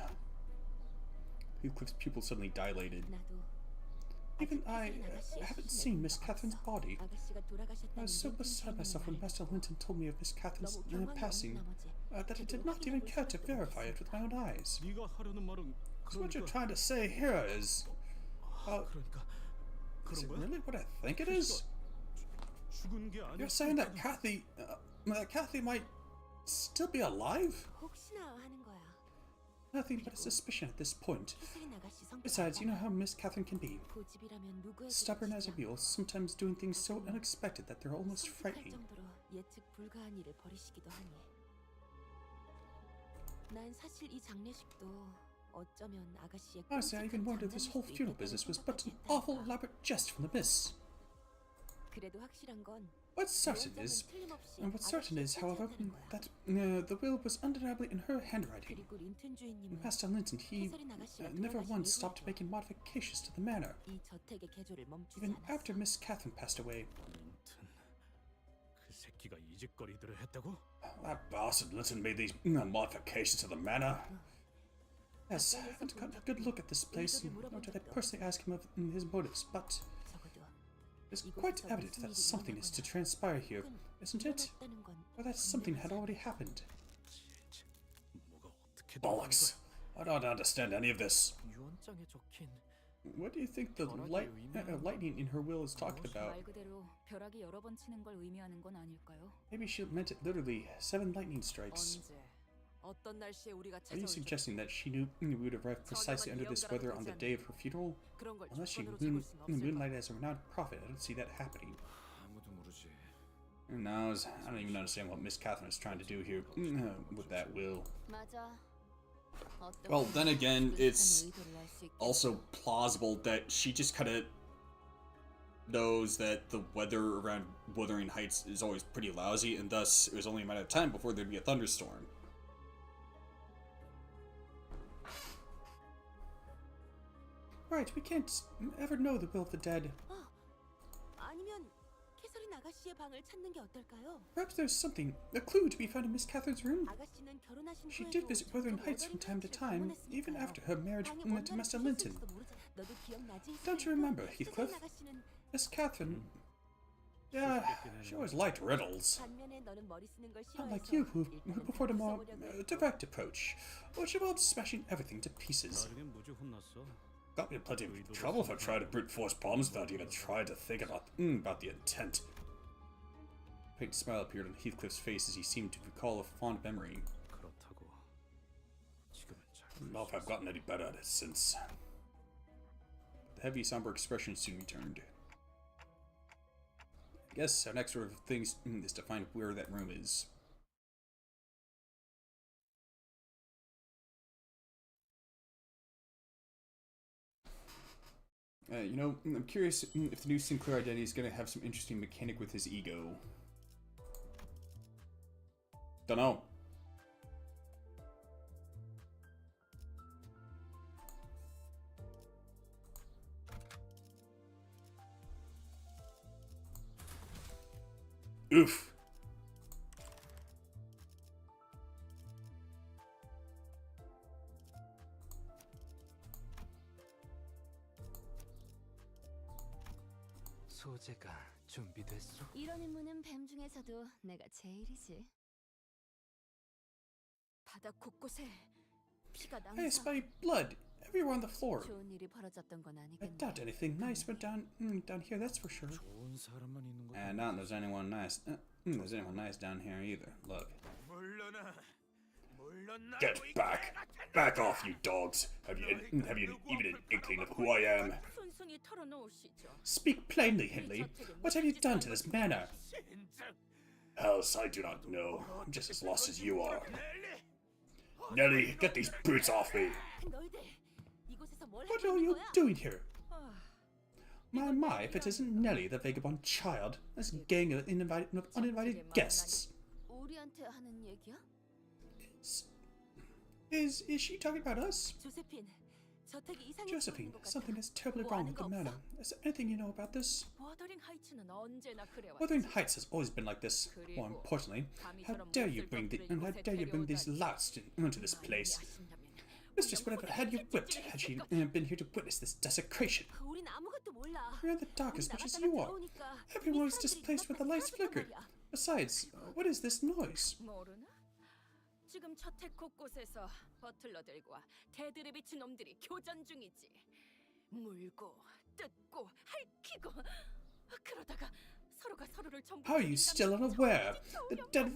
Heathcliff's pupils suddenly dilated. 나도 Even 아직 I 캐서린 아가씨의 haven't 시신을 seen 본 Miss 적 Catherine's 없어. body. 아가씨가 I 돌아가셨다는 was so 링튼 beside 주인님의 myself when 말에 Master Linton told me of Miss Catherine's 너무 경황이 passing 없는 나머지 that I did 제대로 not even 확인해볼 care to 수밖에 verify it 없었어. with my own eyes. 네가 하려는 말은 So what you're 그러니까 trying to say here is, 그러니까 is 그런 it 거야? really what I think it is? 죽은 게 아니야. You're saying that Kathy might still be alive? 혹시나 하는 거야. Nothing but a suspicion at this point. 캐서린 아가씨 성격 Besides, you know how Miss Catherine can be. 고집이라면 누구에게도 Stubborn as a 지지 mule, sometimes doing things so unexpected that they're almost 않고 frightening. 정도로 예측 불가한 일을 벌이시기도 하니. 난 사실 이 장례식도 어쩌면 아가씨의 Honestly, I even wondered if this whole funeral business was but an awful elaborate jest from the miss. 그래도 확실한 건 What's certain is, however, that the will was undeniably in her handwriting. 그리고 린튼 주인님은 Master Linton, he 캐서린 아가씨가 never 돌아가신 once stopped 이후에도 making modifications to the manor, 이 저택의 개조를 멈추지 even 않았어. after Miss Catherine passed away. 린튼 그 새끼가 이 짓거리들을 했다고? That bastard Linton made these modifications to the manor. Yes, I haven't gotten a good look at this place, nor did I personally ask him of his motives, but 적어도 it's quite evident that something is to transpire here, isn't it? 일어났다는 건 Or that something had already happened. 뭐가 어떻게 Bollocks! I don't understand any of this. 유언장에 적힌 What do you think the lightning in her will is talking about? 말 그대로 벼락이 여러 번 치는 걸 의미하는 건 아닐까요? Maybe she meant it literally 7 lightning strikes. 언제 어떤 날씨에 우리가 Are you 찾아올지 suggesting that she knew we would arrive precisely under this weather on the day of her funeral? 그런 걸 Unless she 조건으로 잡을 순 없을 moonlight 거야. as a renowned prophet, I don't see that happening. 아무도 모르지. Who knows? I don't even understand what Miss Catherine is trying to do here with that will. 맞아. Well, then again, it's also plausible that she just kind of knows that the weather around Wuthering Heights is always pretty lousy, and thus it was only a matter of time before there'd be a thunderstorm. Right, we can't ever know the will of the dead. 아니면 캐서린 아가씨의 방을 찾는 게 어떨까요? Perhaps there's something, a clue to be found in Miss Catherine's room. 아가씨는 결혼하신 She 후에도 did visit Wuthering 종종 Heights from time to 워더링 time, 하이츠를 even 방문했으니까요. after her marriage 방에 to 원자를 Master 쓰셨을지도 Linton. 모르잖아. 너도 기억나지? Don't you remember, Heathcliff? 캐서린 아가씨는 Miss Catherine, yeah, she always liked riddles. 반면에 너는 머리 쓰는 걸 Unlike 싫어해서 you, who 일단은 preferred a more 써보려고 했고. direct approach, which involves smashing everything to pieces. 나중에 무지 혼났어. Got me in plenty of trouble for trying to brute force bombs without even trying to think about the intent. A faint smile appeared on Heathcliff's face as he seemed to recall a fond memory. 그렇다고 지금은 잘. I don't know if I've gotten any better at it since. The heavy, somber expression soon returned. I guess our next order of things is to find where that room is. You know, I'm curious if the new Sinclair identity is going to have some interesting mechanic with his ego. Dunno. Oof. 소재가 준비됐어? 이런 임무는 뱀 중에서도 내가 제일이지. 바닥 곳곳에 피가 I 낭자. spy blood everywhere on the floor. 좋은 일이 벌어졌던 건 I 아니겠네. doubt anything nice went down here. That's for sure. 좋은 사람만 있는 거. And not there's anyone nice. There's anyone nice down here either. Look. Get back! Back off, you dogs! Have you even an inkling of who I am? 순순히 털어놓으시죠. Speak plainly, Hindley. What have you done to this manor? Else, I do not know. I'm just as lost as you are. Nelly, get these boots off me! 너희들 이곳에서 뭘 What 하고 are 있는 you 거야? doing here? My, if it isn't Nelly, the vagabond child. This gang of uninvited guests. 우리한테 하는 얘기야? Is she talking about us? 조세핀, 저택이 이상해 Josephine, 보이는 것 같아. something is terribly wrong with the manor. Is there anything you know about this? 워더링 하이츠는 언제나 그래왔지. Wuthering Heights has always been like this. More importantly, how dare you bring these louts into this place? Mistress would have had you whipped had she been here to witness this desecration. 우린 아무것도 몰라. We're in the dark as much as you are. Everyone was displaced when the lights flickered. Besides, what is this noise? 모르나? 지금 저택 곳곳에서 버틀러들과 데드레비치 놈들이 교전 중이지. 물고 뜯고 핥히고 그러다가 서로가 서로를 전부. How are you still unaware? The dead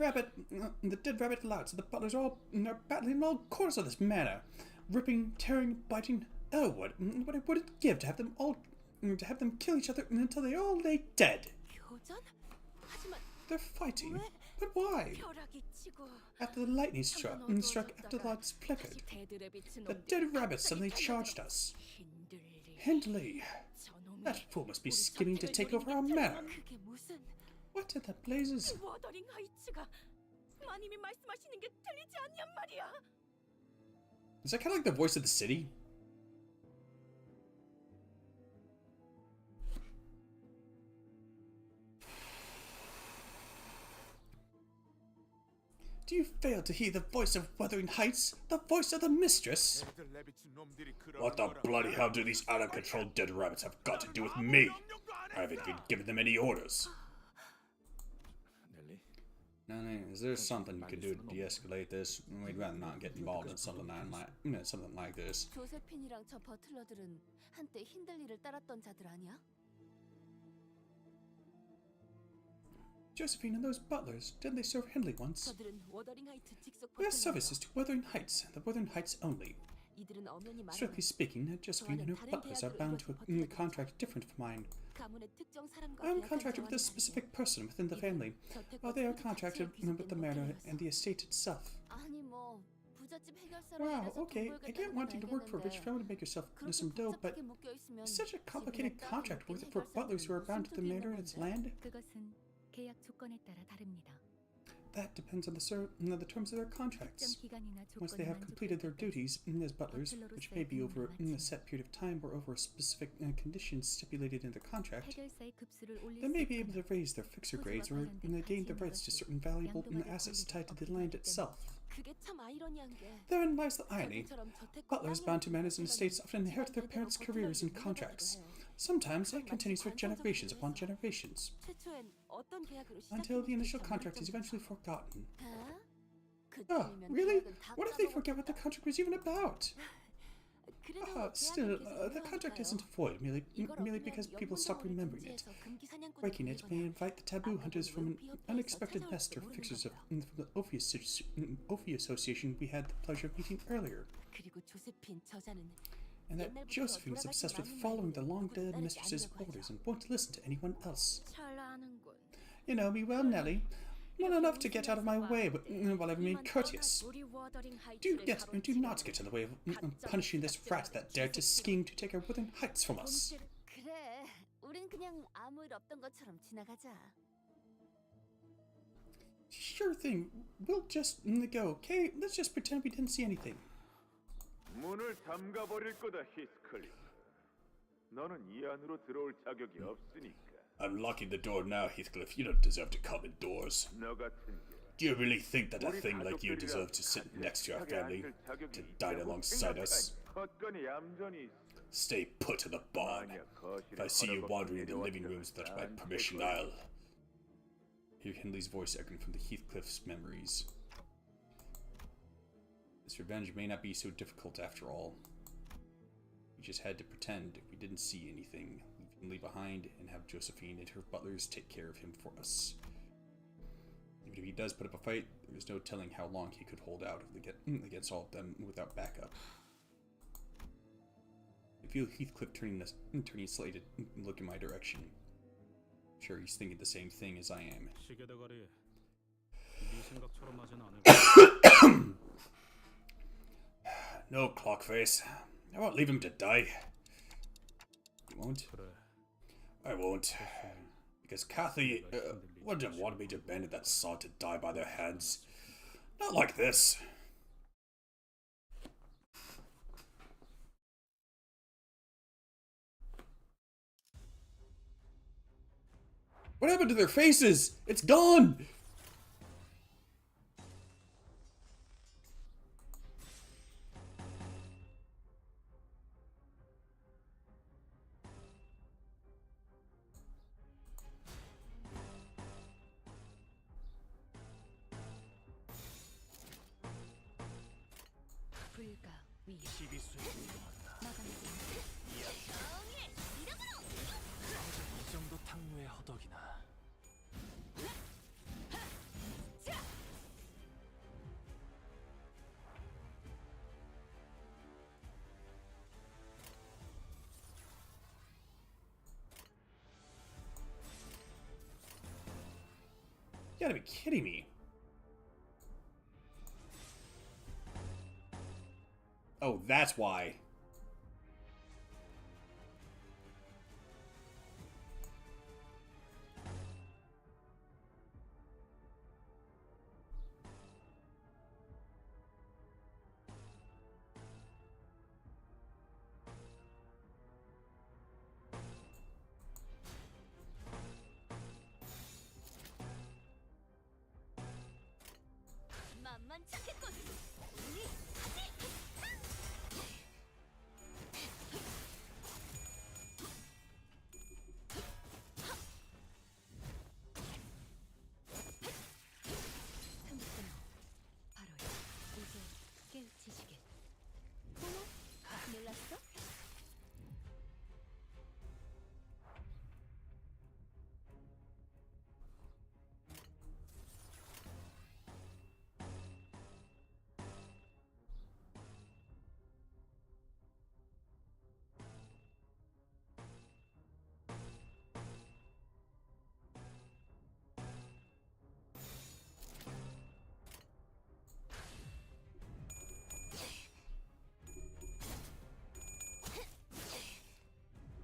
rabbit louts and the butlers are battling in all corners of this manor, ripping, tearing, biting. Oh, what I wouldn't give to have them kill each other until they all lay dead. 교전? 하지만 They're fighting, but why? 벼락이 치고 After the lightning struck, after the lights flickered, the dead rabbits suddenly charged us. Hindley, that fool must be scheming to take over our manor. 그게 무슨? What in the blazes? 워더링 하이츠가 마님이 말씀하시는 게 들리지 않냔 말이야. Is that kind of like the voice of the city? Do you fail to hear the voice of Wuthering Heights? The voice of the mistress? What the bloody hell do these out-of-control dead rabbits have got to do with me? I haven't even given them any orders. 넬리, Is there something you could do to de-escalate this? We'd rather not get involved in something like this. 조세핀이랑 저 버틀러들은 한때 힌들리를 따랐던 자들 아니야? Josephine and those butlers, didn't they serve Hindley once? 저들은 워더링 하이트 직속 We are 버틀러야. services to Wuthering Heights, and the Wuthering Heights only. 이들은 엄연히 말하면 Strictly speaking, Josephine and her butlers are bound to a contract different from mine. 가문의 특정 사람과 I am 계약한 contracted with a 자와는 specific person within the family, while they are contracted with the manor and the estate itself. 아니 뭐 부잣집 해결사로 Wow, 일해서 돈 okay, I get 벌겠다는 건 wanting to work for a rich 알겠는데 family to make yourself 그렇게 some dough, but 복잡하게 묶여 있으면 such a complicated 지분에 contract 따로 worth it for 묶인 butlers who are bound to the 해결사들은 manor and its land? 그것은 계약 조건에 따라 다릅니다. That depends on the terms of their contracts. Once they have completed their duties as butlers, which may be over a set period of time or over specific conditions stipulated in the contract, they may be able to raise their fixer grades or gain the rights to certain valuable assets tied to the land itself. 그게 참 아이러니한 게 Therein lies the irony. 저처럼 저택과 Butlers bound to manors and estates often inherit their parents' careers and contracts. Sometimes it continues for generations upon generations, 최초엔 어떤 계약으로 until the initial 시작했는지 contract is 전문적으로 eventually forgotten. 아? Oh, 그쯤이면 really? 계약은 다 What if they 까먹었- forget what the contract was even about? Still, the contract isn't void merely because people stop remembering it. Breaking it may invite the taboo hunters from an unexpected nest or fixers from the Ophi Association we had the pleasure of meeting earlier. And that Josephine is obsessed with following the long-dead mistress's orders and won't listen to anyone else. You know me well, Nellie. Not enough to get out of my way, but while having been courteous. Do not get in the way of punishing this rat that dared to scheme to take our Wuthering Heights from us. 그래, 우린 그냥 아무 일 없던 것처럼 지나가자. Sure thing. We'll just go, okay? Let's just pretend we didn't see anything. 문을 잠가버릴 거다, 히스클리프. 너는 이 안으로 들어올 자격이 없으니까. I'm locking the door now, Heathcliff. You don't deserve to come indoors. 너 같은 게 Do you really think that a thing like you deserves to sit next to our family, to dine alongside us? 헛건이 얌전히 있어. Stay put in the barn. If I see you wandering in the living rooms without my permission, I'll... Hear Hindley's voice echoing from the Heathcliff's memories. This revenge may not be so difficult after all. We just had to pretend we didn't see anything, leave Hindley behind, and have Josephine and her butlers take care of him for us. Even if he does put up a fight, there's no telling how long he could hold out against all of them without backup. I feel Heathcliff turning slightly to look in my direction. I'm sure he's thinking the same thing as I am. No, Clockface. I won't leave him to die. You won't? I won't. Because Kathy wouldn't have wanted me to abandon that sod to die by their hands. Not like this. What happened to their faces? It's gone! 불가 위 이 정도 탕류의 허덕이나. You gotta be kidding me. Oh, that's why. 만만찮겠군. 바로 이제 깨우치시길. 어머, 놀랐어?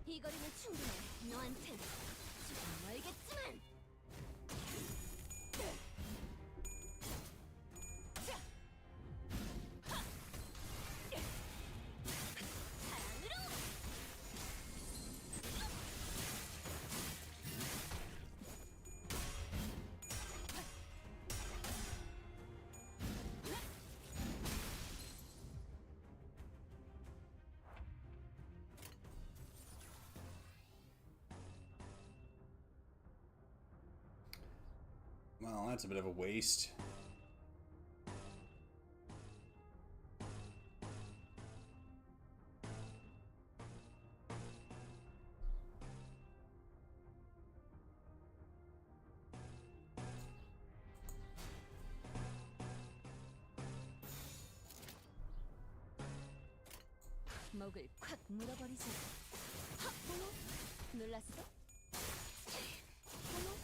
이 거리는 충분해. 너한텐 조금 멀겠지만. 사랑으로. Well, that's a bit of a waste. 목을 콱 물어버리지. 하! 어머? 놀랐어? 어머?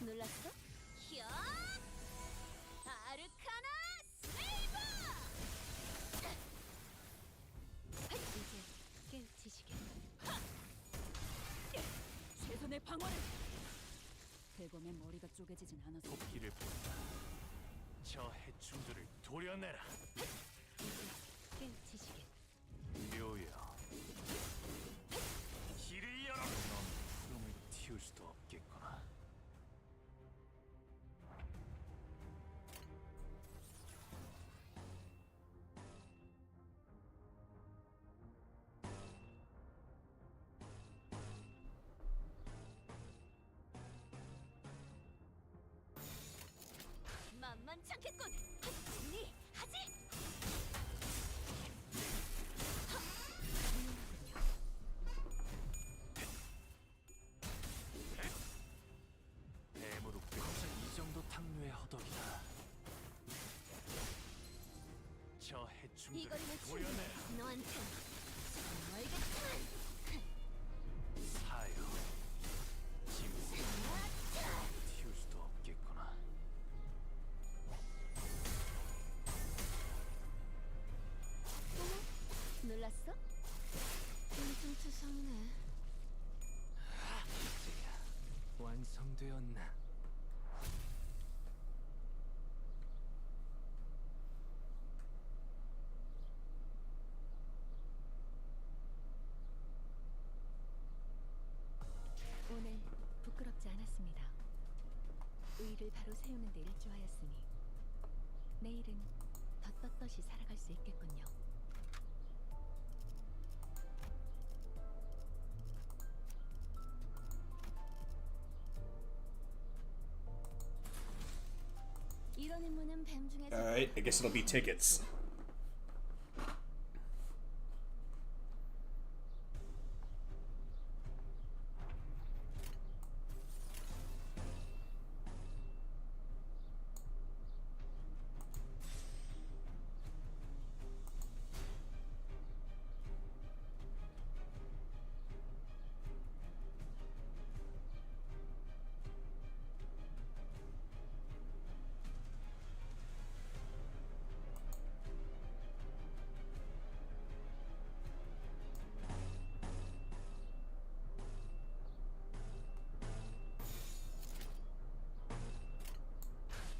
놀랐어? 히야! 아르카나 슬레이버! 이제 깨우치시게. 최선의 방어를. 대검의 머리가 쪼개지진 않아서. 도끼를 본다. 저 해충들을 도려내라. 이제 깨우치시게. 묘여. 길을 열어. 넌 푸름을 틔울 수도 없겠구나. 만만찮겠군. 니 하지. 뱀으로 뼈를 이 정도 탕류의 허덕이다. 저 해충들을 이거리는 도려내라. 충분해. 너한텐 멀겠지만. 사요. 짐승을 틔울 수도 없겠구나. 놀랐어? 퉁퉁투성이네. 이제야 완성되었나? 오늘 부끄럽지 않았습니다. 의를 바로 세우는 데 일조하였으니 내일은 더 떳떳이 살아갈 수 있겠군요. 이런 임무는 뱀 중에서 Alright, I guess it'll be tickets.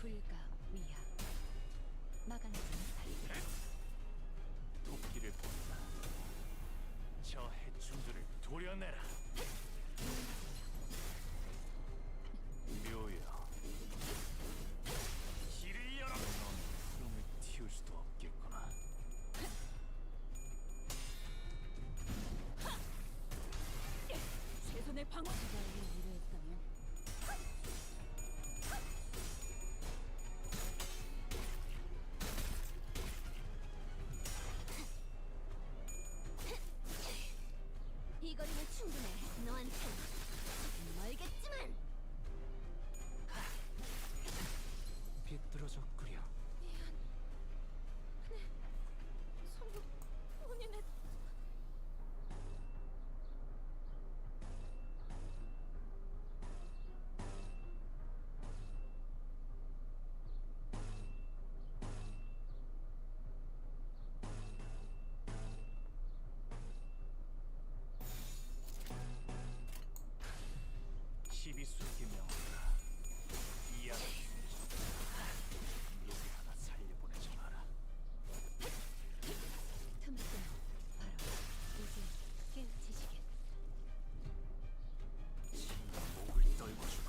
불가 위야 마감된 사이. 도끼를 본다. 저 해충들을 도려내라. 묘여. 길을 열어. 넌 푸름을 틔울 수도 없겠구나. 최선의 방어. 제가 이해했다면. 이 거리는 충분해. 너한텐 멀겠지만. 비뚤어졌구려. 손목 본인의 시비수에게 명하라. 이 안을 여기 하나 살려보내지 마라. 틈을 끊어 바로 이제 깨우치시게. 목을 떨궈주마.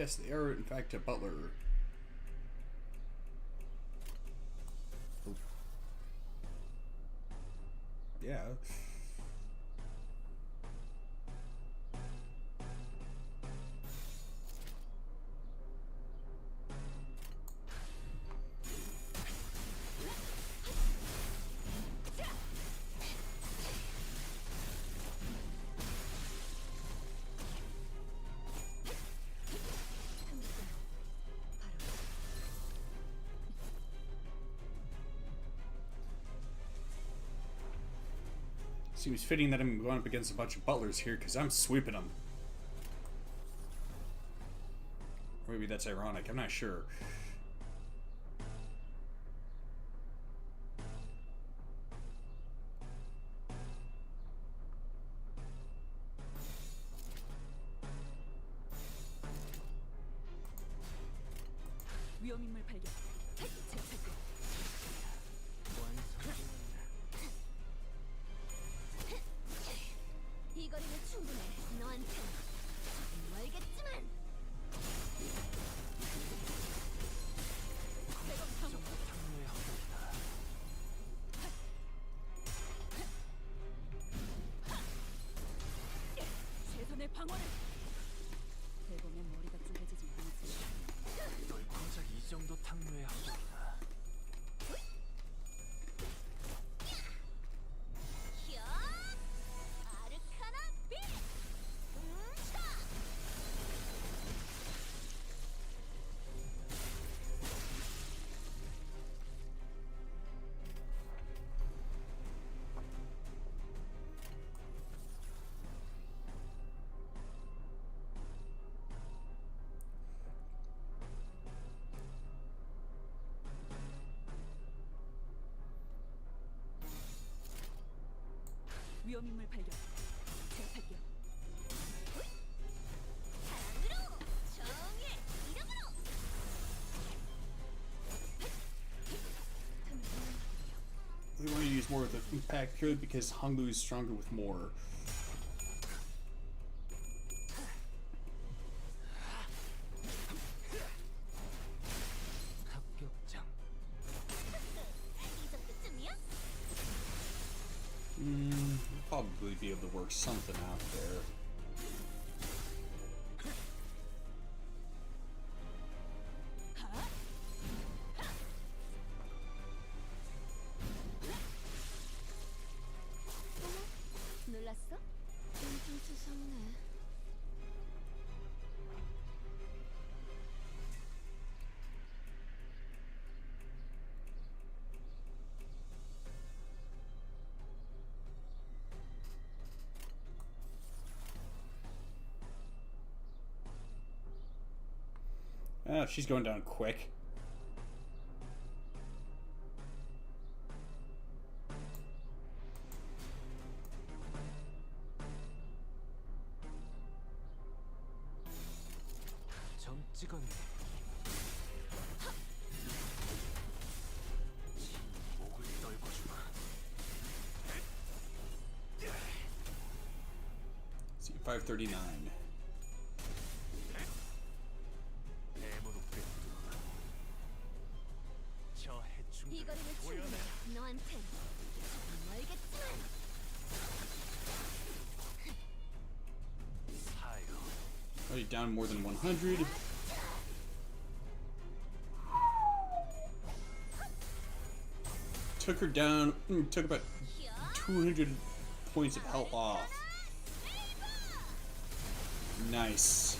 yes, they are in fact a butler. Oh. Yeah. Seems fitting that I'm going up against a bunch of butlers here, because I'm sweeping them. Maybe that's ironic, I'm not sure. 위험인물 발견. 제압할게. 이 거리는 충분해. 너한테 조금 멀겠지만. 최선의 방어를. 대범의 머리가 쪼개지진 않았지. 널 고작 이 정도 탕묘의 합격이다. 아르카나 빛! 위험인물 발견. 제압할게. 사랑으로! 정의 이름으로! We want to use more of the impact purely because Honglu is stronger with more. 합격장. 이 정도쯤이야? We'll probably be able to work something out there. 놀랐어? 좀 수상해. Oh, she's going down quick. 점 찍었네. 목을 떨궈주마. See, 539. 이 거리는 충분해. 너한텐 조금 멀겠지만. Already down more than 100. Took her down, took about 200 points of health off. Nice.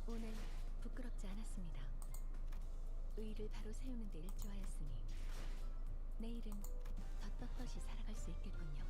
오늘 부끄럽지 않았습니다. 의의를 바로 세우는 데 일조하였으니 내일은 더 떳떳이 살아갈 수 있겠군요.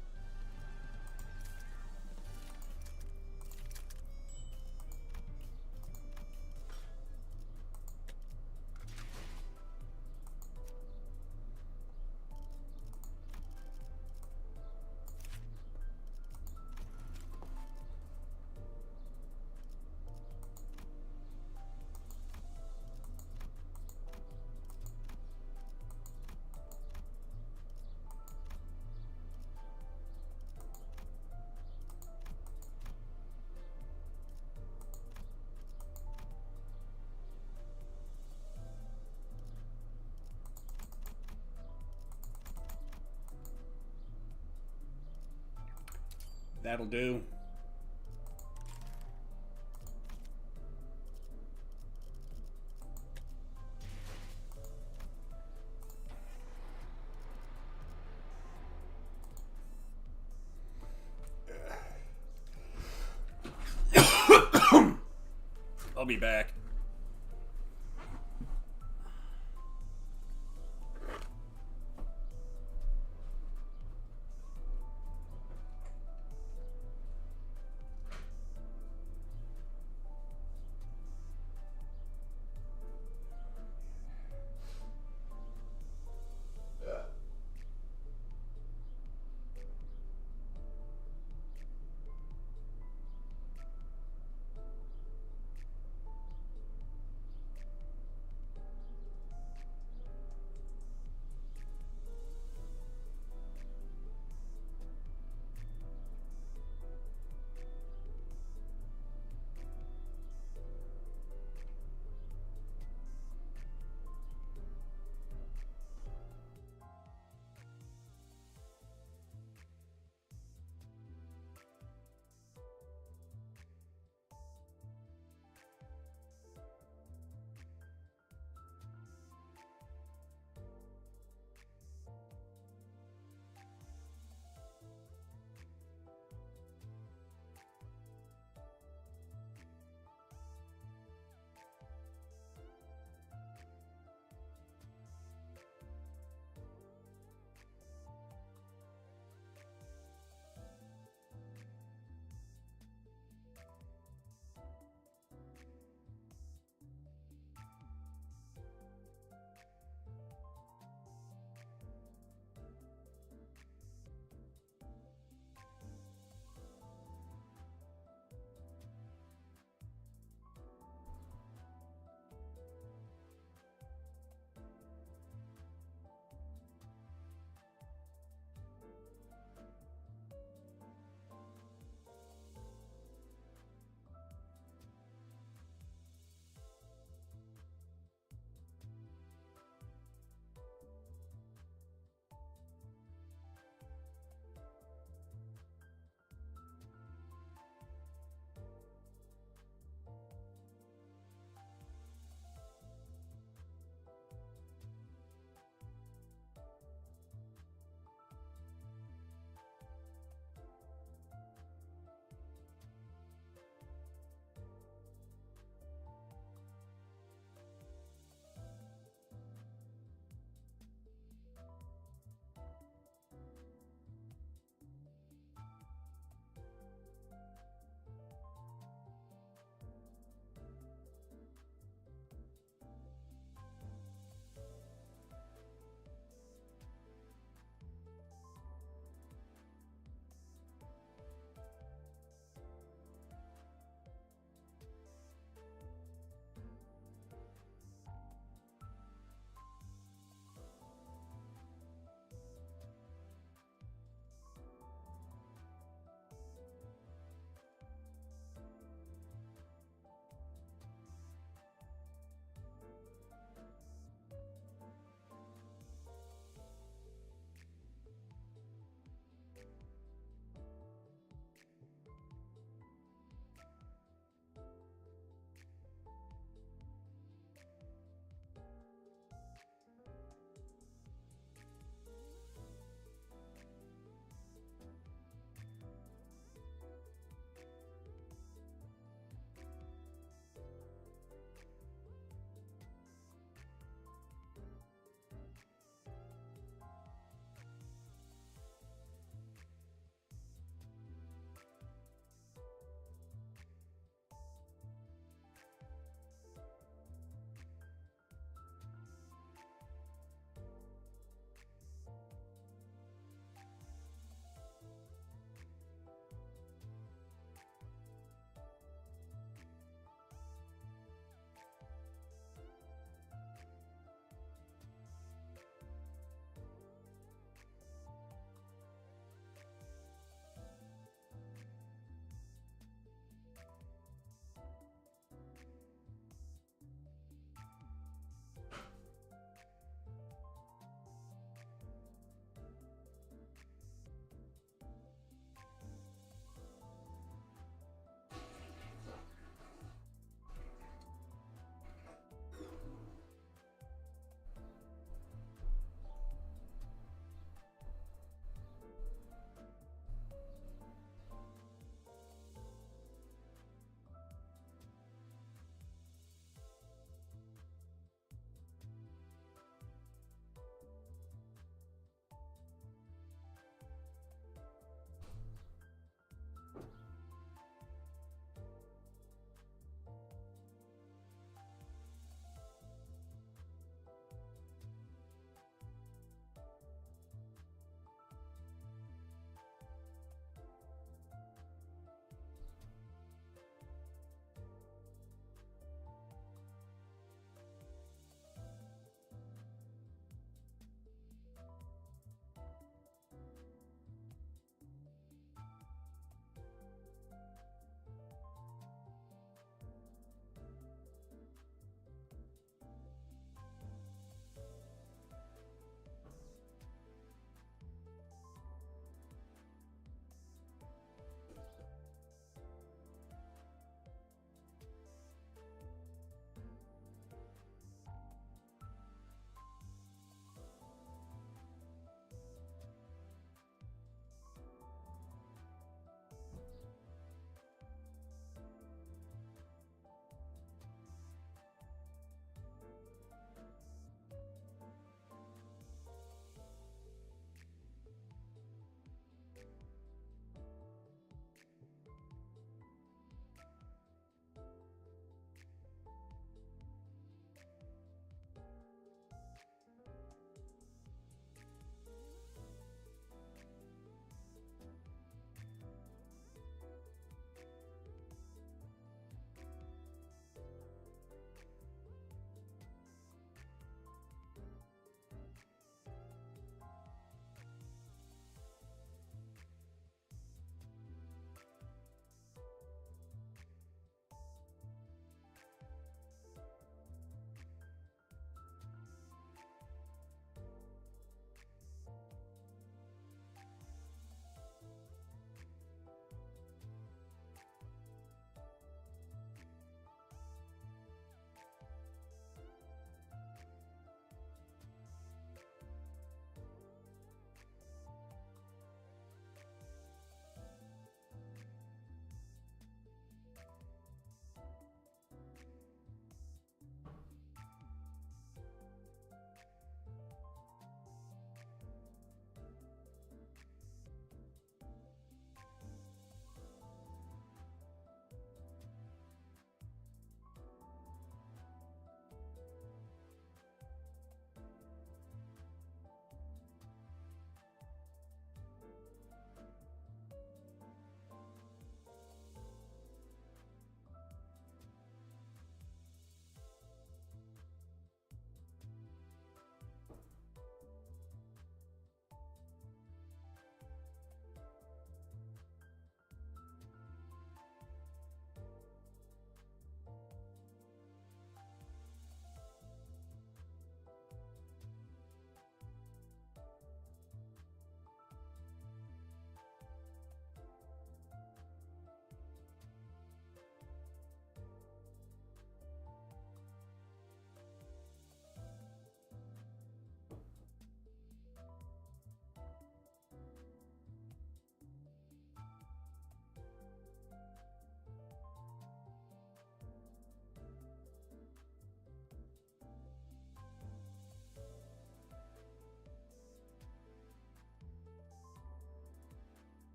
That'll do. I'll be back.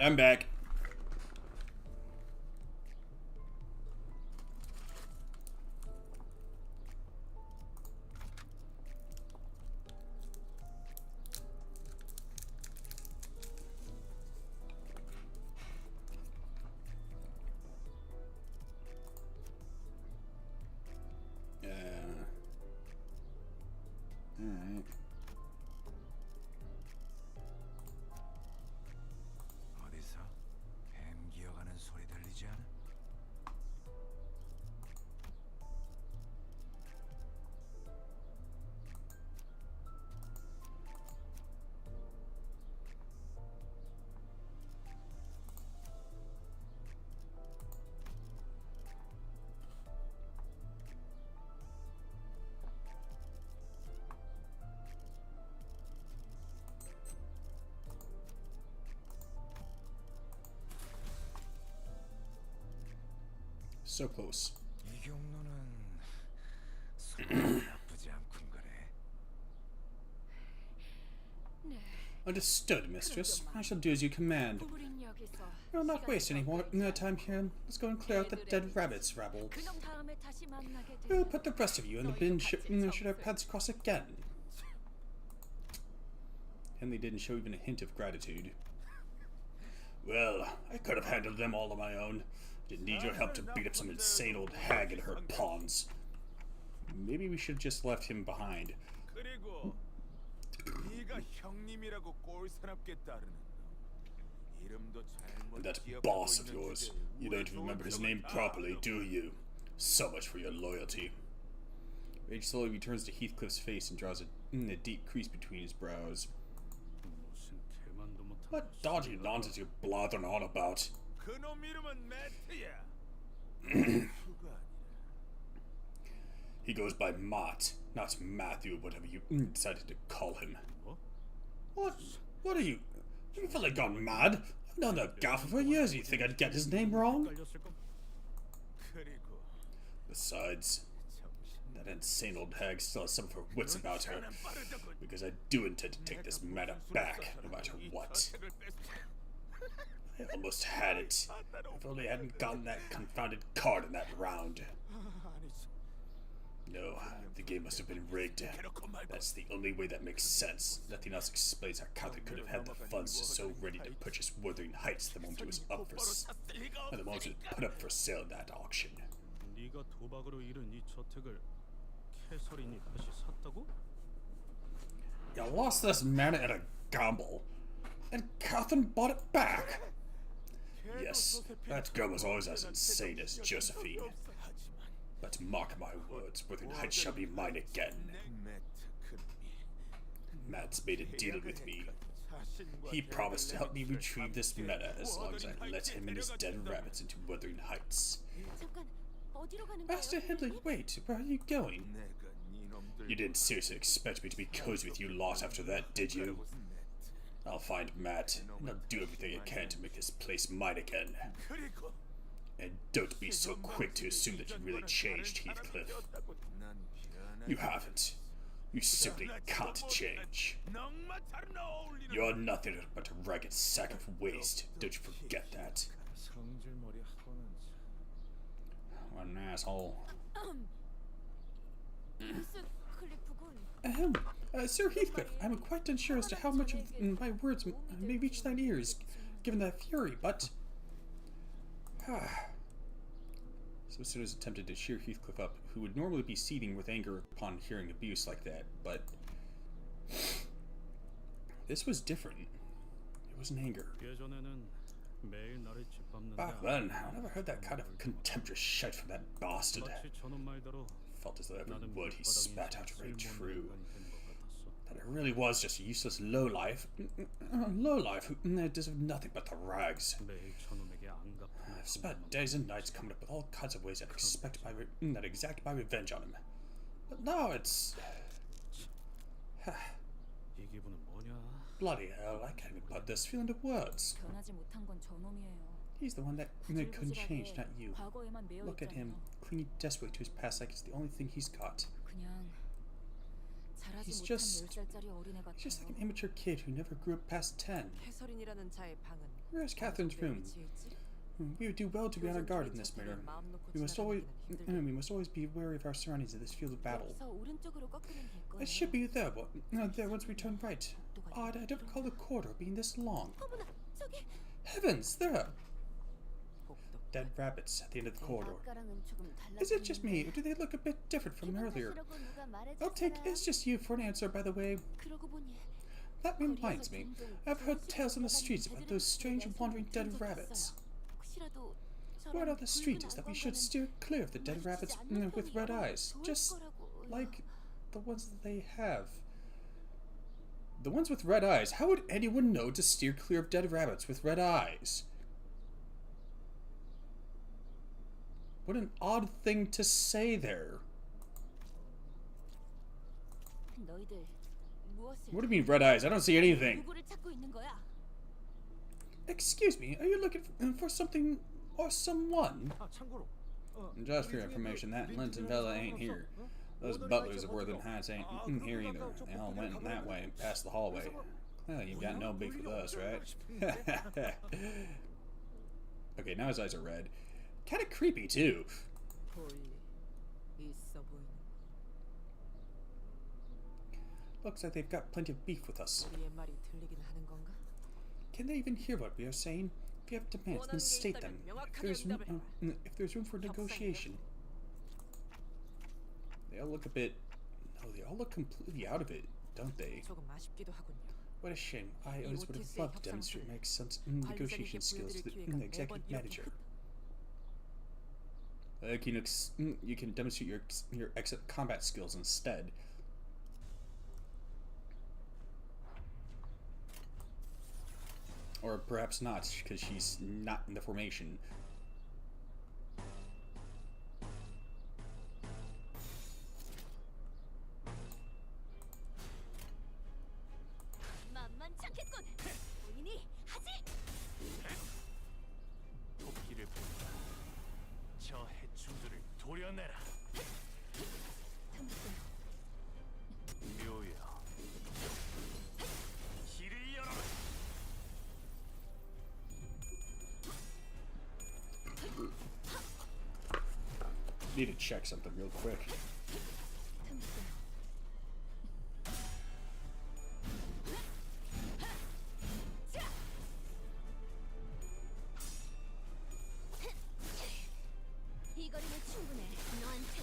I'm back. Alright. 어디서 뱀 기어가는 소리 들리지 않아? So close. 이 경로는 소리가 나쁘지 않군 거네. Understood, mistress. I shall do as you command. We'll not waste any more time here. Let's go and clear out the dead rabbits, rabble. We'll put the rest of you in the bin should our paths cross again. Henley didn't show even a hint of gratitude. Well, I could have handled them all on my own. Didn't need your help to beat up some insane old hag in her pawns. Maybe we should have just left him behind. 그리고 네가 형님이라고 꼴사납게 따르는 이름도 잘못 That boss of yours. You don't remember his name properly, do you? So much for your loyalty. Rage slowly returns to Heathcliff's face and draws a deep crease between his brows. 무슨 개만도 못하는 What dodgy nonsense you blathering on about? 그놈 이름은 매트야. He goes by Matt, not Matthew, whatever you decided to call him. What? What are you? You feel like gone mad? I've known that gaffer for years. You think I'd get his name wrong? 그리고 Besides, that insane old hag still has some of her wits about her. Because I do intend to take this matter back, no matter what. I almost had it. If only I hadn't gotten that confounded card in that round. No, the game must have been rigged. That's the only way that makes sense. Nothing else explains how Catherine could have had the funds so ready to purchase Wuthering Heights the moment it was up for the moment it was put up for sale in that auction. 네가 도박으로 잃은 이 저택을 캐서린이 다시 샀다고? You lost this manor at a gamble, and Catherine bought it back. Yes, that girl was always as insane as Josephine. But mark my words, Wuthering Heights shall be mine again. Matt's made a deal with me. He promised to help me retrieve this meta as long as I let him and his dead rabbits into Wuthering Heights. Master Headley, wait, where are you going? You didn't seriously expect me to be cozy with you lot after that, did you? I'll find Matt, and I'll do everything I can to make this place mine again. And don't be so quick to assume that you really changed, Heathcliff. You haven't. You simply can't change. You're nothing but a ragged sack of waste. Don't you forget that. What an asshole. Sir Heathcliff, I'm quite unsure as to how much of my words may reach thine ears, given that fury, but... Solicitors attempted to cheer Heathcliff up, who would normally be seething with anger upon hearing abuse like that, but... this was different. It wasn't anger. Back then, I never heard that kind of contemptuous shite from that bastard. Felt as though every word he spat out rang true. That it really was just a useless lowlife. Lowlife who deserved nothing but the rags. I've spent days and nights coming up with all kinds of ways that exact my revenge on him. But now it's... bloody hell, I can't even put this feeling into words. He's the one that couldn't change, not you. Look at him, clinging desperately to his past like it's the only thing he's got. 자라지 못한 just 10살짜리 어린애 he's just like 같아요. an immature kid who never grew up past 10. 캐서린이라는 자의 방은 Where's Catherine's room? 위치에 있지? We would do well to be on our guard in this matter. 마음 놓고 We must always be wary of our surroundings in this field of battle. 여기서 오른쪽으로 꺾으면 될 거예요. It should be there, but there once we turn right. Odd, I don't recall the corridor being this long. 어머나, 저기 Heavens, there! Dead rabbits at the end of the corridor. 아까랑은 조금 Is it just me, or do they look a bit different from earlier? I'll take it's just you for an answer, by the way. 그러고 보니 That reminds me, I've heard tales on the streets about those strange wandering dead rabbits. 혹시라도 Word on the street is that we should steer clear of the dead rabbits with red eyes, just like the ones that they have. The ones with red eyes? How would anyone know to steer clear of dead rabbits with red eyes? What an odd thing to say there. 너희들 무엇을 What do you mean red eyes? I don't see anything. 누구를 찾고 있는 거야? Excuse me, are you looking for something or someone? 아, 참고로 Just for your information, that Linton fella ain't here. Those butlers of Worthing Heights ain't here either. They all went that way, past the hallway. Well, you've got no beef with us, right? Okay, now his eyes are red. Kinda creepy, too. 있어 보이는. Looks like they've got plenty of beef with us. 우리의 말이 들리긴 하는 건가? Can they even hear what we are saying? If you have demands, then state them. If there's room for negotiation. They all look a bit... No, they all look completely out of it, don't they? 조금 아쉽기도 하군요. What a shame. I always would have loved to demonstrate my negotiation skills to the executive manager. You can demonstrate your combat skills instead. Or perhaps not, because she's not in the formation. 만만찮겠군. 본인이 하지. 토끼를 본다. 저 해충들을 도려내라. 묘야. 길을 열어라. Need to check something real quick. 이 거리면 충분해. 너한테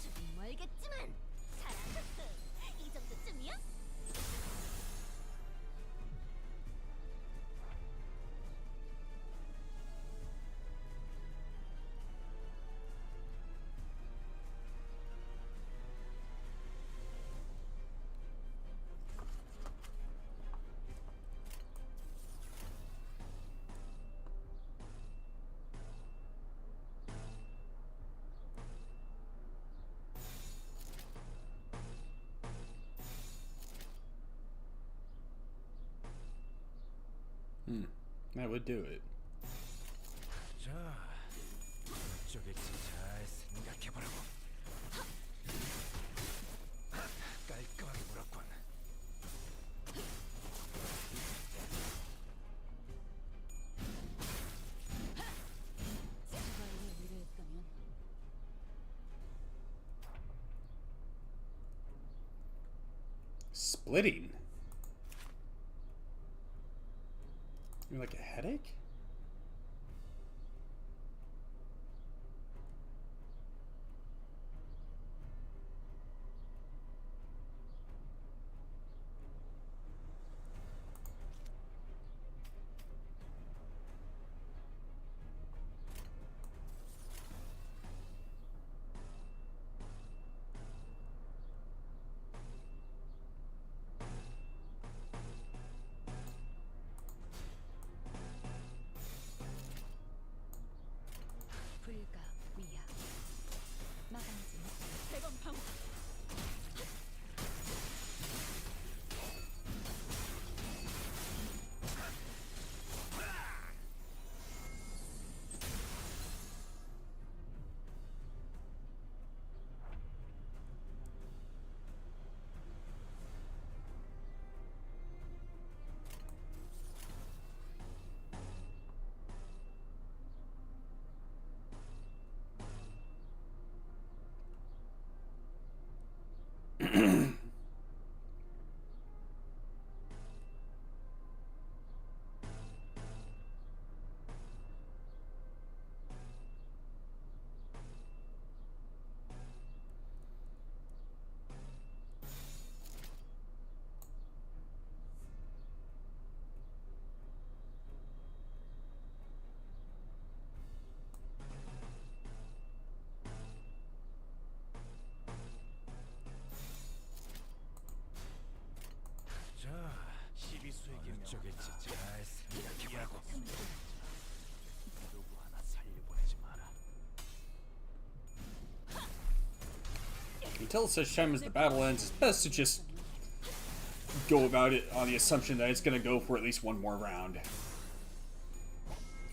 조금 멀겠지만 잘한다. 이 정도쯤이야? That would do it. 자, 어쩌겠지 잘 생각해보라고. 깔끔하게 물었군. 자가인을 의뢰했다면 Splitting? You like a headache? Until such time as the battle ends, it's best to just go about it on the assumption that it's going to go for at least one more round.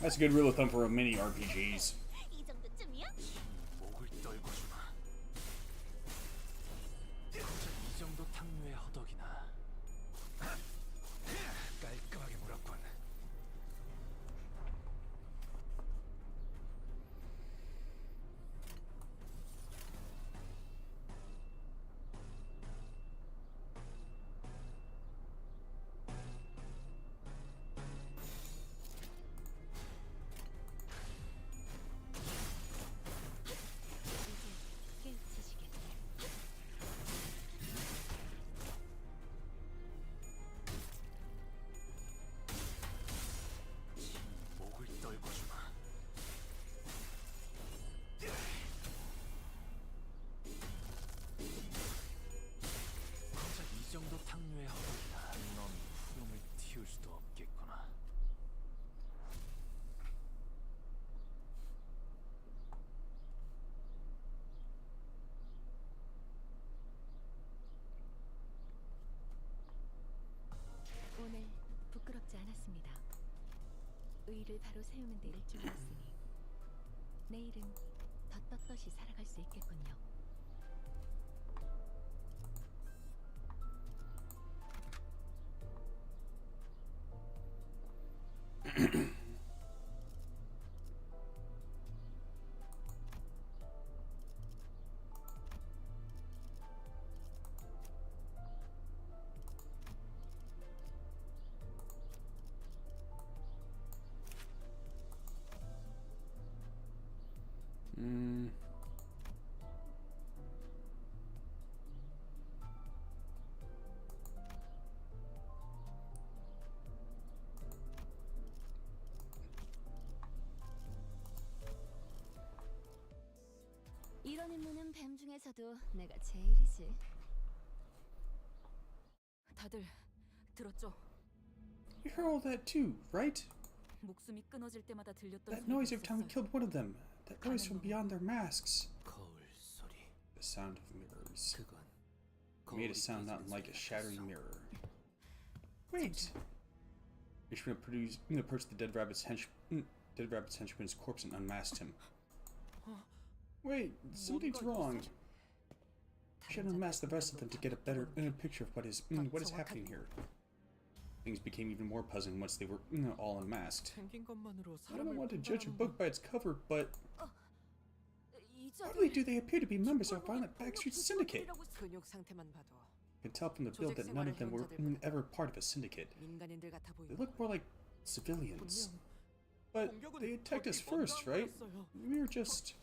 That's a good rule of thumb for many RPGs. 목을 떨궈주마. 이 정도 탕류의 허덕이나. 깔끔하게 물었군. 목을 떨궈주마. 진짜 이 정도 탕류의 허덕이나. 넌 후렴을 틔울 수도 없겠구나. 오늘 부끄럽지 않았습니다. 의를 바로 세우는 데 일조하였으니 내일은 더 떳떳이 살아갈 수 있겠군요. 이런 임무는 뱀 중에서도 내가 제일이지. 다들 들었죠? You heard all that too, right? 목숨이 끊어질 때마다 들렸던 That 소리가 noise every time we 있었어요. killed one of them. That noise from beyond their masks. 거울 소리. The sound of mirrors. 그건 It made a sound not unlike a shattering mirror. Wait! Ishmael approached the dead rabbit's henchman's corpse and unmasked him. Wait, something's wrong. I should unmask the rest of them to get a better picture of what is happening here. Things became even more puzzling once they were all unmasked. 생긴 것만으로 I don't 사람을 want to judge a 판단하는 book by its cover, but 이 not only do they appear to be members of a violent backstreet syndicate, 근육 상태만 봐도 I can tell from the build that none of them were ever part of a syndicate. 민간인들 같아 They 보이고 look more like civilians. 분명 But 공격은 they attacked us 거기 먼저 first, right? 알았어요. We were just...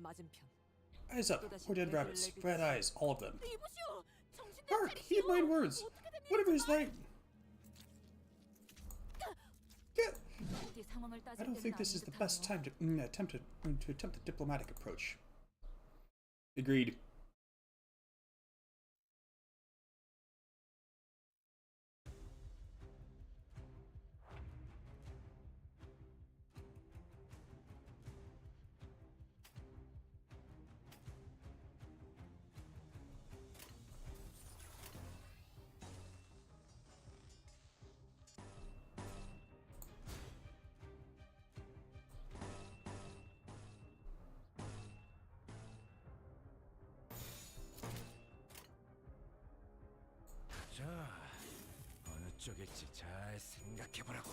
맞은편. Eyes up, poor dead rabbits. Red eyes, all of them. 이보시오. 정신 Hark, heed my words. Whatever is that... Get... 어디 상황을 I 따질 don't think 때는 this 아닌 is the best 듯하네요. time to attempt the diplomatic approach. Agreed. 자, 어느 쪽일지 잘 생각해보라고.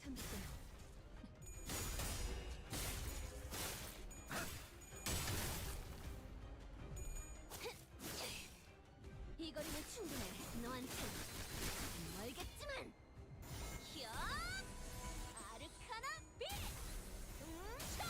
참겠어요. 이 거리면 충분해. 너한테 멀겠지만. 히어! 아르카나 빛! 차!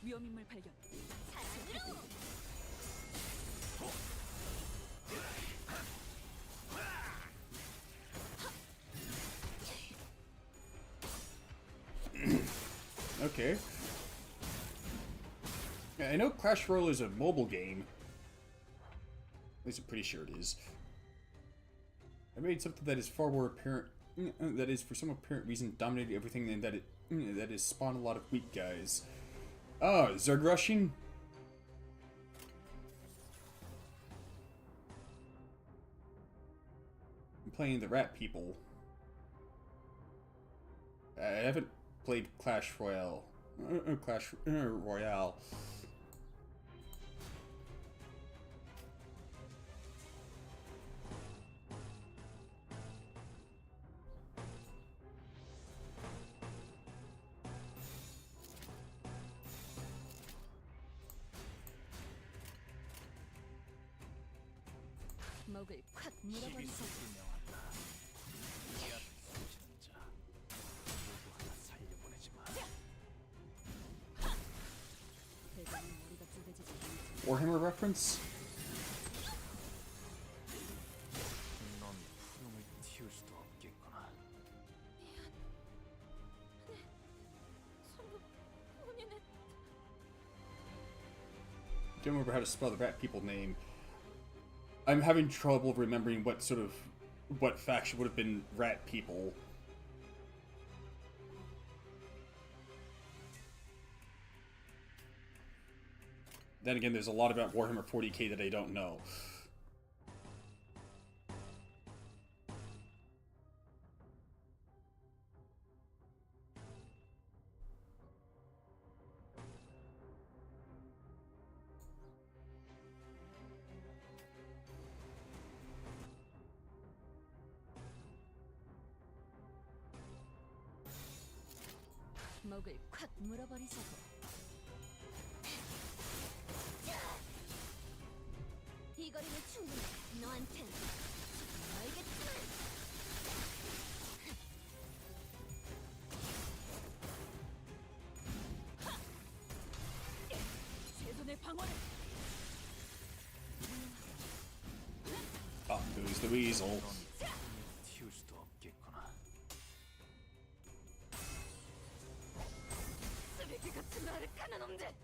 위험인물 발견. 사랑으로! Okay. Yeah, I know Clash Royale is a mobile game. At least I'm pretty sure it is. I made something that is far more apparent, that is for some apparent reason dominated everything, and that is spawned a lot of weak guys. Ah, Zerg rushing? I'm playing the rat people. I haven't played Clash Royale. Clash Royale. 목을 콱 물어버리자. Warhammer reference? 넌 푸름을 틔울 수도 없겠구나. Don't remember how to spell the rat people name. I'm having trouble remembering what faction would have been rat people. Then again, there's a lot about Warhammer 40k that I don't know. 목을 콱 물어버리자고. 이 거리는 충분해. 너한텐 알겠지만. 최선의 방어를. Up goes the weasel. 틔울 수도 없겠구나. 쓰레기 같은 아르카나 놈들.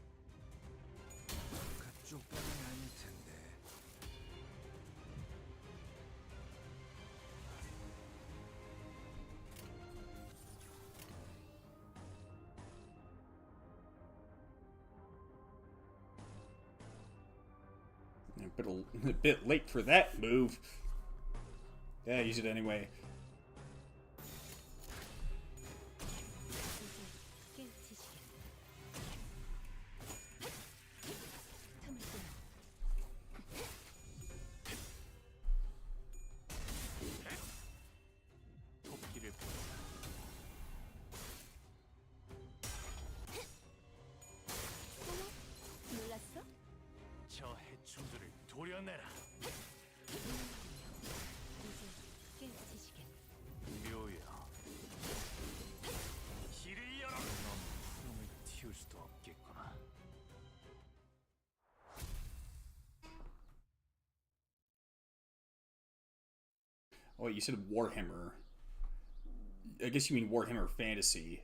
그쪽까지는 아닐 텐데. A bit late for that move. Yeah, use it anyway. 토끼를 보내. 놀랐어? 저 해충들을 도려내라. 이제 깨지시게. 묘야. 길을 열어. 넌 푸름을 틔울 수도 없겠구나. Oh, you said Warhammer. I guess you mean Warhammer Fantasy.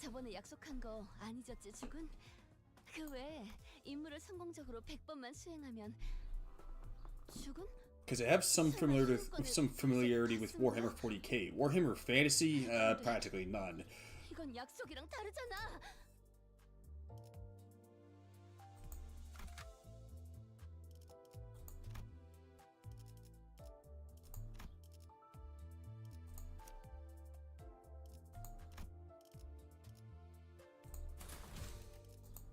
저번에 약속한 거 안 잊었지, 죽은? 그 외에 임무를 성공적으로 100번만 수행하면 죽은? Because I have some familiarity with Warhammer 40k. Warhammer Fantasy, practically none. 이건 약속이랑 다르잖아.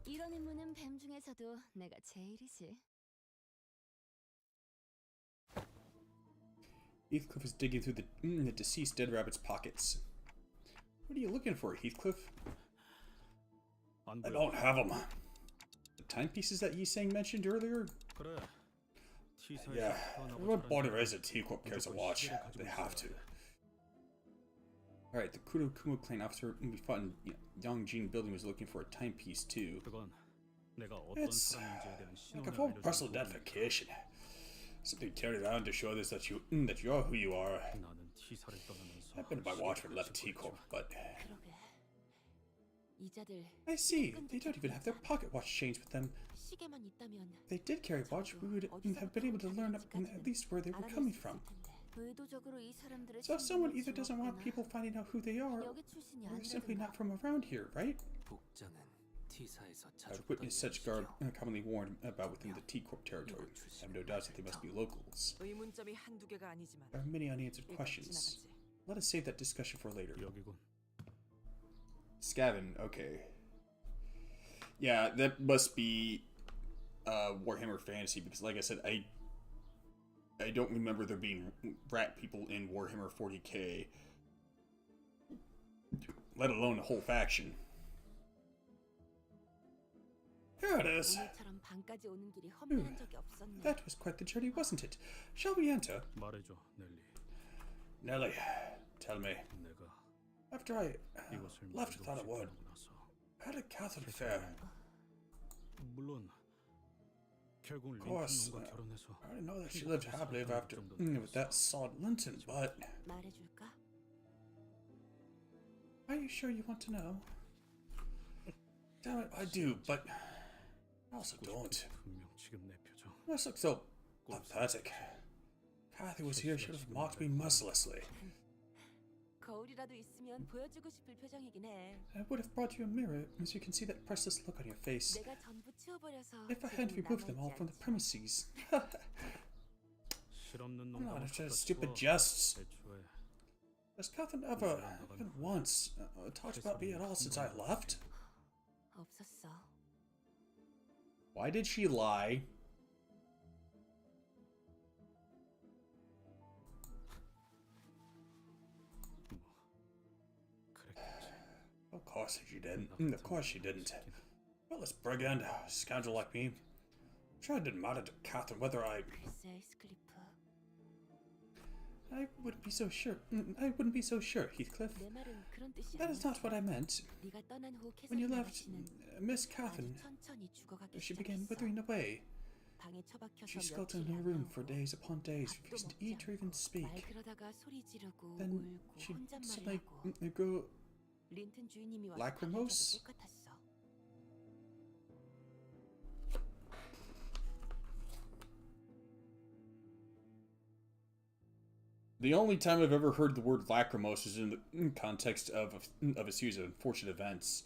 이런 임무는 뱀 중에서도 내가 제일이지. Heathcliff is digging through the deceased dead rabbit's pockets. What are you looking for, Heathcliff? I don't have them. The timepieces that Yi-Sang mentioned earlier? 그래. Yeah, everyone bought a Resident Evil cares to watch. They have to. Alright, the Kudo Kumo clan officer we fought in Yongjin building was looking for a timepiece too. 그건 내가 어떤 It's 사람인지에 대한 like a 신호를 full 알려주는 personal 도구니까. identification. Something carried on to show this that you're who you are. 나는 T사를 떠나면서 I've been in my watch when left T Corp, but 그러게. 이자들 I see. They don't even have their pocket watch chains with them. 시계만 있다면 If they did carry a watch, we would have been able to learn at least where they were coming from. 의도적으로 이 사람들을 So someone either doesn't want people finding out who they are, 여기 출신이 or simply not 아니라든가. from around here, right? 복장은 T사에서 자주 I've witnessed such garb commonly worn about within the T Corp territory. I have no doubts that they must be locals. 의문점이 한두 개가 아니지만 There are many unanswered 일단 questions. 지나가지. Let us save that discussion for later. 여기군. Scavin, okay. Yeah, that must be Warhammer Fantasy, because like I said, I don't remember there being rat people in Warhammer 40k, let alone a whole faction. Here it is. 오늘처럼 방까지 오는 길이 험난한 적이 없었네. That was quite the journey, wasn't it? Shall we enter? 말해줘, 넬리. Nelly, tell me. 내가 After I 이것을 left without a word, 말해주고 나서 how did Catherine fare? 물론 결국 Of course, 린튼과 결혼해서 I didn't know that she lived happily ever after with that sod Linton, but 말해줄까? are you sure you want to know? Damn it, I do, but I also don't. 분명 지금 내 표정. You must look so pathetic. Kathy was here, she would have mocked me mercilessly. 거울이라도 있으면 보여주고 싶을 표정이긴 해. I would have brought you a mirror, as you can see that priceless look on your face. 내가 전부 치워버려서 If I hadn't removed them all from the premises. 실없는 I'm 놈 not just stupid jests. 애초에 Has Catherine ever, even once, talked about me at all since I left? 없었어. Why did she lie? Of course she didn't. Of course she didn't. Well, this brigand, scoundrel like me, sure it didn't matter to Catherine whether I wouldn't be so sure. I wouldn't be so sure, Heathcliff. 내 말은 그런 뜻이 That is 아니야. not what I meant. 네가 떠난 후 When you 캐서린 left, 아가씨는 Miss 아주 Catherine, 천천히 죽어가기 she began 시작했어. withering away. 방에 처박혀서 She skulked in 며칠이 her 안 room for 나오고 days upon days, 밥도 refusing to 먹지 eat or even 않고 speak. 말 그러다가 소리 지르고 Then 울고 she 혼잣말을 suddenly 하고 grew 린튼 주인님이 와서 lachrymose? 달래줘도 똑같았어. The only time I've ever heard the word lachrymose is in the context of a series of unfortunate events.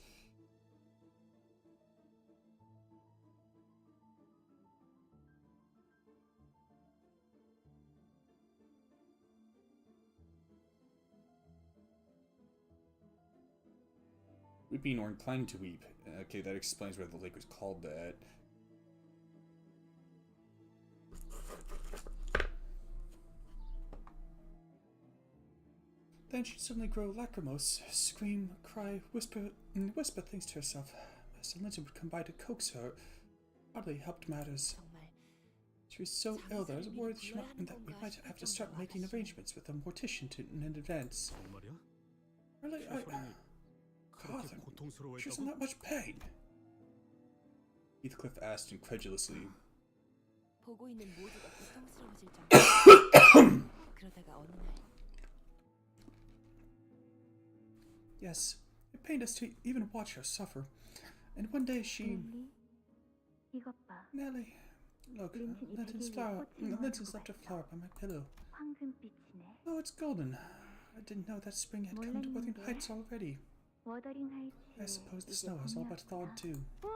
Weeping or inclining to weep. Okay, that explains why the lake was called that. Then she'd suddenly grow lachrymose, scream, cry, whisper things to herself. Master Linton would come by to coax her. Hardly helped matters. 정말 She was so ill that I was worried that we might have to start making arrangements with a mortician in advance. 정말이야? Really, 캐서린이 그렇게 Catherine, 고통스러워했다고? she was in that much pain. Heathcliff asked incredulously. 보고 있는 모두가 고통스러워질 정도. 그러다가 어느 날 Yes, it pained us to even watch her suffer. And one day she... 이것 봐. Nellie, look, Linton's left a flower by my pillow. 황금빛이네. Oh, it's golden. I didn't know that spring had come to Wuthering Heights already. 워더링 하이츠. I suppose the snow has all but thawed too. 와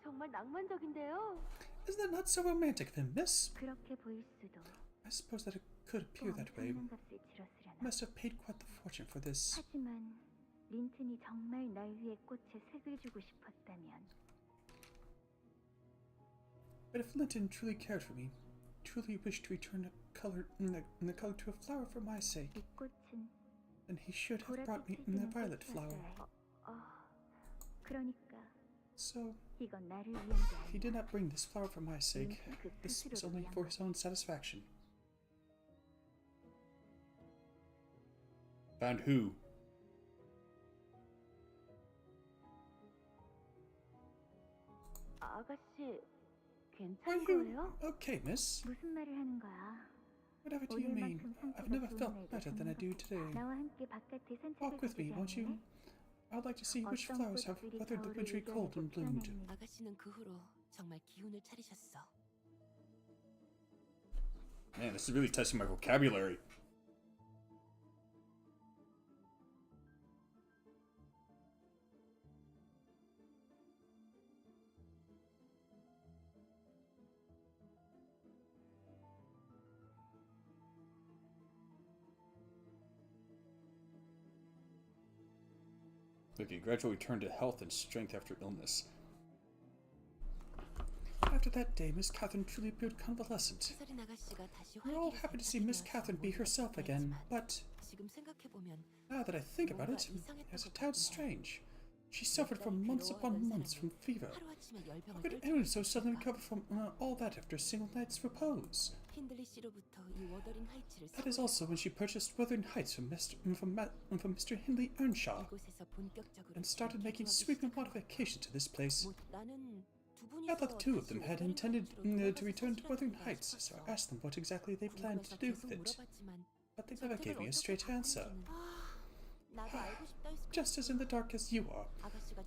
정말 낭만적인데요. Isn't that not so romantic then, miss? 그렇게 보일 수도. I suppose that it could appear 또 that way. 엄청난 값을 치렀으려나. Must have paid quite the fortune for this. 하지만 린튼이 정말 날 위해 꽃에 색을 주고 싶었다면 But if Linton truly cared for me, truly wished to return the color to a flower for my sake, 이 꽃은 then he should have brought me the violet flower. 그러니까 So, 이건 나를 위한 게 he 아니야. did not bring this flower for my sake. This was only for his own satisfaction. Found who? 아가씨 Are you okay, miss? 무슨 말을 하는 거야? Whatever do you mean? I've never felt better than I do today. 나와 함께 바깥에 산책을 Walk with me, won't you? I'd like to see which flowers have weathered the wintry cold and bloomed. 아가씨는 그 후로 정말 기운을 차리셨어. Man, this is really testing my vocabulary. Okay, gradually returned to health and strength after illness. After that day, Miss Catherine truly appeared convalescent. We're all happy to see Miss Catherine be herself again, but now that I think about it, it's a tad strange. She suffered for months upon months from fever. How could anyone so suddenly recover from all that after a single night's repose? That is also when she purchased Wuthering Heights from Mr. Hindley Earnshaw and started making sweeping modifications to this place. I thought the two of them had intended to return to Wuthering Heights, so I asked them what exactly they planned to do with it. But they never gave me a straight answer. Just as in the dark as you are,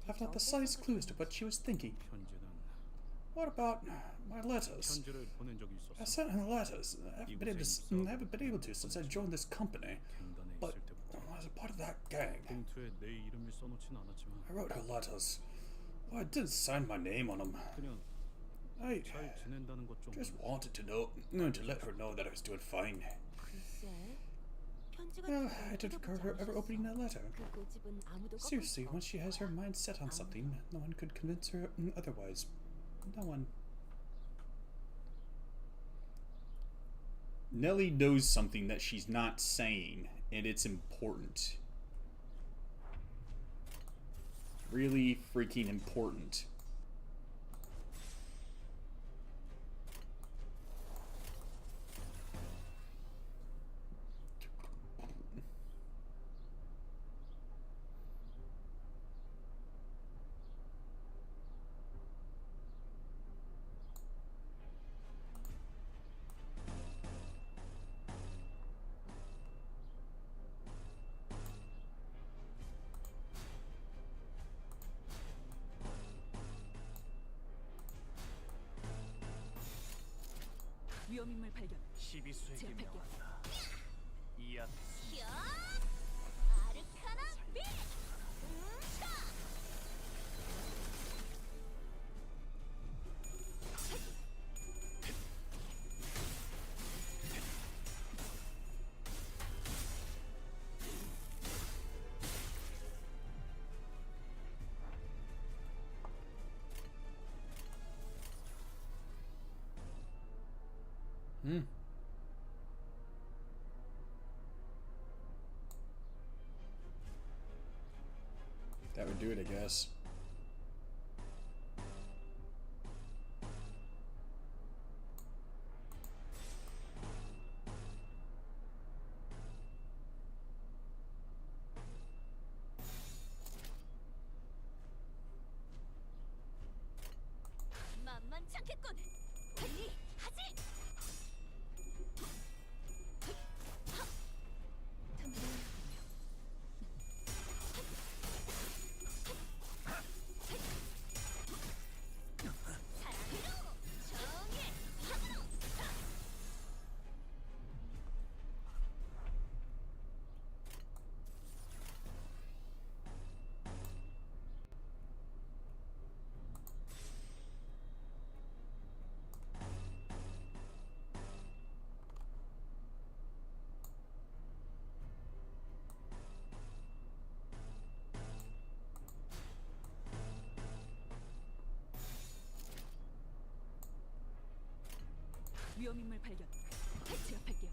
I've not the slightest clue as to what she was thinking. What about my letters? I sent her letters. I haven't been able to since I joined this company, but as a part of that gang, I wrote her letters. Well, I didn't sign my name on them. I just wanted to let her know that I was doing fine. Well, I don't recall her ever opening that letter. Seriously, once she has her mind set on something, no one could convince her otherwise. No one. Nellie knows something that she's not saying, and it's important. Really freaking important. 위험인물 발견. 12수에게 제압할게요. 명한다. 이야. 아르카나 빛! That would do it, I guess. 만만치 않겠군. 빨리 하지. 위험인물 발견. 제압할게요.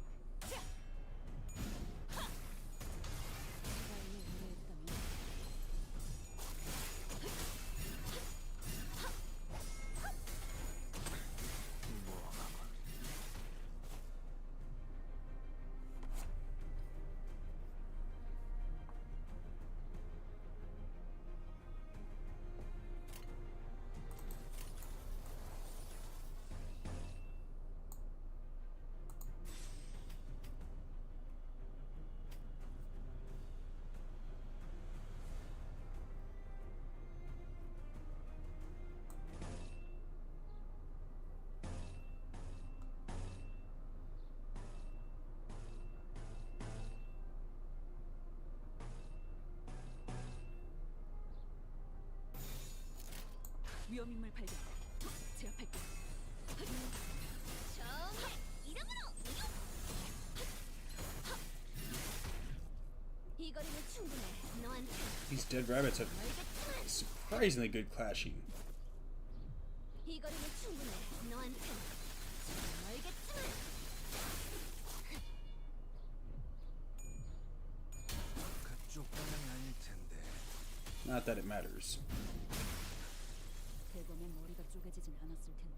위험 인물 발견. 제압할게. 정의 이름으로 이용. 이 거리는 충분해. 너한테 These dead rabbits have surprisingly good clashing. 이 거리는 충분해. 너한테 알겠지만. 그쪽 방향이 아닐 텐데. Not that it matters. 대검의 머리가 쪼개지진 않았을 텐데.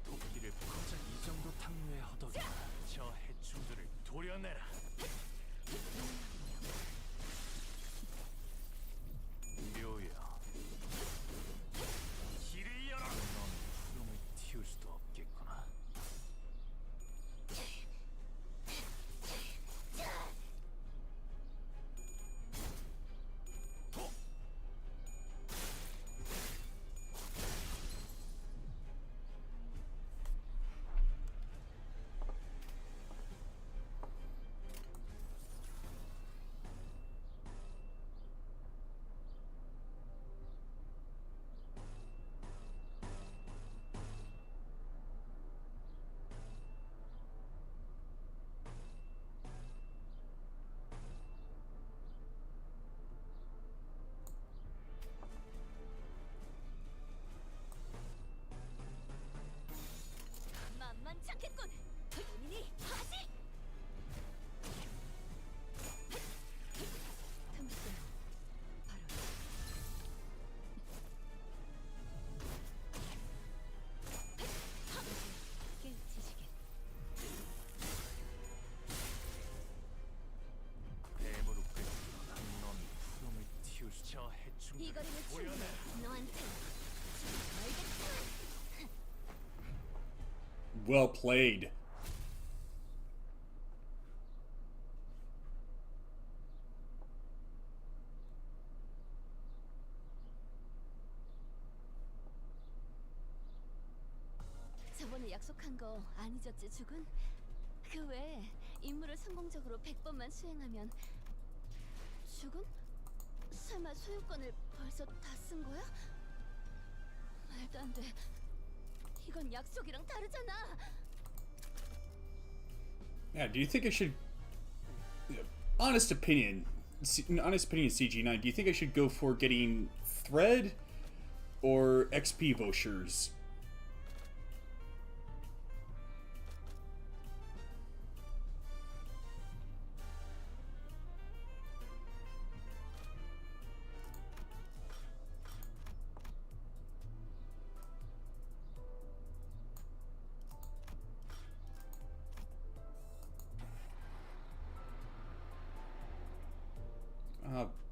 도끼를 고작 이 정도 탕류에 허덕여 저 해충들을 도려내라. 묘야. 길을 열어. 넌 구름을 틔울 수도 없겠구나. 만만찮겠군. 본인이 하지. 틈새 바로 깨우치시게. 대무릎 꿇고 넌 구름을 틔울 수. 저 이 해충들을 거리는 충분해. 도려내라. 너한테 알겠지만. Well played. 저번에 약속한 거 안 잊었지, 죽은? 그 외에 임무를 성공적으로 100번만 수행하면 죽은? 설마 소유권을 벌써 다 쓴 거야? 말도 안 돼. 이건 약속이랑 다르잖아. Yeah, do you think I should... Honest opinion, CG9, do you think I should go for getting Thread or XP vouchers?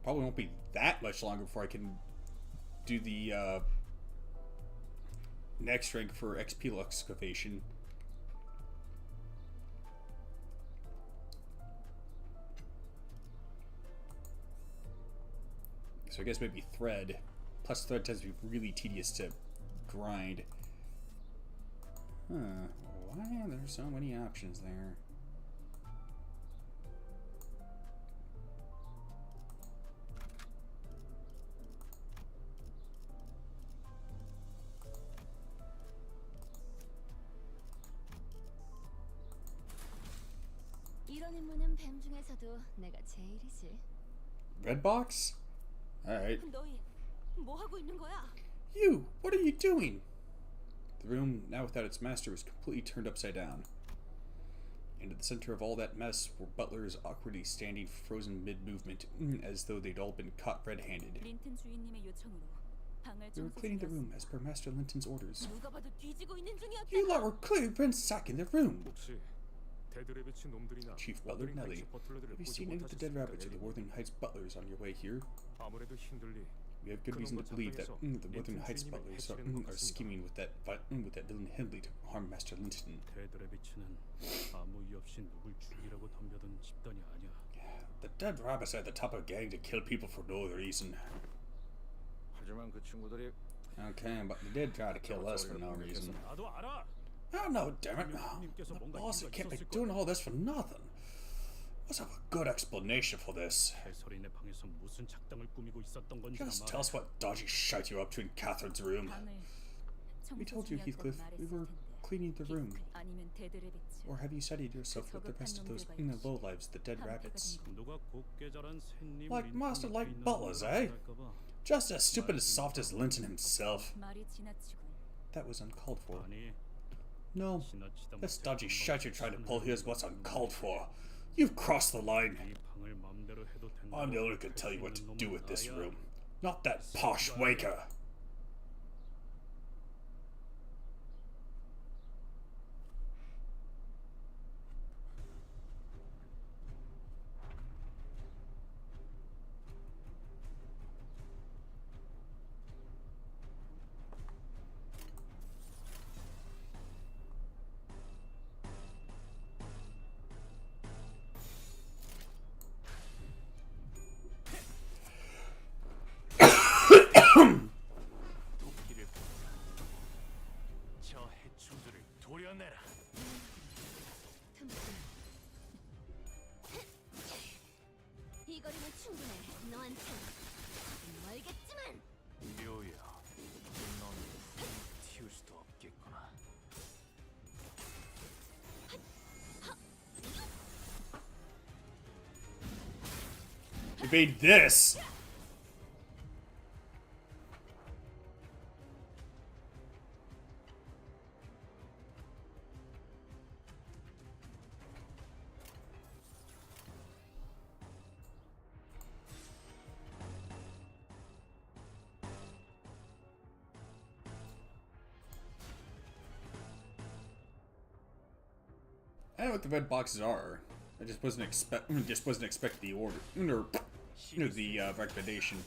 Probably won't be that much longer before I can do the next rank for XP excavation. So I guess maybe Thread. Plus Thread tends to be really tedious to grind. Huh. Why are there so many options there? 이런 임무는 뱀 중에서도 내가 제일이지. Red box? Alright. 너희 뭐 하고 있는 거야? You! What are you doing? The room, now without its master, was completely turned upside down. And at the center of all that mess were butlers awkwardly standing frozen mid-movement, as though they'd all been caught red-handed. 린튼 주인님의 요청으로 방을 They were cleaning the room as per Master Linton's orders. 누가 봐도 뒤지고 있는 중이었다. You lot were clearly ransacking the room! 혹시 데드레비츠 놈들이나 Chief Butler 워더링 Nelly, 하이츠 버틀러들을 have you 보지 seen any of the dead 못하셨습니까, rabbits or the 넬리? Worthing Heights butlers on your way here? 아무래도 힘들리. We have good reason to believe that the Worthing Heights butlers are scheming with that villain Hindley to harm Master Linton. 데드레비츠는 아무 이유 없이 누굴 죽이라고 덤벼든 집단이 아니야. The dead rabbits are at the top of a gang to kill people for no reason. 하지만 그 친구들이 Okay, but they did try to kill us for no reason. 나도 알아. Oh no, damn it! The boss can't be doing all this for nothing. Let's have a good explanation for this. 해설인의 방에서 무슨 작당을 꾸미고 있었던 건지 Just tell us what dodgy shite you're up to in Catherine's room. We told you, Heathcliff. We were cleaning the room. 아니면 데드레비츠. Or have you studied yourself with the rest of those lowlives, the dead rabbits? 누가 곱게 자란 샌님 Like master like butlers, eh? Just as stupid and soft as Linton himself. 말이 지나치군. That was uncalled for. 아니, No, this dodgy shite you're trying to pull here is what's uncalled for. You've crossed the line. 이 방을 맘대로 해도 된다. I'm the only one who can tell you what to do with this room. Not that posh waker. 도끼를 저 해충들을 도려내라. 이 거리면 충분해. 너한테 멀겠지만. 묘야, 넌 튀울 수도 없겠구나. Evade this! I know what the red boxes are. I just wasn't expect the order or the recommendation.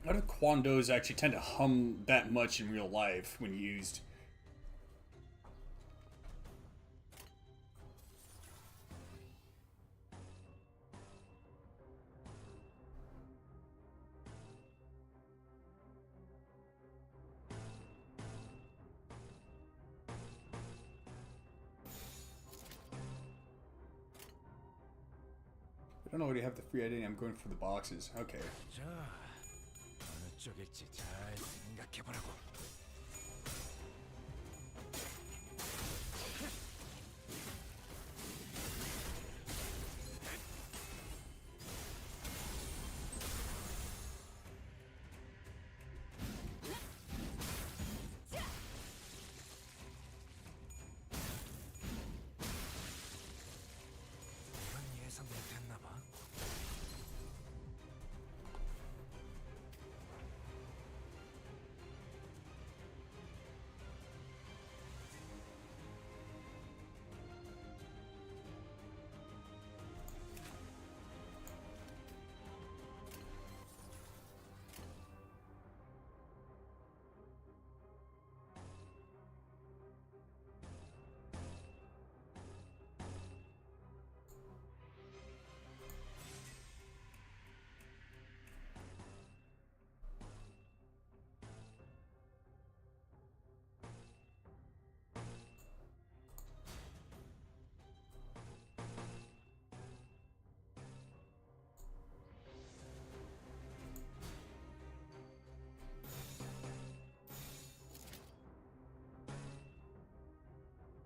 Why do Quandos actually tend to hum that much in real life when used? I don't already have the free identity. I'm going for the boxes. Okay. 자, 어느 쪽일지 잘 생각해보라고. 이건 예상 못했나봐.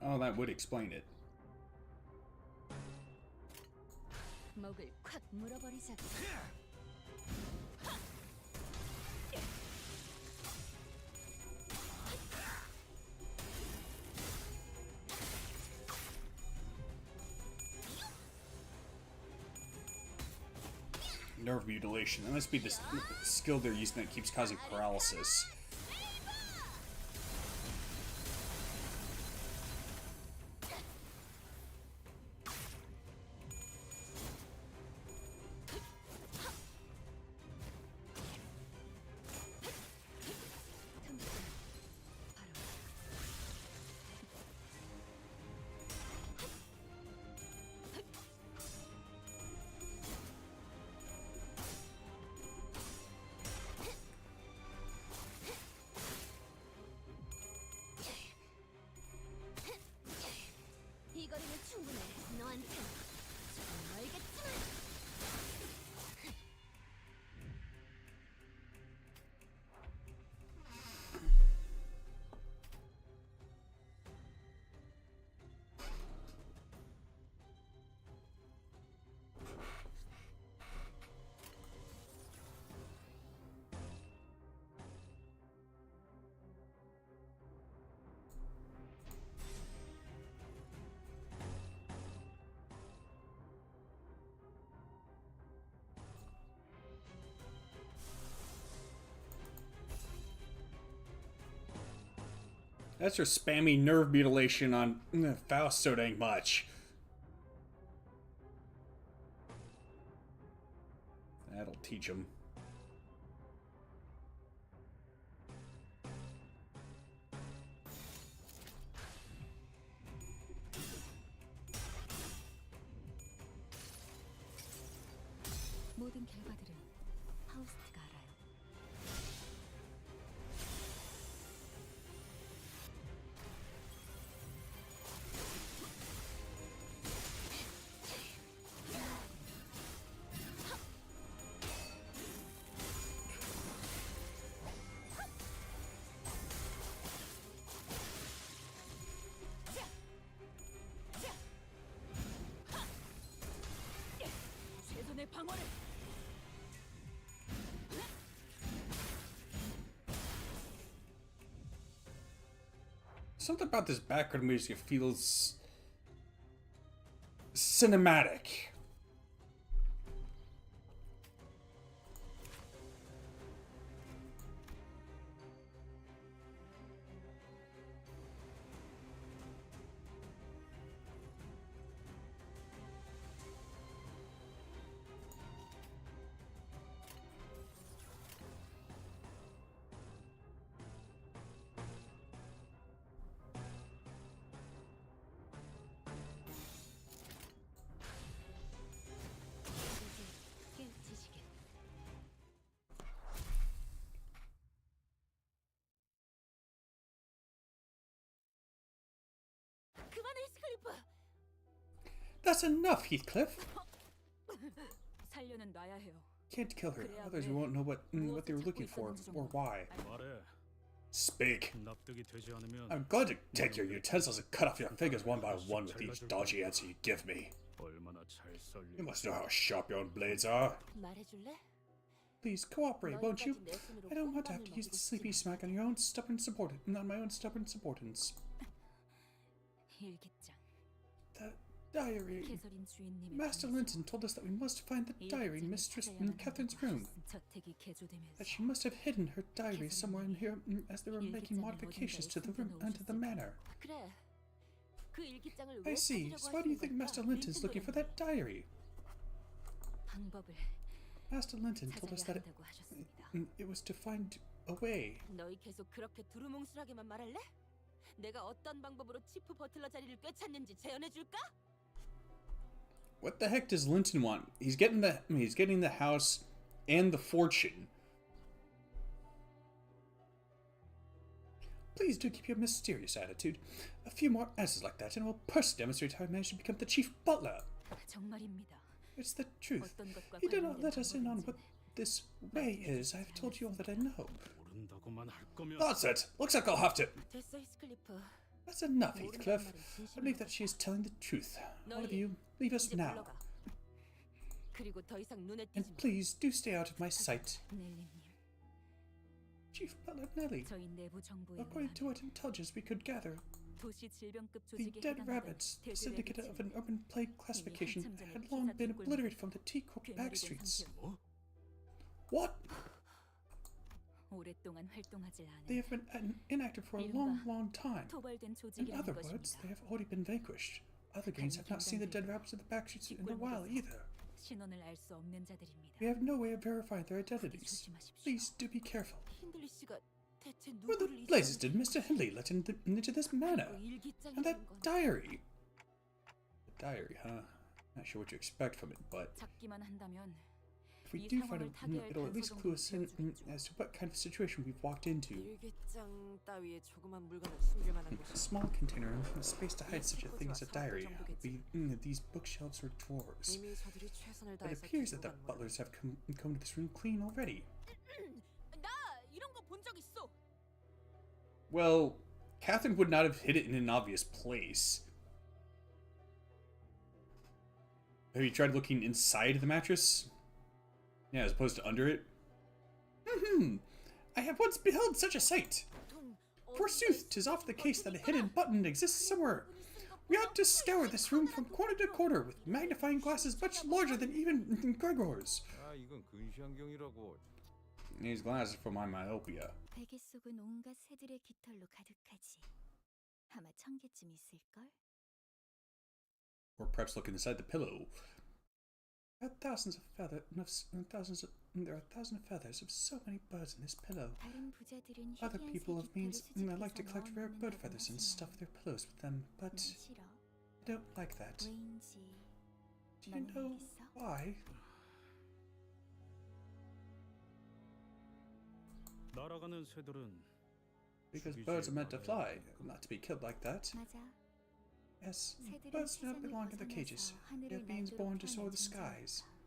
Oh, that would explain it. 목을 콱 물어버리자고. Nerve mutilation. That must be the skill they're using that keeps causing paralysis. 이 거리는 충분해. 너한테 잘 알겠지만. That's her spammy nerve mutilation on Faust so dang much. That'll teach him. 모든 결과들은 파우스트가 알아요. 최선의 방어를. Something about this background music feels cinematic. 깨우치시게. 그만해, 스클리프. That's enough, Heathcliff. 살려는 놔야 해요. Can't kill her, otherwise we won't know what they were looking for or why. 말해. Speak. 납득이 되지 않으면 I'm going to take your utensils and cut off your fingers one by one with each dodgy answer you give me. 얼마나 잘 You 썰리. must know how sharp your own blades are. 말해줄래? Please cooperate, won't you? I don't want to have to use the sleepy smack on your own stubborn on my own stubborn subordinates. 일기장. The diary. 캐서린 주인님의 Master Linton told us that we must find the diary in Mistress Catherine's room. 저택이 개조되면서 That she must have hidden her diary somewhere in here as they were making modifications to the room and to the manor. 그래. 그 일기장을 I 왜 see. 찾으려고 So why do you think 하시는 Master 걸까? Linton's looking for that diary? 방법을 Master Linton told us 찾아야 that 한다고 하셨습니다. it was to find a way. 너희 계속 그렇게 두루뭉술하게만 말할래? 내가 어떤 방법으로 치프 버틀러 자리를 꿰찼는지 재현해 줄까? What the heck does Linton want? He's getting the house and the fortune. Please do keep your mysterious attitude. A few more answers like that, and we'll personally demonstrate how I managed to become the chief butler. 정말입니다. It's the truth. 어떤 것과 You do not 관련된 let us in on 방법인지는 what this way is. I've told you all that I know. 모른다고만 할 거면. Nonsense! Looks like I'll have to. 됐어, 히스클리프. That's enough, Heathcliff. I believe that she is telling the truth. All of you, leave us 이제 now. 물러가. 그리고 더 이상 눈에 And 띄지 마. please do stay out of my sight. 넬리님, Chief Butler Nelly, 저희 내부 정보에 according to 의하면 what intelligence we could gather, 도시 질병급 the 조직에 Dead 해당하는 Rabbits, 대들의 syndicate of an 위치는 urban plague classification, had long been obliterated from the T-Corp back streets. What? 오랫동안 활동하지 They 않은 have been inactive for a long, long time. 토벌된 In 조직이라는 other words, 것입니다. they have already been vanquished. Other gangs have not seen the Dead Rabbits of the back streets in a while either. 신원을 알 수 없는 자들입니다. We have no way of verifying their identities. Please do be careful. 힌들리 씨가 대체 Where the 누구를 blazes did Mr. Hindley let into this manor? And that diary? The diary, huh? Not sure what you expect from it, but 찾기만 한다면 if we do find it, it'll at least clue us in as to what kind of situation we've walked into. 일기장 따위에 조그만 물건을 숨길 만한 A 곳이 small container and space to hide such a thing as a diary would be these bookshelves or drawers. 이미 저들이 최선을 It 다해서 appears that the 기록한 butlers have come to this room clean already. 나 이런 거 본 적 있어. Well, Catherine would not have hid it in an obvious place. Have you tried looking inside the mattress? Yeah, as opposed to under it? I have once beheld such a sight. Forsooth, 'tis oft the case that a hidden button exists somewhere. We ought to scour this room from corner to corner with magnifying glasses much larger than even Gregor's. 아, 이건 근시안경이라고. These glasses for my myopia. 베개 속은 온갖 새들의 깃털로 가득하지. 아마 1000개쯤 있을걸? Or perhaps look inside the pillow. There are thousands of feathers of so many birds in this pillow. 다른 부자들은 Other 희귀한 people 새 of means 깃털을 like to 수집해서 collect rare bird 넣어놓는다고 feathers and 하지만 stuff their pillows with them, but 난 싫어. I don't like that. 왜인지 Do you 너는 know 알겠어? why? 날아가는 새들은 Because birds are meant to fly, not to be killed like that. 맞아. Yes, 새들은 birds do not 세상을 belong in the cages. 벗어나서 They 하늘을 are beings 날도록 born to soar 태어난 the skies. 존재니까.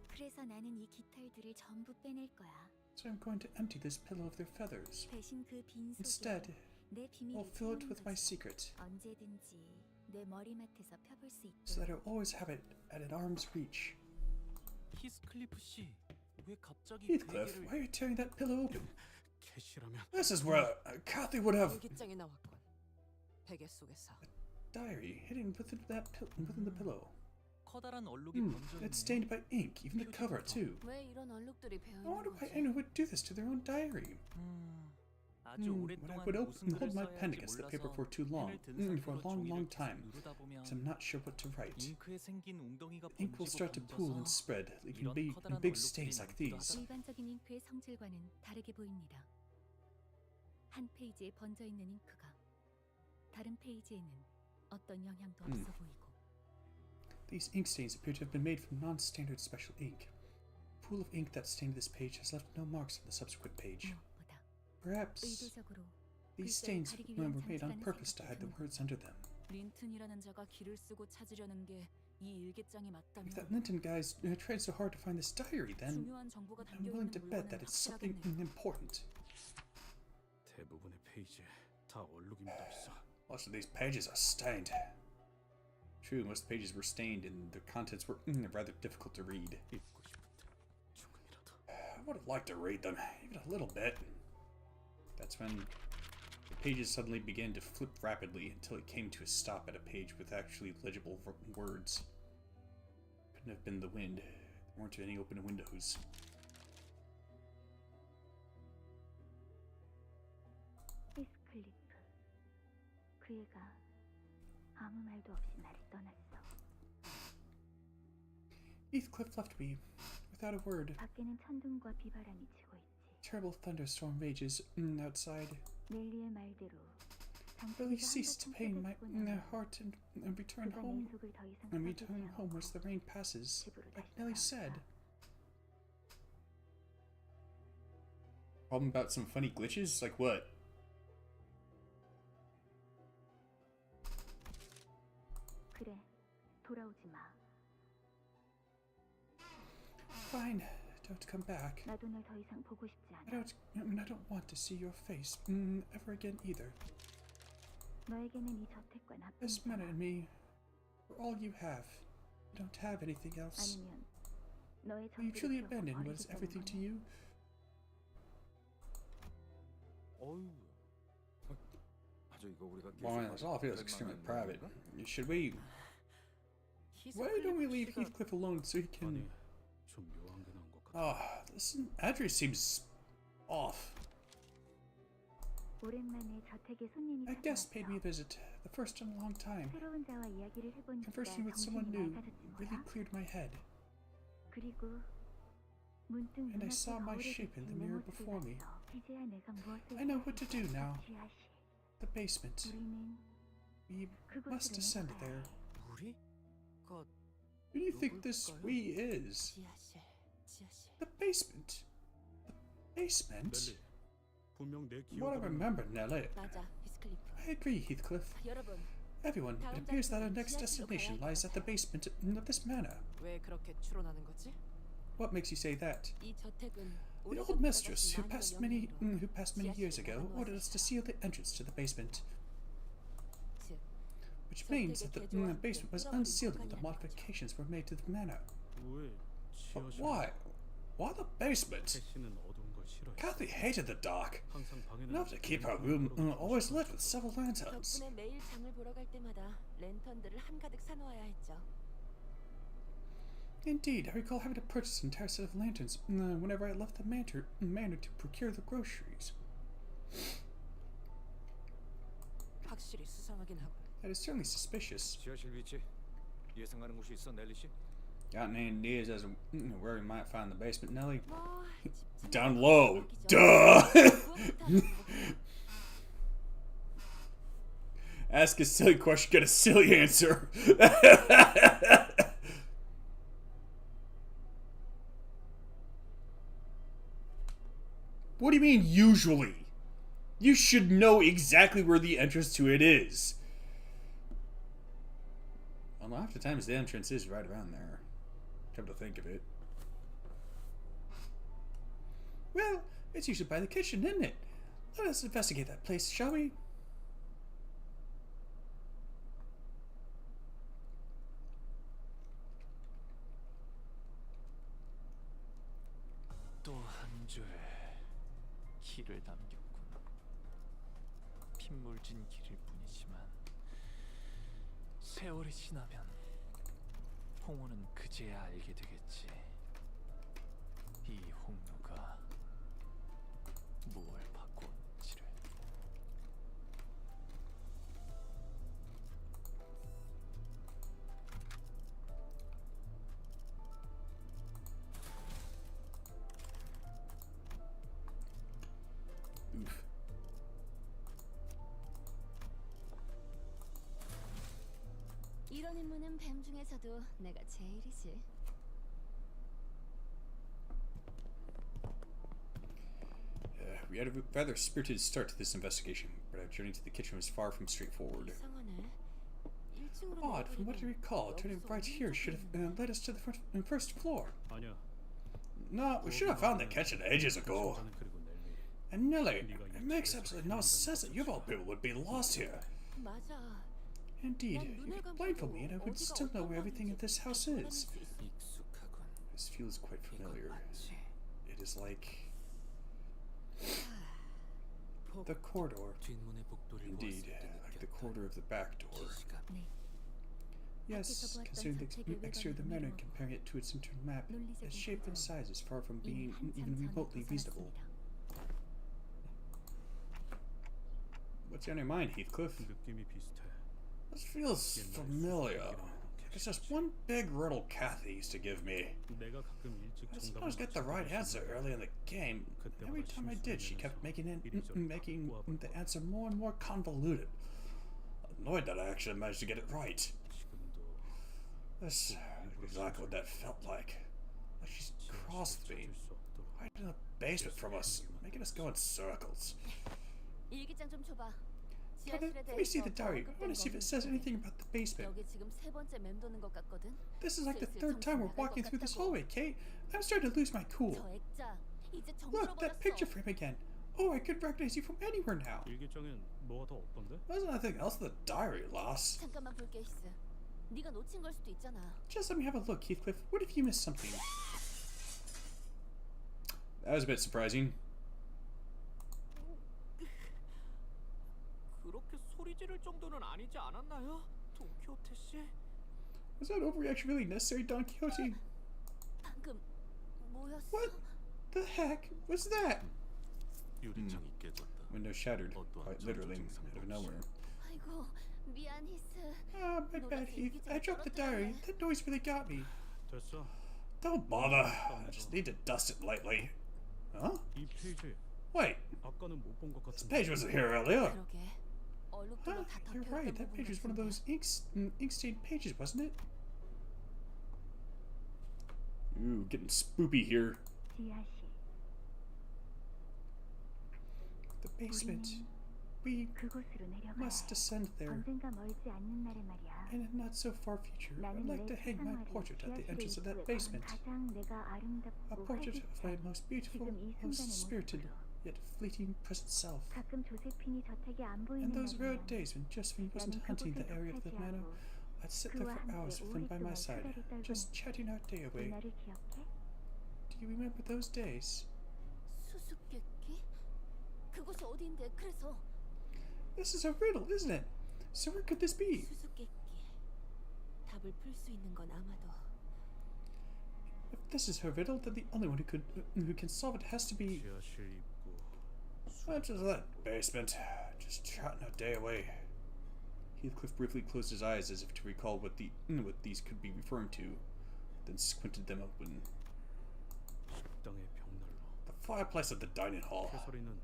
그래서 나는 이 깃털들을 전부 빼낼 거야. So I'm going to empty this pillow of their feathers. 대신 그 빈 Instead, 속에 내 I'll 비밀을 fill it 채우는 with my 거지. secret, 언제든지 내 머리맡에서 펴볼 수 so that 있도록. I'll always have it at an arm's reach. 히스클리프 씨, 왜 갑자기 Heathcliff, 베개를 why are you tearing that pillow open? 캐시라면 This is where Kathy would have 일기장이 나왔군. 베개 속에서. diary hidden within the pillow. 커다란 얼룩이 번져 It's stained by ink, even the cover too. 왜 이런 얼룩들이 배어 I 있는 wonder why 거지? anyone would do this to their own diary. 아주 When I 오랫동안 would 무슨 hold 글을 my 써야 pen 할지 against the paper 몰라서 for too long, 펜을 든 for a 상태로 long 종이를 time, 계속 누르다 보면 because I'm not sure what to write. 잉크에 생긴 웅덩이가 Ink will start to pool and 번져서 spread, leaving 이런 big 커다란 stains like 얼룩들이 these. 일반적인 잉크의 성질과는 다르게 보입니다. 한 페이지에 번져 있는 잉크가 다른 페이지에는 어떤 영향도 없어 보이고. These ink stains appear to have been made from non-standard special ink. The pool of ink that stained this page has left no marks on the subsequent page. 무엇보다 Perhaps 의도적으로 these stains were made on purpose to hide the words under them. 린튼이라는 자가 길을 쓰고 찾으려는 게 이 일기장이 If that 맞다면 Linton guy's tried so hard to find this diary, then 중요한 정보가 I'm 담겨 willing to 있는 bet 물건은 that it's something 확실하겠네요. important. 대부분의 페이지에 다 얼룩이 묻어 있어. Most of these pages are stained. True, most of the pages were stained and the contents were rather difficult to read. 읽고 싶은데 조금이라도. I would have liked to read them, even a little bit. That's when the pages suddenly began to flip rapidly until it came to a stop at a page with actually legible words. Couldn't have been the wind. There weren't any open windows. 히스클리프. 그 애가 아무 말도 없이 나를 떠났어. Heathcliff left me without a word. 밖에는 천둥과 비바람이 치고 있지. Terrible thunderstorm rages outside. 넬리의 말대로 Really ceased to pain my heart and return 그가 내 home. 속을 더 이상 And 썩이지 return home 않고 as the rain passes, 집으로 like 다시 Nelly 돌아온다. said. Problem about some funny glitches? Like what? 그래, 돌아오지 마. Fine, don't come back. 나도 널 더 이상 보고 싶지 않아. I don't want to see your face ever again either. 너에게는 이 저택과 This 나뿐이잖아. man and me, we're all you have. You don't have anything else. 아니면 너의 Will you 정체를 truly 기억하고 abandon what 버리기 is everything to 때문에. you? 어휴. 아주 이거 우리가 Well, this all feels extremely private. Should we? Why don't we leave Heathcliff alone so he can? 아니, 좀 묘한 게 나온 것 같아. Ah, listen, Audrey seems off. 오랜만에 저택에 손님이 A guest paid me a 찾아왔어. visit, the first in a long time. 새로운 자와 이야기를 해보니까 Conversing with someone new 정신이 맑아졌던 really 거야. cleared my head, 그리고 문득 and I 눈앞에 saw my 거울에 shape in 비친 the 내 mirror 모습을 before me. 봤어. 이제야 내가 무엇을 I know 해야 what to do 할지 now. 지하실. The basement. 우리는 We 그곳으로 must ascend 내려가야 there. 해. 우리가 Who do you think this we is? 지하실, 지하실. The basement. The basement? 넬리, 분명 내 What I 기억으로는 remember, Nellie. 맞아, 히스클리프. I agree, Heathcliff. 여러분, Everyone, it appears that our next destination lies at the basement of this manor. 왜 그렇게 추론하는 거지? What makes you say that? 이 저택은 The old mistress, who passed many years ago, ordered us to seal the entrance to the basement, which means that the basement was unsealable. The modifications were made to the manor. 왜 But 지하실? why? Why the basement? 캐시는 어두운 걸 싫어해. Kathy hated the dark. 항상 방에는 Enough to keep her room always lit with several lanterns. 덕분에 매일 장을 보러 갈 때마다 랜턴들을 한가득 사놓아야 했죠. Indeed, I recall having to purchase an entire set of lanterns whenever I left the manor to procure the groceries. 확실히 수상하긴 하고. That is certainly suspicious. 지하실 위치 예상하는 곳이 있어, 넬리 씨? Got any ideas as to where we might find the basement, Nellie? 뭐, Down low. Duh! Ask a silly question, get a silly answer. What do you mean, usually? You should know exactly where the entrance to it is. Well, half the times the entrance is right around there. Come to think of it. Well, it's usually by the kitchen, isn't it? Let us investigate that place, shall we? 또 한 줄 길을 남겼구나. 핏물진 길일 뿐이지만 세월이 지나면 홍호는 그제야 알게 되겠지. 이 홍로가 무엇을 바꾸었는지를. Oof. 이런 임무는 뱀 중에서도 내가 제일이지. We had a rather spirited start to this investigation, but our journey to the kitchen was far from straightforward. 이상하네. 1층으로 Odd, from what I recall, turning right here should have led us to the first floor. 아니야. No, we should have found the kitchen ages ago. 저는 그리고 넬리. And Nellie, it makes absolutely no sense that you of all people would be lost here. 맞아. Indeed, you could blindfold me and I would still know where everything in this house is. 익숙하군. This feels quite familiar. It is like the corridor. 뒷문의 복도를 Indeed, like the corridor of the back door. 네. Yes, considering the exterior of the manor and comparing it to its internal map, its shape and size is far from being even remotely reasonable. What's on your mind, Heathcliff? 느낌이 비슷해. This feels familiar. It's just one big riddle Kathy used to give me. 내가 가끔 일찍 I 정답을 suppose get the right answer early in the game. Every time I did, she kept making the answer more and more convoluted. Annoyed that I actually managed to get it right. That's exactly what that felt like. Like she's crossed me, right in the basement from us, making us go in circles. 일기장 좀 줘봐. Let me see the diary. I want to see if it says anything about the basement. 여기 지금 세 번째 맴도는 것 같거든. This is like the third time we're walking through this hallway, Kate. I'm starting to lose my cool. 저 액자 이제 Look, that picture frame again. Oh, I could recognize you from anywhere now. 일기장엔 뭐가 더 없던데? There's nothing else in the diary, Loss. 잠깐만 볼게, 히스. 네가 놓친 걸 수도 있잖아. Just let me have a look, Heathcliff. What if you missed something? That was a bit surprising. 그렇게 소리 지를 정도는 아니지 않았나요? 돈키호테 씨? Was that overreaction really necessary, Don Quixote? 방금 뭐였어? What the heck was that? 유리창이 깨졌다. Window shattered, quite literally, out of nowhere. 아이고, 미안 히스. Ah, my bad, Heath. I dropped the diary. That noise really got me. 됐어. Don't bother. I just need to dust it lightly. Huh? 이 페이지 Wait, 아까는 못 본 것 this 같은데. page wasn't here earlier. 그러게. Huh? 얼룩들로 다 You're 덮여있던 right. That 부분 page was one of 같은데. those ink-stained pages, wasn't it? Ooh, getting spoopy here. 지하실. The basement. We 그곳으로 내려가야 must 해. descend there. 언젠가 멀지 않는 날에 말이야. In a not so far future, I'd 나는 like to 내 hang my 세상화를 portrait at the 지하실의 entrance of that 입구에 basement. 가장 내가 A 아름답고 portrait of my 활기찬 most beautiful, 지금 이 most 순간의 spirited, 모습으로. yet fleeting present self. 가끔 조세핀이 저택에 안 보이는 In those rare 날이면 days when Josephine wasn't 나는 hunting the 그곳에 area of the manor, 독차지하고 I'd sit there 그와 for hours 함께 with them by my 오랫동안 side, 수다를 just 떨곤 chatting our day away. 그날을 기억해? Do you remember those days? 수수께끼? 그곳이 어디인데? 그래서 This is a riddle, isn't it? So where could this be? 수수께끼. 답을 풀 수 있는 건 아마도 If this is her riddle, then the only one who can solve it has to be. 지하실 입구. Just that basement, just chatting our day away. Heathcliff briefly closed his eyes as if to recall what these could be referring to, then squinted them open. 식당의 벽난로. The fireplace at the dining hall. 캐서린은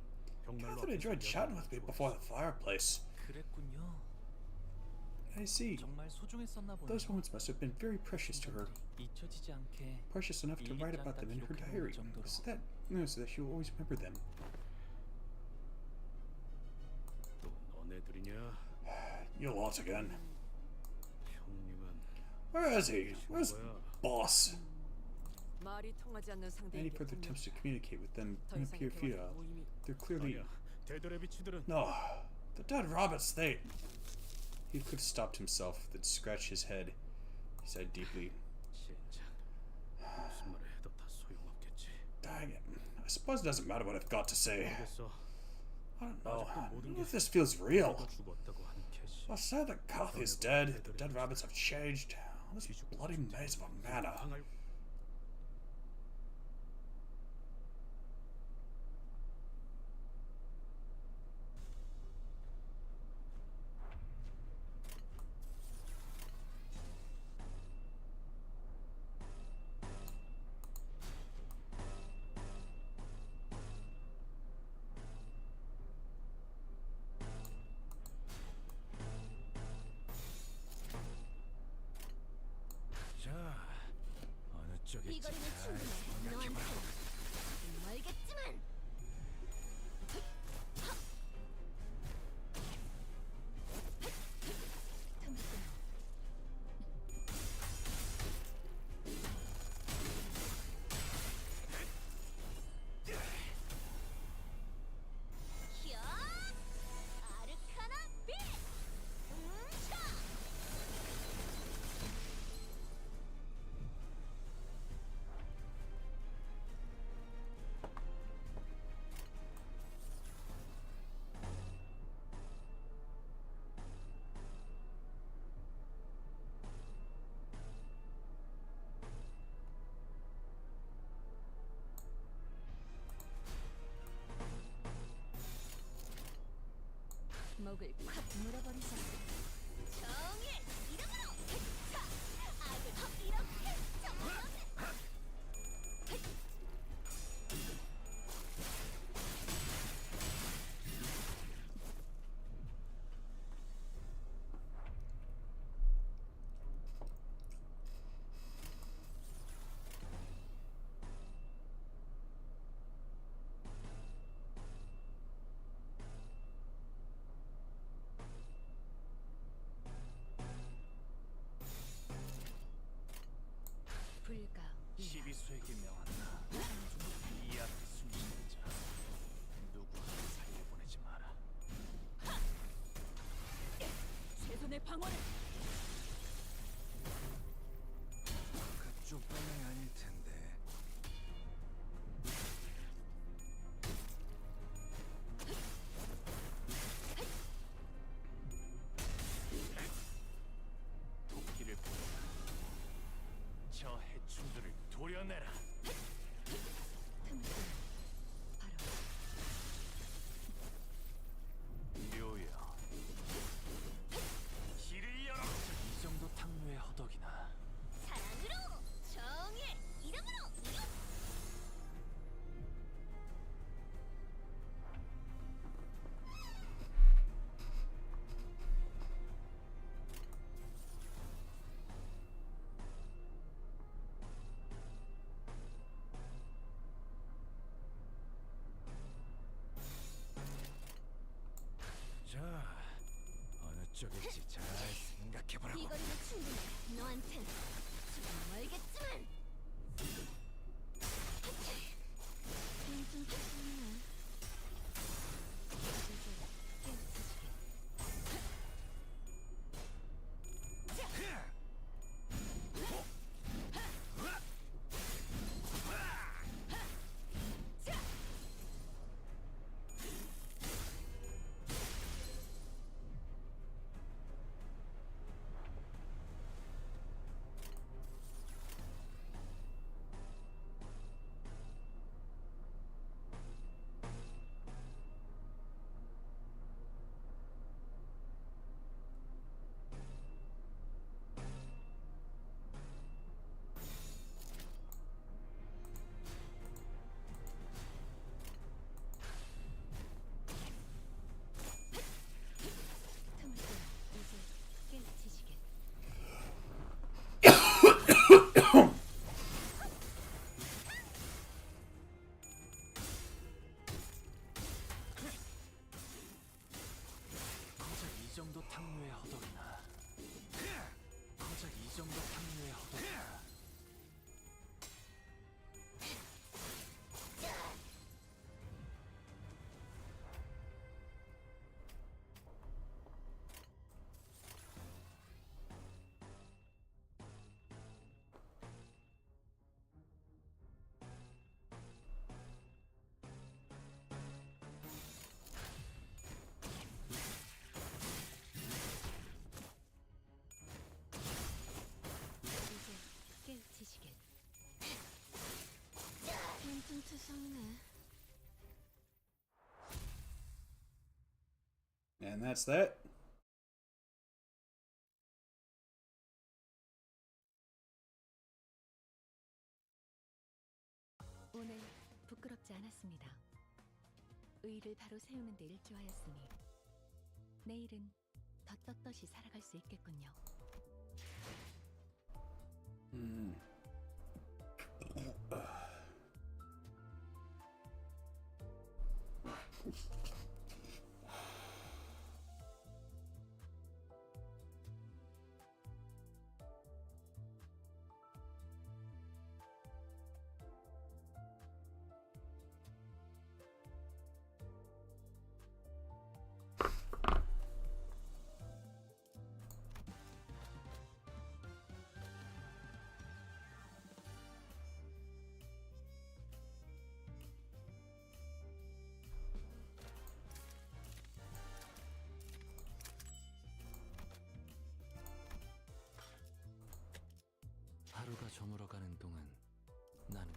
벽난로 Catherine enjoyed chatting with me before the fireplace. 그랬군요. I see. 정말 소중했었나 보네요. Those moments must have been very precious to her. 잊혀지지 않게 Precious enough to write about them in her diary, so that she will always remember them. 또 너네들이냐? You lot again. 형님은 Where is he? Where's boss? 말이 통하지 않는 Any 상대에게 further attempts to communicate with them 더 appear 이상의 futile. 대화는 무의미. They're clearly 아니야. 데드레비치들은 no. The dead rabbits. They. Heathcliff stopped himself, then scratched his head. He sighed deeply. 진짜 무슨 말을 해도 다 소용없겠지. Dang it. I suppose it doesn't matter what I've got to say. 모르겠어. I don't know. I 아직도 모든 don't know 게 if this feels real. 내가 죽었다고 하는 캐시. I said that Kath is dead. The dead rabbits have changed. This bloody maze of a manor. 당할 자, 어느 쪽일지 이 거리는 잘 충분해. 생각해봐. 너한테 멀겠지만. 히야! 아르카나 빛! 차! 목을 콱 물어버리자. 정의 이름으로 차! 악을 이렇게 정의하세! 불가 12세기 명한나 이 앞에 숨쉬는 자 누구 하나 살려보내지 마라. 최선의 방어를. 그쪽 방향이 아닐 텐데. 도려내라. 묘야. 길을 열어. 이 정도 탕류의 허덕이나. 사랑으로 정의 이름으로 자, 어느 쪽일지 잘 생각해보라고. 이 거리는 충분해. 너한텐 조금 멀겠지만. 좀 좋네. 고작 이 정도 탕류의 허덕이나. 고작 이 정도 탕류의 허덕이나. 깨우치시길. 퉁퉁투성이네. And that's that. 오늘 부끄럽지 않았습니다. 의의를 바로 세우는 데 일조하였으니 내일은 더 떳떳이 살아갈 수 있겠군요. 하루가 저물어가는 동안 나는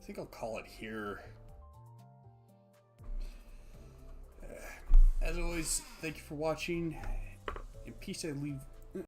I think I'll call it here. As always, thank you for watching. In peace, I leave